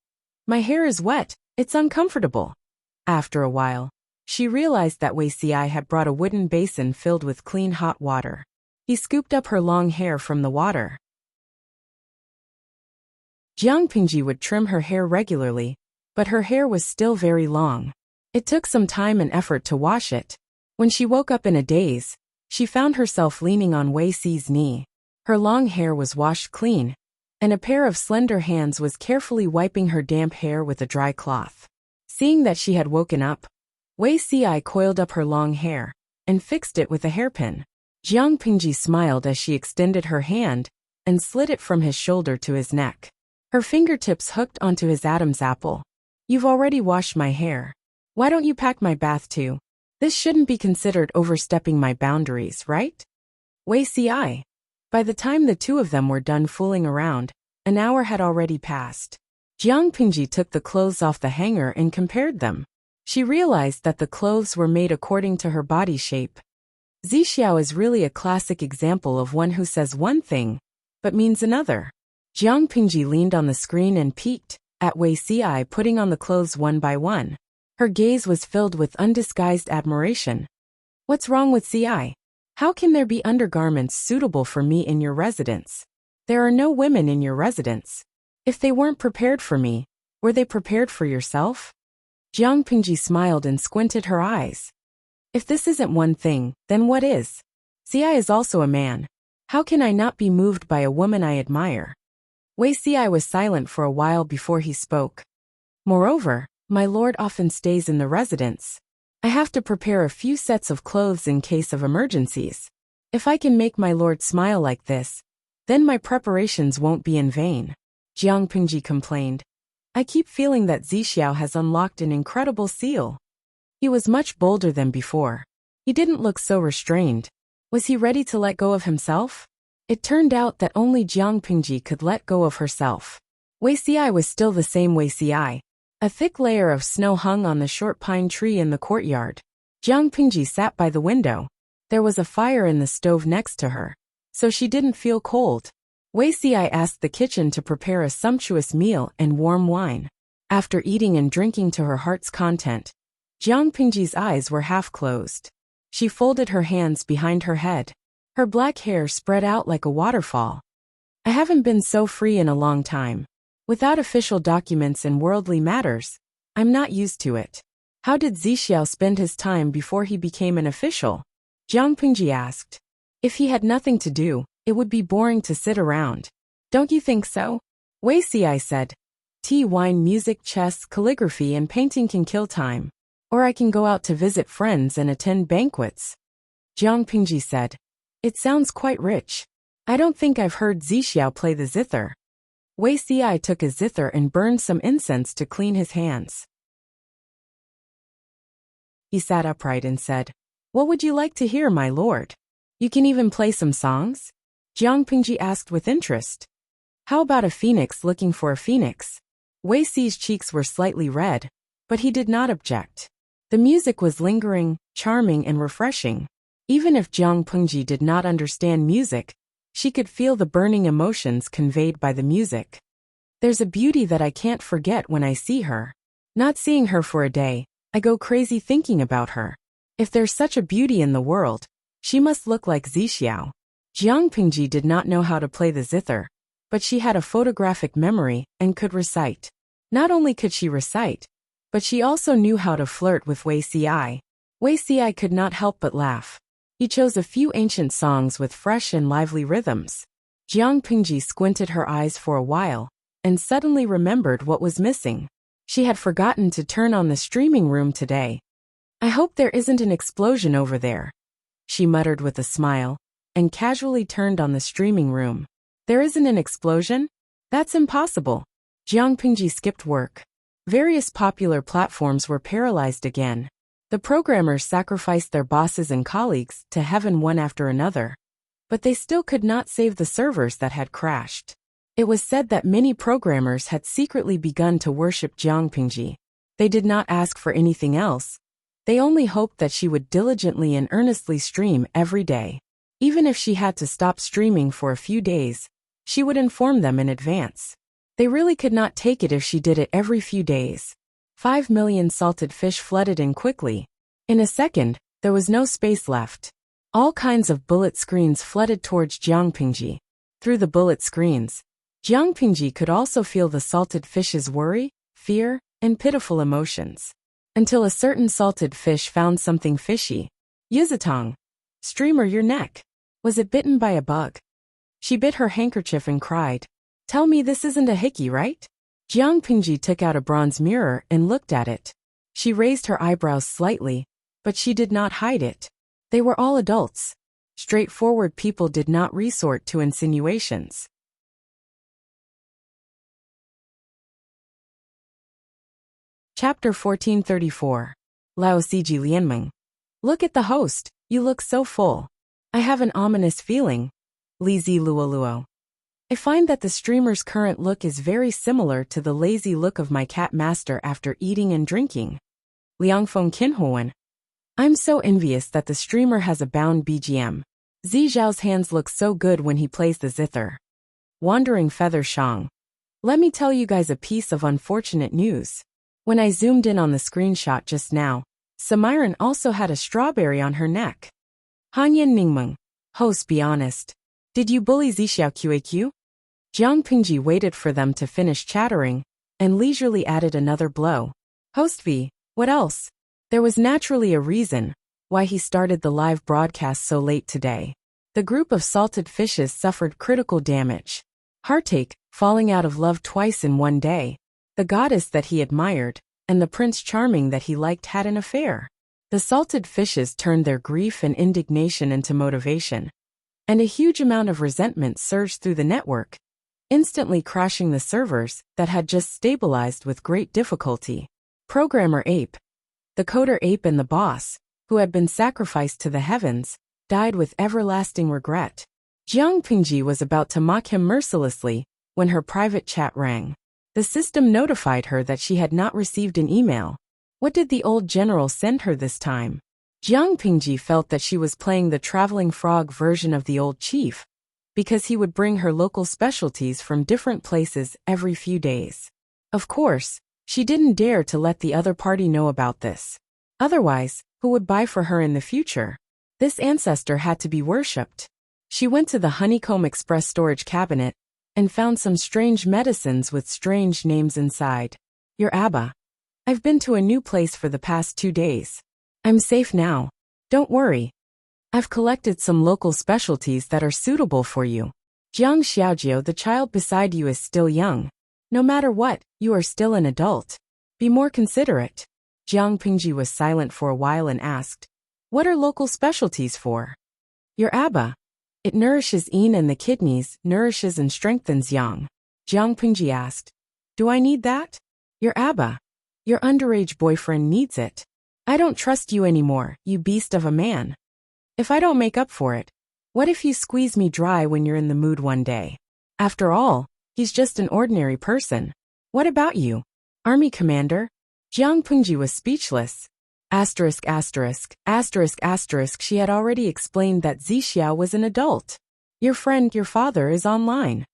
My hair is wet, it's uncomfortable. After a while, she realized that Wei Si had brought a wooden basin filled with clean hot water. He scooped up her long hair from the water. Jiang Pingji would trim her hair regularly, but her hair was still very long. It took some time and effort to wash it. When she woke up in a daze, she found herself leaning on Wei Si's knee. Her long hair was washed clean, and a pair of slender hands was carefully wiping her damp hair with a dry cloth. Seeing that she had woken up, Wei Si coiled up her long hair and fixed it with a hairpin. Jiang Pingji smiled as she extended her hand and slid it from his shoulder to his neck. Her fingertips hooked onto his Adam's apple. You've already washed my hair. Why don't you pack my bath too? This shouldn't be considered overstepping my boundaries, right? Wei Si. By the time the two of them were done fooling around, an hour had already passed. Jiang Pingji took the clothes off the hanger and compared them. She realized that the clothes were made according to her body shape. Zixiao is really a classic example of one who says one thing, but means another. Jiang Pingji leaned on the screen and peeked at Wei Si putting on the clothes one by one. Her gaze was filled with undisguised admiration. What's wrong with Si? How can there be undergarments suitable for me in your residence? There are no women in your residence. If they weren't prepared for me, were they prepared for yourself? Jiang Pingji smiled and squinted her eyes. If this isn't one thing, then what is? Si is also a man. How can I not be moved by a woman I admire? Wei Si was silent for a while before he spoke. Moreover, my lord often stays in the residence. I have to prepare a few sets of clothes in case of emergencies. If I can make my lord smile like this, then my preparations won't be in vain. Jiang Pingji complained. I keep feeling that Zixiao has unlocked an incredible seal. He was much bolder than before. He didn't look so restrained. Was he ready to let go of himself? It turned out that only Jiang Pingji could let go of herself. Wei Si was still the same Wei Si. A thick layer of snow hung on the short pine tree in the courtyard. Jiang Pingji sat by the window. There was a fire in the stove next to her, so she didn't feel cold. Wei Si asked the kitchen to prepare a sumptuous meal and warm wine. After eating and drinking to her heart's content, Jiang Pingji's eyes were half closed. She folded her hands behind her head. Her black hair spread out like a waterfall. I haven't been so free in a long time. Without official documents and worldly matters, I'm not used to it. How did Zixiao spend his time before he became an official? Jiang Pingji asked. If he had nothing to do, it would be boring to sit around. Don't you think so? Wei Xi said. Tea, wine, music, chess, calligraphy and painting can kill time. Or I can go out to visit friends and attend banquets. Jiang Pingji said. It sounds quite rich. I don't think I've heard Zixiao play the zither. Wei Xi took a zither and burned some incense to clean his hands. He sat upright and said, What would you like to hear, my lord? You can even play some songs? Jiang Pingji asked with interest. How about a phoenix looking for a phoenix? Wei Xi's cheeks were slightly red, but he did not object. The music was lingering, charming and refreshing. Even if Jiang Pingji did not understand music, she could feel the burning emotions conveyed by the music. There's a beauty that I can't forget when I see her. Not seeing her for a day, I go crazy thinking about her. If there's such a beauty in the world, she must look like Zixiao. Jiang Pingji did not know how to play the zither, but she had a photographic memory and could recite. Not only could she recite, but she also knew how to flirt with Wei Xi. Wei Xi could not help but laugh. He chose a few ancient songs with fresh and lively rhythms. Jiang Pingji squinted her eyes for a while, and suddenly remembered what was missing. She had forgotten to turn on the streaming room today. I hope there isn't an explosion over there, she muttered with a smile, and casually turned on the streaming room. There isn't an explosion? That's impossible. Jiang Pingji skipped work. Various popular platforms were paralyzed again. The programmers sacrificed their bosses and colleagues to heaven one after another. But they still could not save the servers that had crashed. It was said that many programmers had secretly begun to worship Jiang Pingji. They did not ask for anything else. They only hoped that she would diligently and earnestly stream every day. Even if she had to stop streaming for a few days, she would inform them in advance. They really could not take it if she did it every few days. 5 million salted fish flooded in quickly. In a second, there was no space left. All kinds of bullet screens flooded towards Jiang Pingji. Through the bullet screens, Jiang Pingji could also feel the salted fish's worry, fear, and pitiful emotions. Until a certain salted fish found something fishy. Yuzatong. Streamer, your neck. Was it bitten by a bug? She bit her handkerchief and cried. Tell me this isn't a hickey, right? Jiang Pingji took out a bronze mirror and looked at it. She raised her eyebrows slightly, but she did not hide it. They were all adults. Straightforward people did not resort to insinuations. Chapter 1434. Lao Siji Lianmeng. Look at the host, you look so full. I have an ominous feeling. Li Zi Luoluo. I find that the streamer's current look is very similar to the lazy look of my cat master after eating and drinking. Liangfeng Qinhuan. I'm so envious that the streamer has a bound BGM. Zi Zhao's hands look so good when he plays the zither. Wandering Feather Shang. Let me tell you guys a piece of unfortunate news. When I zoomed in on the screenshot just now, Samiran also had a strawberry on her neck. Hanyan Ningmeng. Host, be honest. Did you bully Zixiao QAQ? Jiang Pingji waited for them to finish chattering, and leisurely added another blow. Host V, what else? There was naturally a reason why he started the live broadcast so late today. The group of salted fishes suffered critical damage. Heartache, falling out of love twice in one day. The goddess that he admired, and the Prince Charming that he liked had an affair. The salted fishes turned their grief and indignation into motivation. And a huge amount of resentment surged through the network, instantly crashing the servers that had just stabilized with great difficulty. Programmer Ape, the coder Ape and the boss, who had been sacrificed to the heavens, died with everlasting regret. Jiang Pingji was about to mock him mercilessly when her private chat rang. The system notified her that she had not received an email. What did the old general send her this time? Jiang Pingji felt that she was playing the traveling frog version of the old chief, because he would bring her local specialties from different places every few days. Of course, she didn't dare to let the other party know about this. Otherwise, who would buy for her in the future? This ancestor had to be worshipped. She went to the Honeycomb Express storage cabinet and found some strange medicines with strange names inside. Your Abba. I've been to a new place for the past 2 days. I'm safe now. Don't worry. I've collected some local specialties that are suitable for you. Jiang Xiaojiu, the child beside you is still young. No matter what, you are still an adult. Be more considerate. Jiang Pingji was silent for a while and asked, what are local specialties for? Your Abba. It nourishes yin and the kidneys, nourishes and strengthens yang. Jiang Pingji asked, do I need that? Your Abba. Your underage boyfriend needs it. I don't trust you anymore, you beast of a man. If I don't make up for it, what if you squeeze me dry when you're in the mood one day? After all, he's just an ordinary person. What about you? Army commander? Jiang Pingji was speechless. Asterisk, asterisk, asterisk, asterisk. She had already explained that Zixiao was an adult. Your friend, your father, is online.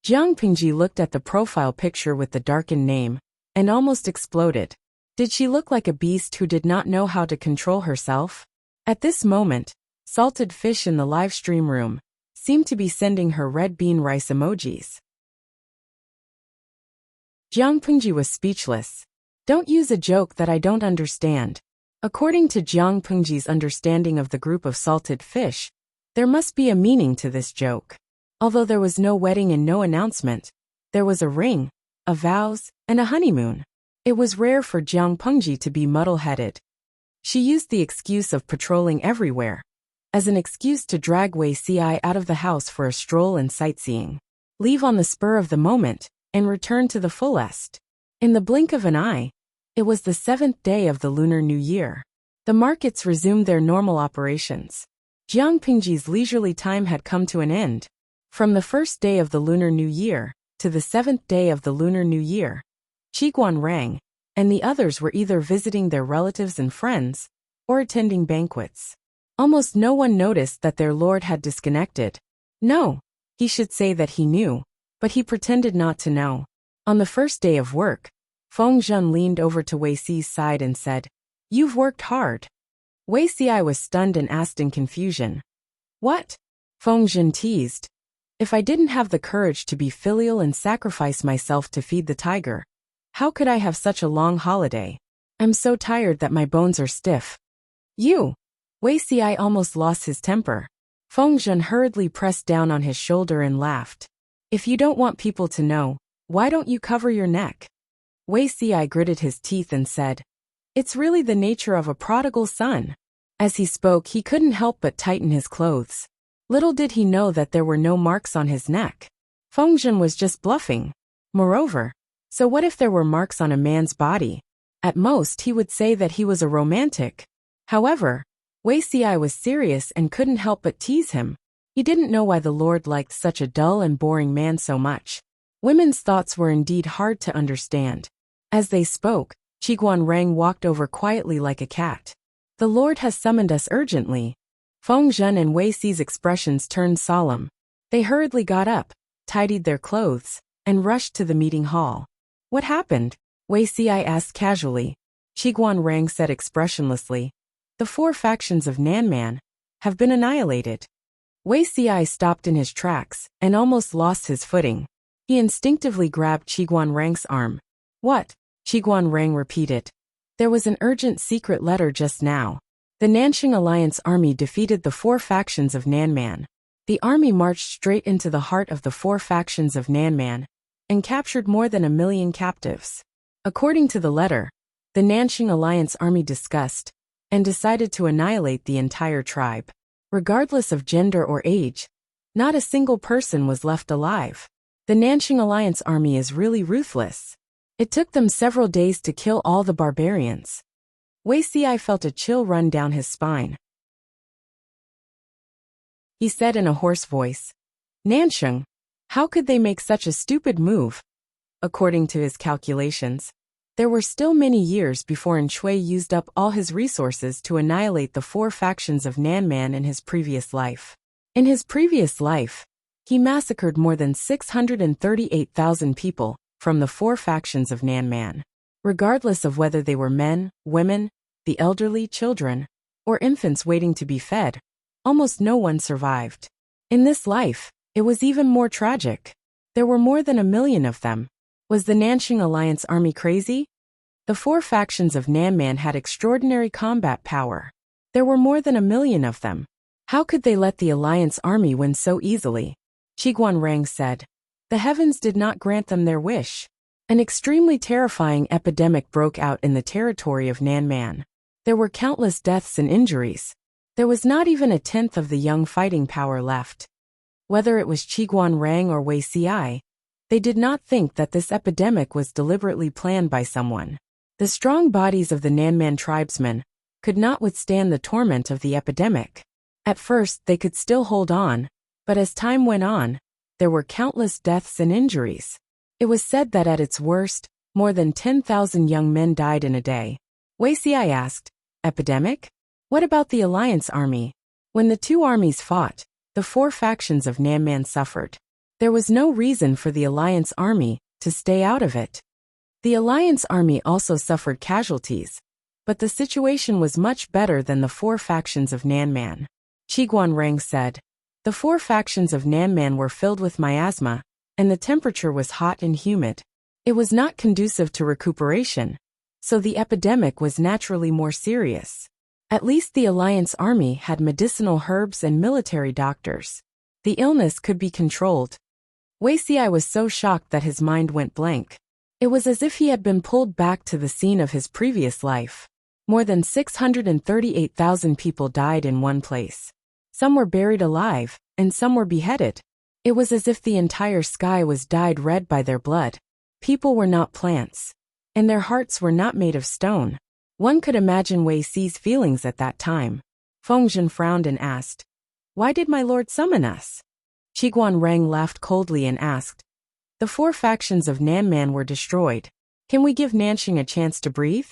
Jiang Pingji looked at the profile picture with the darkened name and almost exploded. Did she look like a beast who did not know how to control herself? At this moment, Salted Fish in the live stream room seemed to be sending her red bean rice emojis. Jiang Pingji was speechless. Don't use a joke that I don't understand. According to Jiang Pingji's understanding of the group of Salted Fish, there must be a meaning to this joke. Although there was no wedding and no announcement, there was a ring, a vows, and a honeymoon. It was rare for Jiang Pingji to be muddle-headed. She used the excuse of patrolling everywhere as an excuse to drag Wei Si out of the house for a stroll and sightseeing, leave on the spur of the moment, and return to the fullest. In the blink of an eye, it was the 7th day of the Lunar New Year. The markets resumed their normal operations. Jiang Pingji's leisurely time had come to an end. From the first day of the Lunar New Year to the 7th day of the Lunar New Year, Qiguan Rang and the others were either visiting their relatives and friends or attending banquets. Almost no one noticed that their lord had disconnected. No, he should say that he knew, but he pretended not to know. On the first day of work, Feng Zhen leaned over to Wei Si's side and said, "You've worked hard." Wei Si was stunned and asked in confusion, "What?" Feng Zhen teased, "If I didn't have the courage to be filial and sacrifice myself to feed the tiger, how could I have such a long holiday? I'm so tired that my bones are stiff." "You!" Wei Si almost lost his temper. Feng Zhen hurriedly pressed down on his shoulder and laughed. "If you don't want people to know, why don't you cover your neck?" Wei Si gritted his teeth and said, "It's really the nature of a prodigal son." As he spoke, he couldn't help but tighten his clothes. Little did he know that there were no marks on his neck. Feng Zhen was just bluffing. Moreover, so what if there were marks on a man's body? At most, he would say that he was a romantic. However, Wei Si was serious and couldn't help but tease him. He didn't know why the Lord liked such a dull and boring man so much. Women's thoughts were indeed hard to understand. As they spoke, Qiguan Rang walked over quietly like a cat. "The Lord has summoned us urgently." Feng Zhen and Wei Si's expressions turned solemn. They hurriedly got up, tidied their clothes, and rushed to the meeting hall. "What happened?" Wei Si asked casually. Qiguan Rang said expressionlessly, "The 4 factions of Nanman have been annihilated." Wei Si stopped in his tracks and almost lost his footing. He instinctively grabbed Qiguan Rang's arm. "What?" Qiguan Rang repeated. "There was an urgent secret letter just now. The Nanxing Alliance army defeated the 4 factions of Nanman. The army marched straight into the heart of the 4 factions of Nanman and captured more than 1 million captives." According to the letter, the Nanxing Alliance army discussed and decided to annihilate the entire tribe. Regardless of gender or age, not a single person was left alive. The Nanxing Alliance army is really ruthless. It took them several days to kill all the barbarians. Wei Si felt a chill run down his spine. He said in a hoarse voice, "Nanxing, how could they make such a stupid move?" According to his calculations, there were still many years before Shui used up all his resources to annihilate the 4 factions of Nanman in his previous life. In his previous life, he massacred more than 638,000 people from the 4 factions of Nanman. Regardless of whether they were men, women, the elderly, children, or infants waiting to be fed, almost no one survived. In this life, it was even more tragic. There were more than 1 million of them. Was the Nanxing Alliance army crazy? The 4 factions of Nanman had extraordinary combat power. There were more than 1 million of them. How could they let the Alliance army win so easily? Qiguan Rang said. The heavens did not grant them their wish. An extremely terrifying epidemic broke out in the territory of Nanman. There were countless deaths and injuries. There was not even 1/10 of the young fighting power left. Whether it was Qiguan Rang or Wei Ci, they did not think that this epidemic was deliberately planned by someone. The strong bodies of the Nanman tribesmen could not withstand the torment of the epidemic. At first they could still hold on, but as time went on, there were countless deaths and injuries. It was said that at its worst, more than 10,000 young men died in a day. Wei Ci asked, Epidemic? What about the Alliance army? When the 2 armies fought, the 4 factions of Nanman suffered. There was no reason for the Alliance army to stay out of it. The Alliance army also suffered casualties, but the situation was much better than the 4 factions of Nanman. Qiguan Rang said, the 4 factions of Nanman were filled with miasma, and the temperature was hot and humid. It was not conducive to recuperation, so the epidemic was naturally more serious. At least the Alliance army had medicinal herbs and military doctors. The illness could be controlled. Wei Ci was so shocked that his mind went blank. It was as if he had been pulled back to the scene of his previous life. More than 638,000 people died in one place. Some were buried alive, and some were beheaded. It was as if the entire sky was dyed red by their blood. People were not plants, and their hearts were not made of stone. One could imagine Wei Ci's feelings at that time. Fengzhen frowned and asked, Why did my lord summon us? Qiguan Rang laughed coldly and asked, The 4 factions of Nanman were destroyed. Can we give Nanxing a chance to breathe?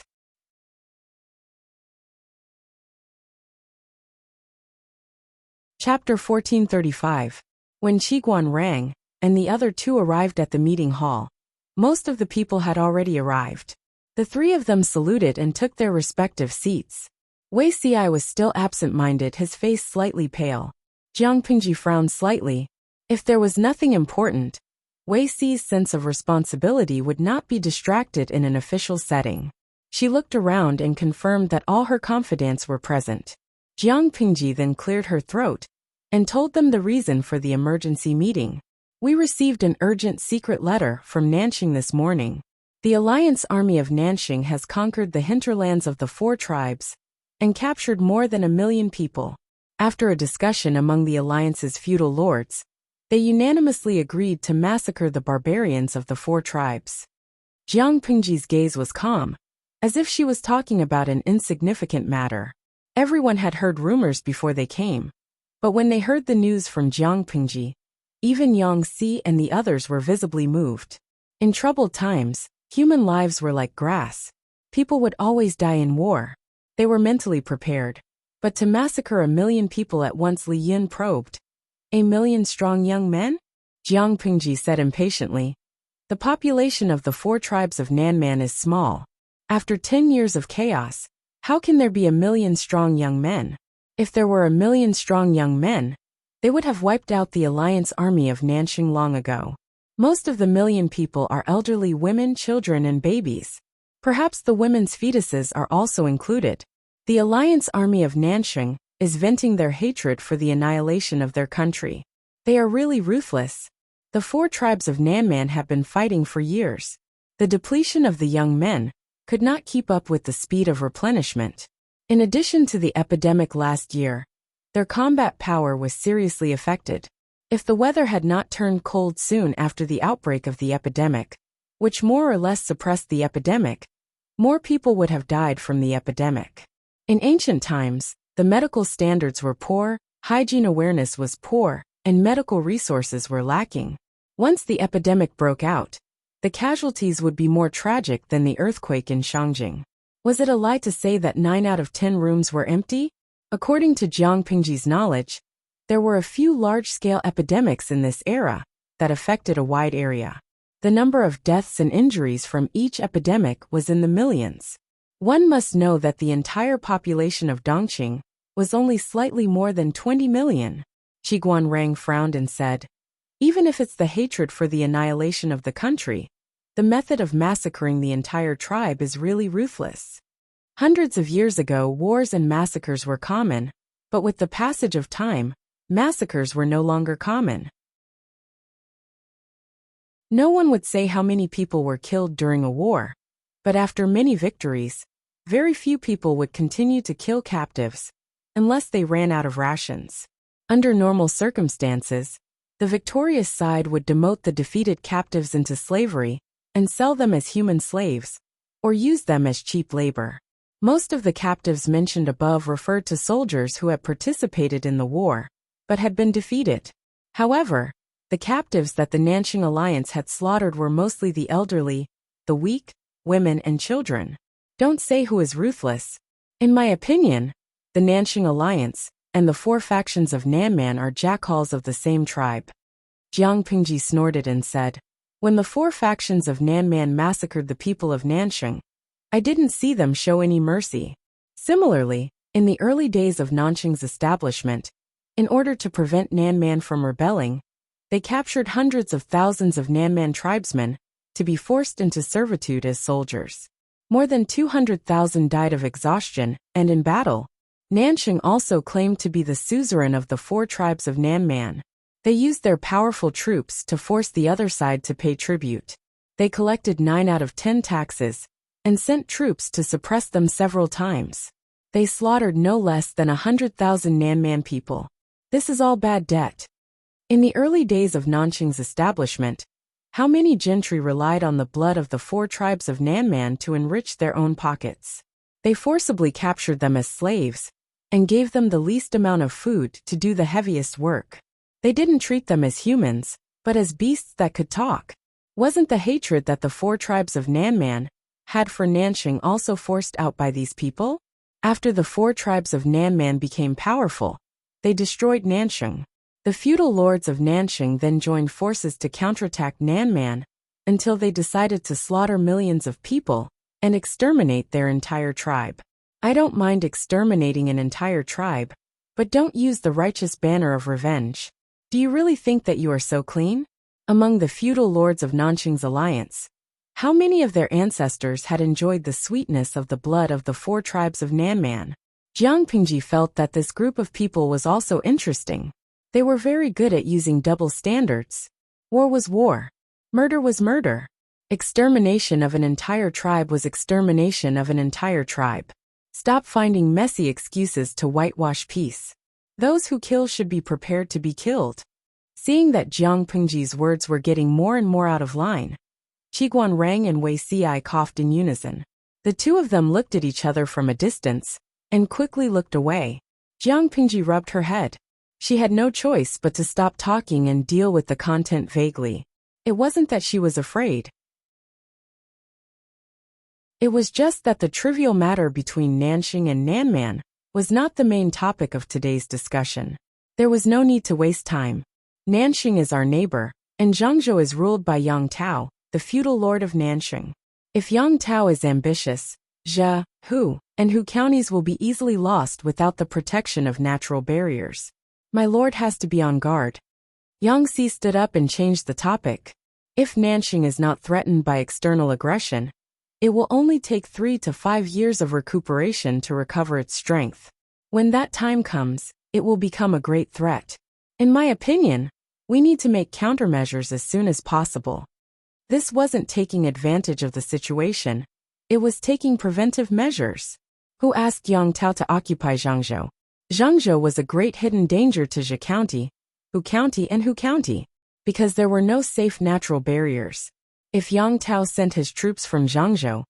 Chapter 1435. When Qiguan Rang and the other 2 arrived at the meeting hall, most of the people had already arrived. The 3 of them saluted and took their respective seats. Wei Ci was still absent-minded, his face slightly pale. Jiang Pingji frowned slightly. If there was nothing important, Wei Ci's sense of responsibility would not be distracted in an official setting. She looked around and confirmed that all her confidants were present. Jiang Pingji then cleared her throat and told them the reason for the emergency meeting. We received an urgent secret letter from Nanxing this morning. The Alliance army of Nanxing has conquered the hinterlands of the 4 tribes and captured more than 1 million people. After a discussion among the Alliance's feudal lords, they unanimously agreed to massacre the barbarians of the 4 tribes. Jiang Pingji's gaze was calm, as if she was talking about an insignificant matter. Everyone had heard rumors before they came, but when they heard the news from Jiang Pingji, even Yang Si and the others were visibly moved. In troubled times, human lives were like grass. People would always die in war. They were mentally prepared. But to massacre 1 million people at once, Li Yin probed. 1 million strong young men? Jiang Pingji said impatiently. The population of the 4 tribes of Nanman is small. After 10 years of chaos, how can there be 1 million strong young men? If there were 1 million strong young men, they would have wiped out the Alliance army of Nanxing long ago. Most of the 1 million people are elderly women, children, and babies. Perhaps the women's fetuses are also included. The Alliance army of Nanxing is venting their hatred for the annihilation of their country. They are really ruthless. The 4 tribes of Nanman have been fighting for years. The depletion of the young men could not keep up with the speed of replenishment. In addition to the epidemic last year, their combat power was seriously affected. If the weather had not turned cold soon after the outbreak of the epidemic, which more or less suppressed the epidemic, more people would have died from the epidemic. In ancient times, the medical standards were poor, hygiene awareness was poor, and medical resources were lacking. Once the epidemic broke out, the casualties would be more tragic than the earthquake in Shangjing. Was it a lie to say that 9 out of 10 rooms were empty? According to Jiang Pingji's knowledge, there were a few large-scale epidemics in this era that affected a wide area. The number of deaths and injuries from each epidemic was in the millions. One must know that the entire population of Dongqing was only slightly more than 20 million. Qi Guanrang frowned and said, even if it's the hatred for the annihilation of the country, the method of massacring the entire tribe is really ruthless. Hundreds of years ago, wars and massacres were common, but with the passage of time, massacres were no longer common. No one would say how many people were killed during a war, but after many victories, very few people would continue to kill captives, unless they ran out of rations. Under normal circumstances, the victorious side would demote the defeated captives into slavery and sell them as human slaves, or use them as cheap labor. Most of the captives mentioned above referred to soldiers who had participated in the war, but had been defeated. However, the captives that the Nanqing alliance had slaughtered were mostly the elderly, the weak, women and children. Don't say who is ruthless. In my opinion, the Nanqing alliance and the 4 factions of Nanman are jackals of the same tribe. Jiang Pingji snorted and said, when the 4 factions of Nanman massacred the people of Nanqing, I didn't see them show any mercy. Similarly, in the early days of Nanqing's establishment, in order to prevent Nanman from rebelling, they captured hundreds of thousands of Nanman tribesmen to be forced into servitude as soldiers. More than 200,000 died of exhaustion, and in battle, Nanqing also claimed to be the suzerain of the 4 tribes of Nanman. They used their powerful troops to force the other side to pay tribute. They collected 9 out of 10 taxes, and sent troops to suppress them several times. They slaughtered no less than 100,000 Nanman people. This is all bad debt. In the early days of Nanqing's establishment, how many gentry relied on the blood of the 4 tribes of Nanman to enrich their own pockets? They forcibly captured them as slaves, and gave them the least amount of food to do the heaviest work. They didn't treat them as humans, but as beasts that could talk. Wasn't the hatred that the 4 tribes of Nanman had for Nanqing also forced out by these people? After the 4 tribes of Nanman became powerful, they destroyed Nanqing. The feudal lords of Nanqing then joined forces to counterattack Nanman until they decided to slaughter millions of people and exterminate their entire tribe. I don't mind exterminating an entire tribe, but don't use the righteous banner of revenge. Do you really think that you are so clean? Among the feudal lords of Nanqing's alliance, how many of their ancestors had enjoyed the sweetness of the blood of the 4 tribes of Nanman? Jiang Pingji felt that this group of people was also interesting. They were very good at using double standards. War was war. Murder was murder. Extermination of an entire tribe was extermination of an entire tribe. Stop finding messy excuses to whitewash peace. Those who kill should be prepared to be killed. Seeing that Jiang Pingji's words were getting more and more out of line, Qi Guanrang and Wei Ci coughed in unison. The 2 of them looked at each other from a distance, and quickly looked away. Jiang Pingji rubbed her head. She had no choice but to stop talking and deal with the content vaguely. It wasn't that she was afraid. It was just that the trivial matter between Nanqing and Nanman was not the main topic of today's discussion. There was no need to waste time. Nanqing is our neighbor, and Zhangzhou is ruled by Yang Tao, the feudal lord of Nanqing. If Yang Tao is ambitious, Zhe, Hu, and Hu counties will be easily lost without the protection of natural barriers. My lord has to be on guard. Yang Si stood up and changed the topic. If Nanqing is not threatened by external aggression, it will only take 3 to 5 years of recuperation to recover its strength. When that time comes, it will become a great threat. In my opinion, we need to make countermeasures as soon as possible. This wasn't taking advantage of the situation, it was taking preventive measures. Who asked Yang Tao to occupy Zhangzhou? Zhangzhou was a great hidden danger to Zhe County, Hu County and Hu County, because there were no safe natural barriers. If Yang Tao sent his troops from Zhangzhou,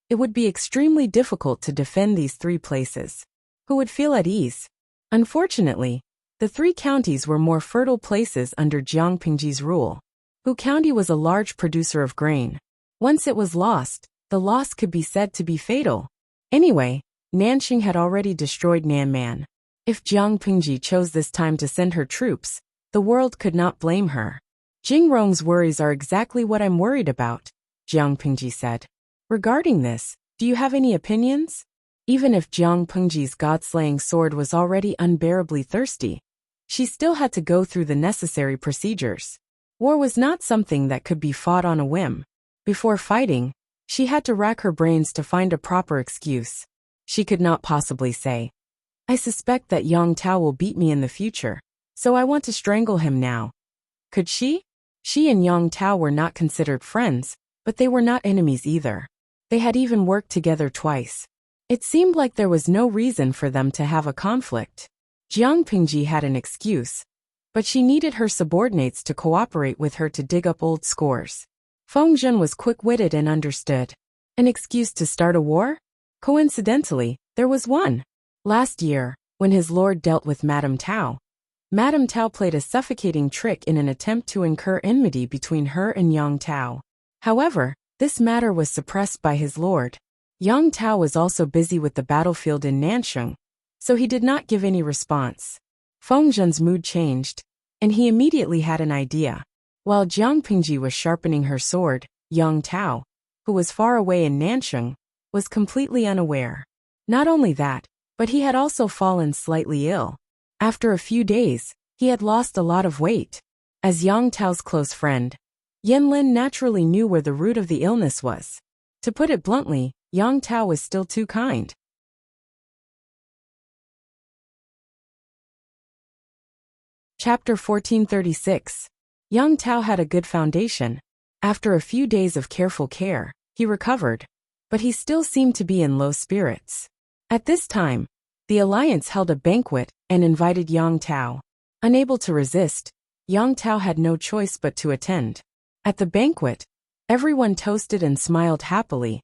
it would be extremely difficult to defend these 3 places. Who would feel at ease? Unfortunately, the 3 counties were more fertile places under Jiang Pingji's rule. Hu County was a large producer of grain. Once it was lost, the loss could be said to be fatal. Anyway, Nanqing had already destroyed Nanman. If Jiang Pingji chose this time to send her troops, the world could not blame her. Jingrong's worries are exactly what I'm worried about, Jiang Pingji said. Regarding this, Do you have any opinions? Even if Jiang Pengji's god-slaying sword was already unbearably thirsty, she still had to go through the necessary procedures. War was not something that could be fought on a whim. Before fighting, she had to rack her brains to find a proper excuse. She could not possibly say, "I suspect that Yang Tao will beat me in the future, so I want to strangle him now." Could she? She and Yang Tao were not considered friends, but they were not enemies either. They had even worked together twice. It seemed like there was no reason for them to have a conflict. Jiang Pingji had an excuse, but she needed her subordinates to cooperate with her to dig up old scores. Feng Zhen was quick-witted and understood. An excuse to start a war? Coincidentally, there was one. Last year, when his lord dealt with Madame Tao played a suffocating trick in an attempt to incur enmity between her and Yang Tao. However, this matter was suppressed by his lord. Yang Tao was also busy with the battlefield in Nansheng, so he did not give any response. Feng Zhen's mood changed, and he immediately had an idea. While Jiang Pingji was sharpening her sword, Yang Tao, who was far away in Nansheng, was completely unaware. Not only that, but he had also fallen slightly ill. After a few days, he had lost a lot of weight. As Yang Tao's close friend, Yan Lin naturally knew where the root of the illness was. To put it bluntly, Yang Tao was still too kind. Chapter 1436. Yang Tao had a good foundation. After a few days of careful care, he recovered, but he still seemed to be in low spirits. At this time, the alliance held a banquet and invited Yang Tao. Unable to resist, Yang Tao had no choice but to attend. At the banquet, everyone toasted and smiled happily,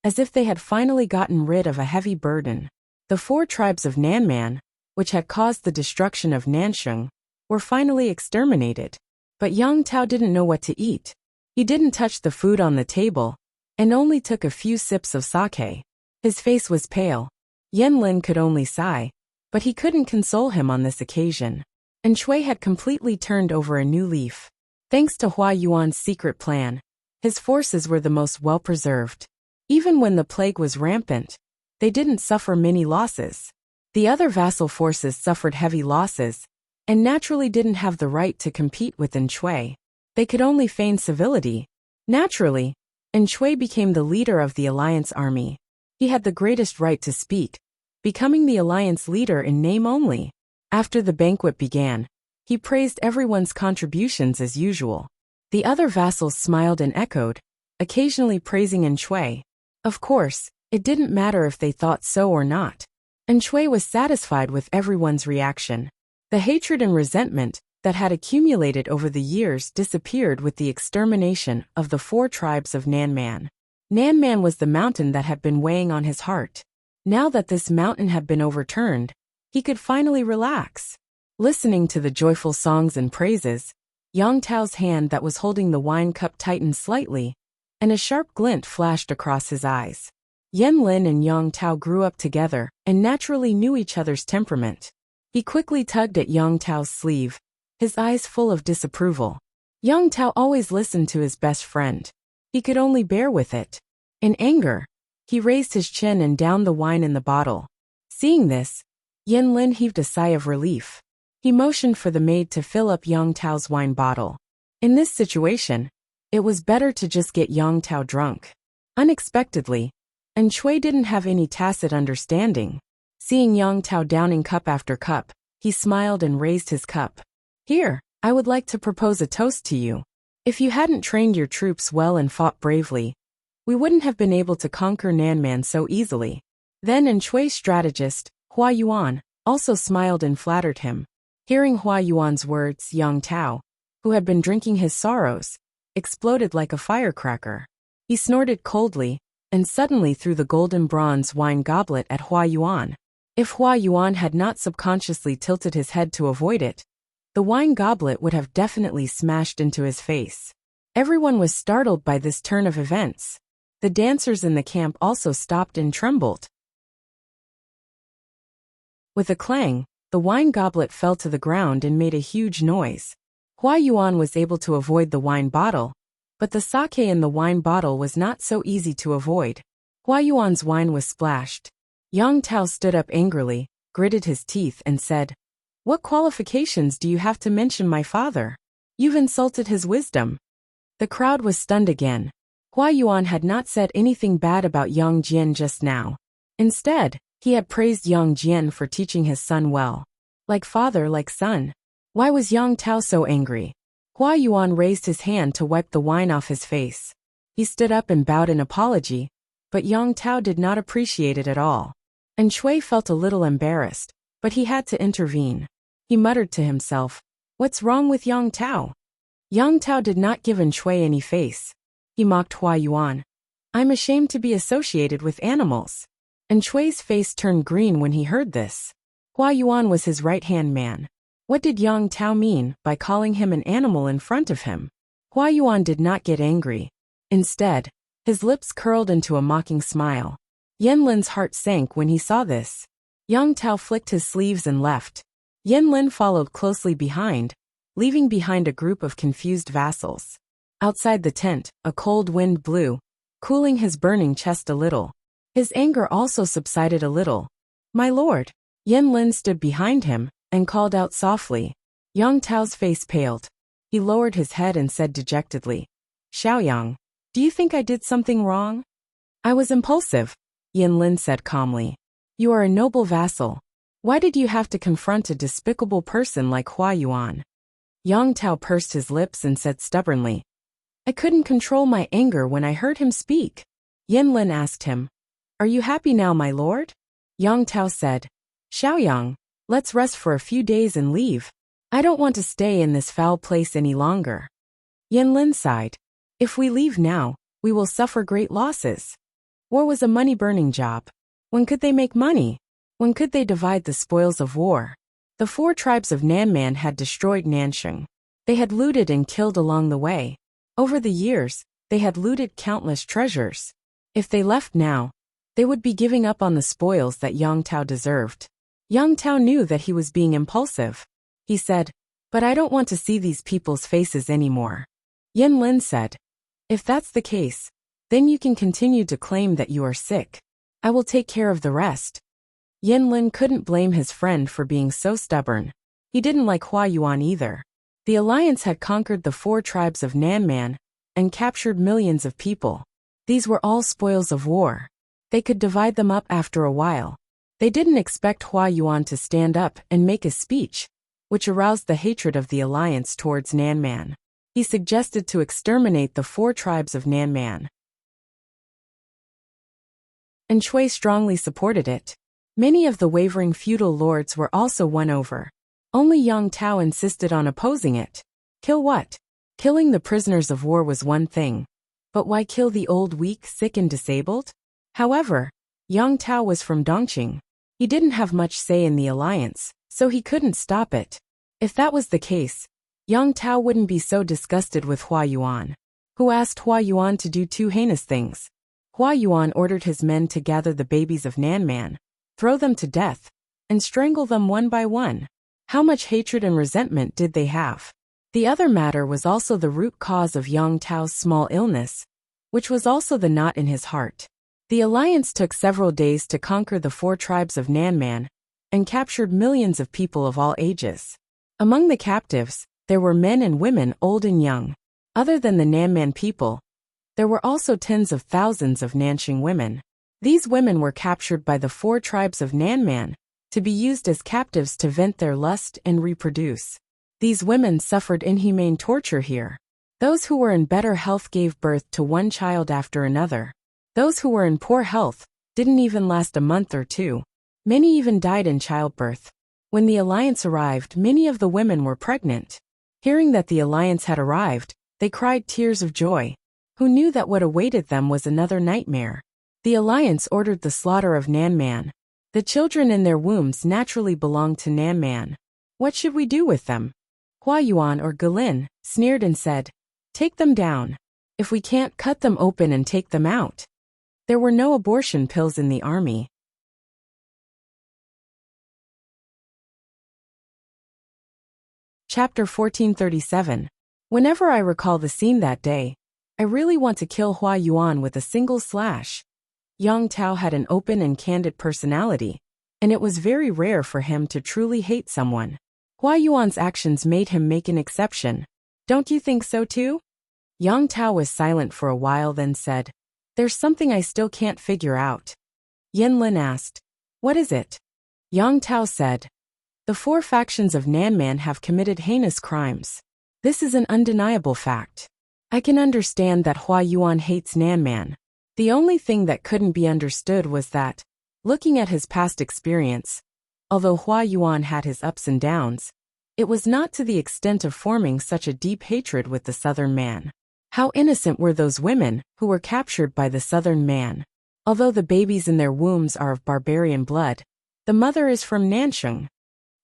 as if they had finally gotten rid of a heavy burden. The 4 tribes of Nanman, which had caused the destruction of Nansheng, were finally exterminated. But Yang Tao didn't know what to eat. He didn't touch the food on the table, and only took a few sips of sake. His face was pale. Yan Lin could only sigh, but he couldn't console him on this occasion. And Shui had completely turned over a new leaf. Thanks to Hua Yuan's secret plan, his forces were the most well-preserved. Even when the plague was rampant, they didn't suffer many losses. The other vassal forces suffered heavy losses, and naturally didn't have the right to compete with Shui. They could only feign civility. Naturally, Shui became the leader of the alliance army. He had the greatest right to speak, becoming the alliance leader in name only. After the banquet began, he praised everyone's contributions as usual. The other vassals smiled and echoed, occasionally praising Shui. Of course, it didn't matter if they thought so or not. Shui was satisfied with everyone's reaction. The hatred and resentment that had accumulated over the years disappeared with the extermination of the 4 tribes of Nanman. Nanman was the mountain that had been weighing on his heart. Now that this mountain had been overturned, he could finally relax. Listening to the joyful songs and praises, Yang Tao's hand that was holding the wine cup tightened slightly, and a sharp glint flashed across his eyes. Yan Lin and Yang Tao grew up together and naturally knew each other's temperament. He quickly tugged at Yang Tao's sleeve, his eyes full of disapproval. Yang Tao always listened to his best friend. He could only bear with it. In anger, he raised his chin and downed the wine in the bottle. Seeing this, Yan Lin heaved a sigh of relief. He motioned for the maid to fill up Yang Tao's wine bottle. In this situation, it was better to just get Yang Tao drunk. Unexpectedly, Shui didn't have any tacit understanding. Seeing Yang Tao downing cup after cup, he smiled and raised his cup. "Here, I would like to propose a toast to you. If you hadn't trained your troops well and fought bravely, we wouldn't have been able to conquer Nanman so easily." Then Shui's strategist, Hua Yuan, also smiled and flattered him. Hearing Hua Yuan's words, Yang Tao, who had been drinking his sorrows, exploded like a firecracker. He snorted coldly, and suddenly threw the golden bronze wine goblet at Hua Yuan. If Hua Yuan had not subconsciously tilted his head to avoid it, the wine goblet would have definitely smashed into his face. Everyone was startled by this turn of events. The dancers in the camp also stopped and trembled. With a clang, the wine goblet fell to the ground and made a huge noise. Hua Yuan was able to avoid the wine bottle, but the sake in the wine bottle was not so easy to avoid. Hua Yuan's wine was splashed. Yang Tao stood up angrily, gritted his teeth and said, "What qualifications do you have to mention my father? You've insulted his wisdom." The crowd was stunned again. Hua Yuan had not said anything bad about Yang Jian just now. Instead, he had praised Yang Jian for teaching his son well. Like father, like son. Why was Yang Tao so angry? Hua Yuan raised his hand to wipe the wine off his face. He stood up and bowed in apology, but Yang Tao did not appreciate it at all. And Shui felt a little embarrassed, but he had to intervene. He muttered to himself, "What's wrong with Yang Tao?" Yang Tao did not give Shui any face. He mocked Hua Yuan. "I'm ashamed to be associated with animals." And Shui's face turned green when he heard this. Hua Yuan was his right-hand man. What did Yang Tao mean by calling him an animal in front of him? Hua Yuan did not get angry. Instead, his lips curled into a mocking smile. Yan Lin's heart sank when he saw this. Yang Tao flicked his sleeves and left. Yan Lin followed closely behind, leaving behind a group of confused vassals. Outside the tent, a cold wind blew, cooling his burning chest a little. His anger also subsided a little. "My lord." Yan Lin stood behind him and called out softly. Yang Tao's face paled. He lowered his head and said dejectedly, "Xiaoyang, do you think I did something wrong?" "I was impulsive," Yan Lin said calmly. "You are a noble vassal. Why did you have to confront a despicable person like Hua Yuan?" Yang Tao pursed his lips and said stubbornly, "I couldn't control my anger when I heard him speak." Yan Lin asked him, "Are you happy now, my lord?" Yang Tao said, "Xiaoyang, let's rest for a few days and leave. I don't want to stay in this foul place any longer." Yan Lin sighed. "If we leave now, we will suffer great losses. War was a money-burning job. When could they make money? When could they divide the spoils of war?" The 4 tribes of Nanman had destroyed Nanxing. They had looted and killed along the way. Over the years, they had looted countless treasures. If they left now, they would be giving up on the spoils that Yang Tao deserved. Yang Tao knew that he was being impulsive. He said, "But I don't want to see these people's faces anymore." Yan Lin said, "If that's the case, then you can continue to claim that you are sick. I will take care of the rest." Yan Lin couldn't blame his friend for being so stubborn. He didn't like Hua Yuan either. The alliance had conquered the 4 tribes of Nanman and captured millions of people. These were all spoils of war. They could divide them up after a while. They didn't expect Hua Yuan to stand up and make a speech, which aroused the hatred of the alliance towards Nanman. He suggested to exterminate the 4 tribes of Nanman. And Shui strongly supported it. Many of the wavering feudal lords were also won over. Only Yang Tao insisted on opposing it. Kill what? Killing the prisoners of war was one thing. But why kill the old, weak, sick and disabled? However, Yang Tao was from Dongqing. He didn't have much say in the alliance, so he couldn't stop it. If that was the case, Yang Tao wouldn't be so disgusted with Hua Yuan, who asked Hua Yuan to do 2 heinous things. Hua Yuan ordered his men to gather the babies of Nanman, throw them to death, and strangle them one by one. How much hatred and resentment did they have? The other matter was also the root cause of Yang Tao's small illness, which was also the knot in his heart. The alliance took several days to conquer the 4 tribes of Nanman and captured millions of people of all ages. Among the captives, there were men and women old and young. Other than the Nanman people, there were also tens of thousands of Nanxing women. These women were captured by the 4 tribes of Nanman to be used as captives to vent their lust and reproduce. These women suffered inhumane torture here. Those who were in better health gave birth to one child after another. Those who were in poor health didn't even last a month or 2. Many even died in childbirth. When the alliance arrived, many of the women were pregnant. Hearing that the alliance had arrived, they cried tears of joy. Who knew that what awaited them was another nightmare? The alliance ordered the slaughter of Nanman. The children in their wombs naturally belonged to Nanman. What should we do with them? Hua Yuan or Galin sneered and said, "Take them down. If we can't, cut them open and take them out." There were no abortion pills in the army. Chapter 1437. Whenever I recall the scene that day, I really want to kill Hua Yuan with a single slash. Yang Tao had an open and candid personality, and it was very rare for him to truly hate someone. Hua Yuan's actions made him make an exception. Don't you think so too? Yang Tao was silent for a while, then said, "There's something I still can't figure out." Yin Lin asked, "What is it?" Yang Tao said, "The 4 factions of Nanman have committed heinous crimes. This is an undeniable fact. I can understand that Hua Yuan hates Nanman. The only thing that couldn't be understood was that, looking at his past experience, although Hua Yuan had his ups and downs, it was not to the extent of forming such a deep hatred with the Southern man. How innocent were those women who were captured by the Southern man. Although the babies in their wombs are of barbarian blood, the mother is from Nansheng."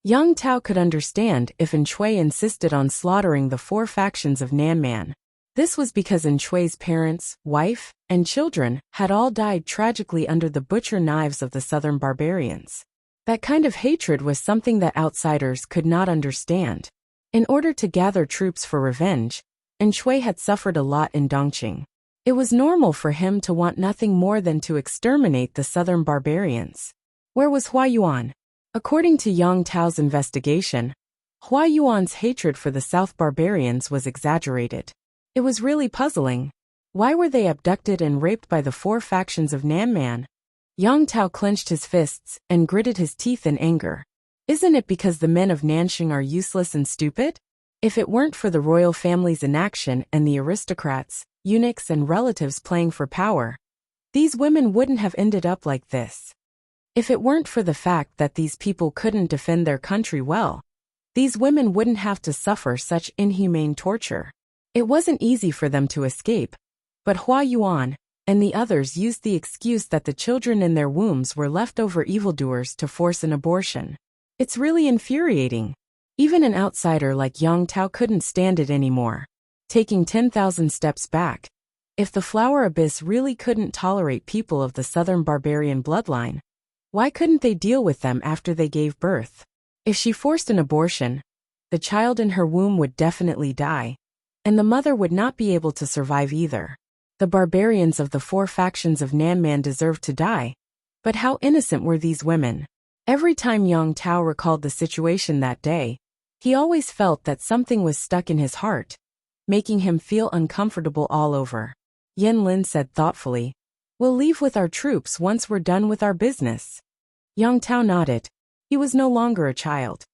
Yang Tao could understand if Shui insisted on slaughtering the 4 factions of Nanman. This was because Shui's parents, wife, and children had all died tragically under the butcher knives of the Southern barbarians. That kind of hatred was something that outsiders could not understand. In order to gather troops for revenge, Shui had suffered a lot in Dongqing. It was normal for him to want nothing more than to exterminate the Southern barbarians. Where was Hua Yuan? According to Yang Tao's investigation, Hua Yuan's hatred for the South barbarians was exaggerated. It was really puzzling. Why were they abducted and raped by the 4 factions of Nanman? Yang Tao clenched his fists and gritted his teeth in anger. Isn't it because the men of Nansheng are useless and stupid? If it weren't for the royal family's inaction and the aristocrats, eunuchs and relatives playing for power, these women wouldn't have ended up like this. If it weren't for the fact that these people couldn't defend their country well, these women wouldn't have to suffer such inhumane torture. It wasn't easy for them to escape, but Hua Yuan and the others used the excuse that the children in their wombs were leftover evildoers to force an abortion. It's really infuriating. Even an outsider like Yang Tao couldn't stand it anymore. Taking 10,000 steps back, if the flower abyss really couldn't tolerate people of the Southern barbarian bloodline, why couldn't they deal with them after they gave birth? If she forced an abortion, the child in her womb would definitely die, and the mother would not be able to survive either. The barbarians of the 4 factions of Nanman deserved to die, but how innocent were these women? Every time Yang Tao recalled the situation that day, he always felt that something was stuck in his heart, making him feel uncomfortable all over. Yin Lin said thoughtfully, "We'll leave with our troops once we're done with our business." Yang Tao nodded. He was no longer a child.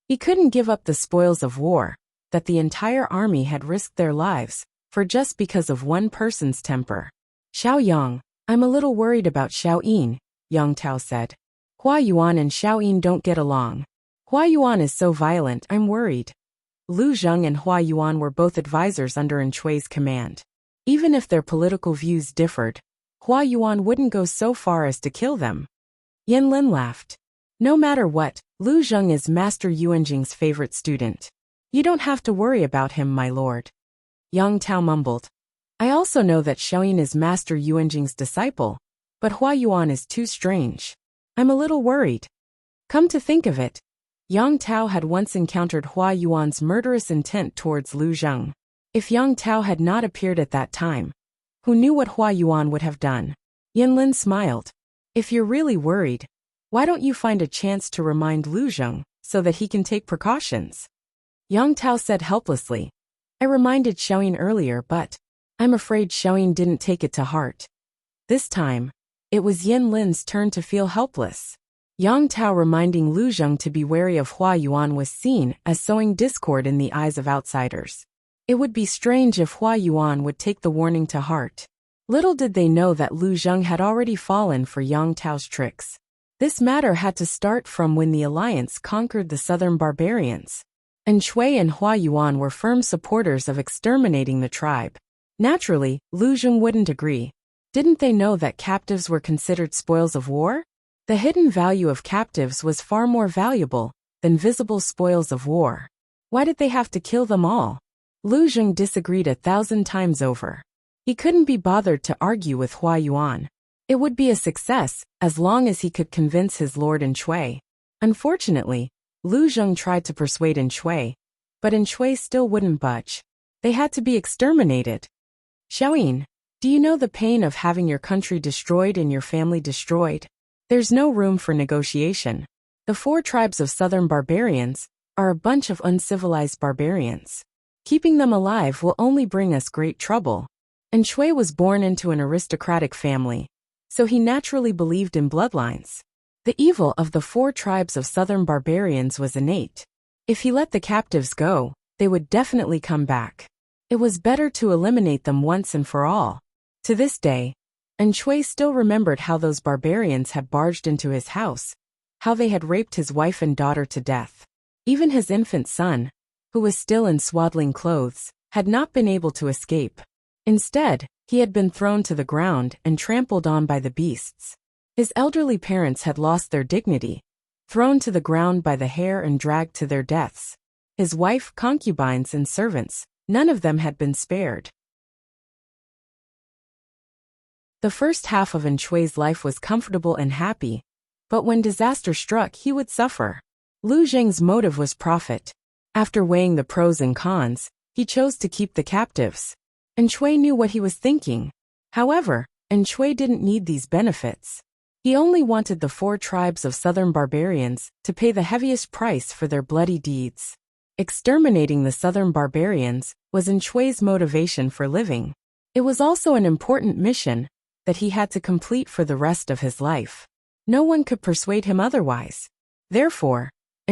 He couldn't give up the spoils of war that the entire army had risked their lives for just because of one person's temper. "Xiao Yang, I'm a little worried about Xiao Yin," Yang Tao said. "Hua Yuan and Xiao Yin don't get along. Hua Yuan is so violent, I'm worried." Lu Zheng and Hua Yuan were both advisors under Shui's command. Even if their political views differed, Hua Yuan wouldn't go so far as to kill them. Yin Lin laughed. "No matter what, Lu Zheng is Master Yuanjing's favorite student. You don't have to worry about him, my lord." Yang Tao mumbled. "I also know that Xiaoyin is Master Yuanjing's disciple, but Hua Yuan is too strange. I'm a little worried." Come to think of it, Yang Tao had once encountered Hua Yuan's murderous intent towards Lu Zheng. If Yang Tao had not appeared at that time, who knew what Hua Yuan would have done? Yin Lin smiled. "If you're really worried, why don't you find a chance to remind Lu Zheng so that he can take precautions?" Yang Tao said helplessly. "I reminded Xiaoyin earlier, but I'm afraid Xiaoyin didn't take it to heart." This time, it was Yin Lin's turn to feel helpless. Yang Tao reminding Lu Zheng to be wary of Hua Yuan was seen as sowing discord in the eyes of outsiders. It would be strange if Hua Yuan would take the warning to heart. Little did they know that Lu Zheng had already fallen for Yang Tao's tricks. This matter had to start from when the alliance conquered the southern barbarians. Shui and Hua Yuan were firm supporters of exterminating the tribe. Naturally, Lu Zheng wouldn't agree. Didn't they know that captives were considered spoils of war? The hidden value of captives was far more valuable than visible spoils of war. Why did they have to kill them all? Lu Zheng disagreed 1,000 times over. He couldn't be bothered to argue with Hua Yuan. It would be a success as long as he could convince his lord Shui. Unfortunately, Lu Zheng tried to persuade Shui, but Shui still wouldn't budge. They had to be exterminated. "Xiaoyin, Do you know the pain of having your country destroyed and your family destroyed? There's no room for negotiation. The 4 tribes of southern barbarians are a bunch of uncivilized barbarians. Keeping them alive will only bring us great trouble. And Shui was born into an aristocratic family, so he naturally believed in bloodlines. The evil of the 4 tribes of southern barbarians was innate. If he let the captives go, they would definitely come back. It was better to eliminate them once and for all. To this day, Shui still remembered how those barbarians had barged into his house, how they had raped his wife and daughter to death. Even his infant son, who was still in swaddling clothes, had not been able to escape. Instead, he had been thrown to the ground and trampled on by the beasts. His elderly parents had lost their dignity, thrown to the ground by the hair and dragged to their deaths. His wife, concubines, and servants, none of them had been spared. The first half of Shui's life was comfortable and happy, but when disaster struck, he would suffer. Lu Zheng's motive was profit. After weighing the pros and cons, he chose to keep the captives. Shui knew what he was thinking. However, Shui didn't need these benefits. He only wanted the 4 tribes of southern barbarians to pay the heaviest price for their bloody deeds. Exterminating the southern barbarians was Shui's motivation for living. It was also an important mission that he had to complete for the rest of his life. No one could persuade him otherwise. Therefore,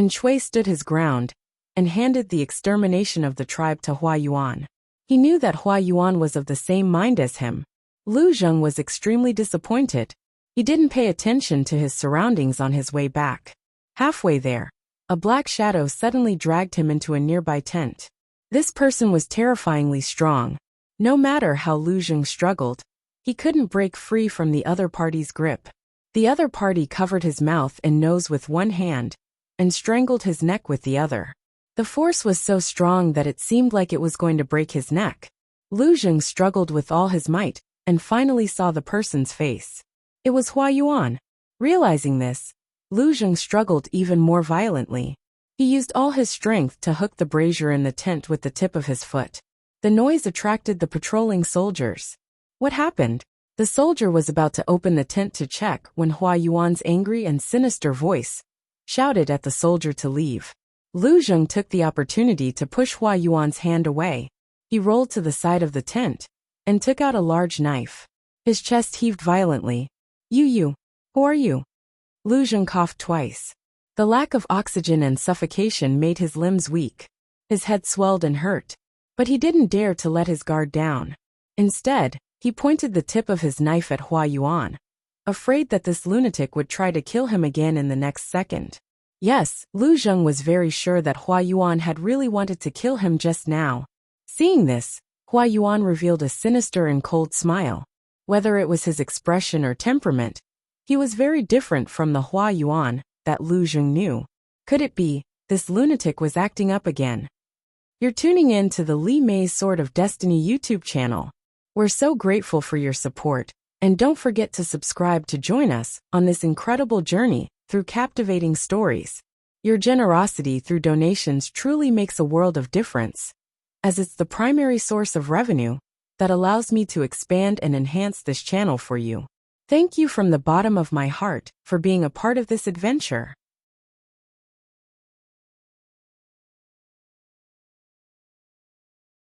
Shui stood his ground and handed the extermination of the tribe to Hua Yuan. He knew that Hua Yuan was of the same mind as him. Lu Zheng was extremely disappointed. He didn't pay attention to his surroundings on his way back. Halfway there, a black shadow suddenly dragged him into a nearby tent. This person was terrifyingly strong. No matter how Lu Zheng struggled, he couldn't break free from the other party's grip. The other party covered his mouth and nose with one hand and strangled his neck with the other. The force was so strong that it seemed like it was going to break his neck. Lu Zheng struggled with all his might and finally saw the person's face. It was Hua Yuan. Realizing this, Lu Zheng struggled even more violently. He used all his strength to hook the brazier in the tent with the tip of his foot. The noise attracted the patrolling soldiers. What happened? The soldier was about to open the tent to check when Hua Yuan's angry and sinister voice shouted at the soldier to leave. Lu Zheng took the opportunity to push Hua Yuan's hand away. He rolled to the side of the tent and took out a large knife. His chest heaved violently. You, who are you? Lu Zheng coughed twice. The lack of oxygen and suffocation made his limbs weak. His head swelled and hurt. But he didn't dare to let his guard down. Instead, he pointed the tip of his knife at Hua Yuan, afraid that this lunatic would try to kill him again in the next second. Yes, Lu Zheng was very sure that Hua Yuan had really wanted to kill him just now. Seeing this, Hua Yuan revealed a sinister and cold smile. Whether it was his expression or temperament, he was very different from the Hua Yuan that Lu Zheng knew. Could it be, this lunatic was acting up again? You're tuning in to the Li Mei's Sword of Destiny YouTube channel. We're so grateful for your support, and don't forget to subscribe to join us on this incredible journey through captivating stories. Your generosity through donations truly makes a world of difference, as it's the primary source of revenue that allows me to expand and enhance this channel for you. Thank you from the bottom of my heart for being a part of this adventure.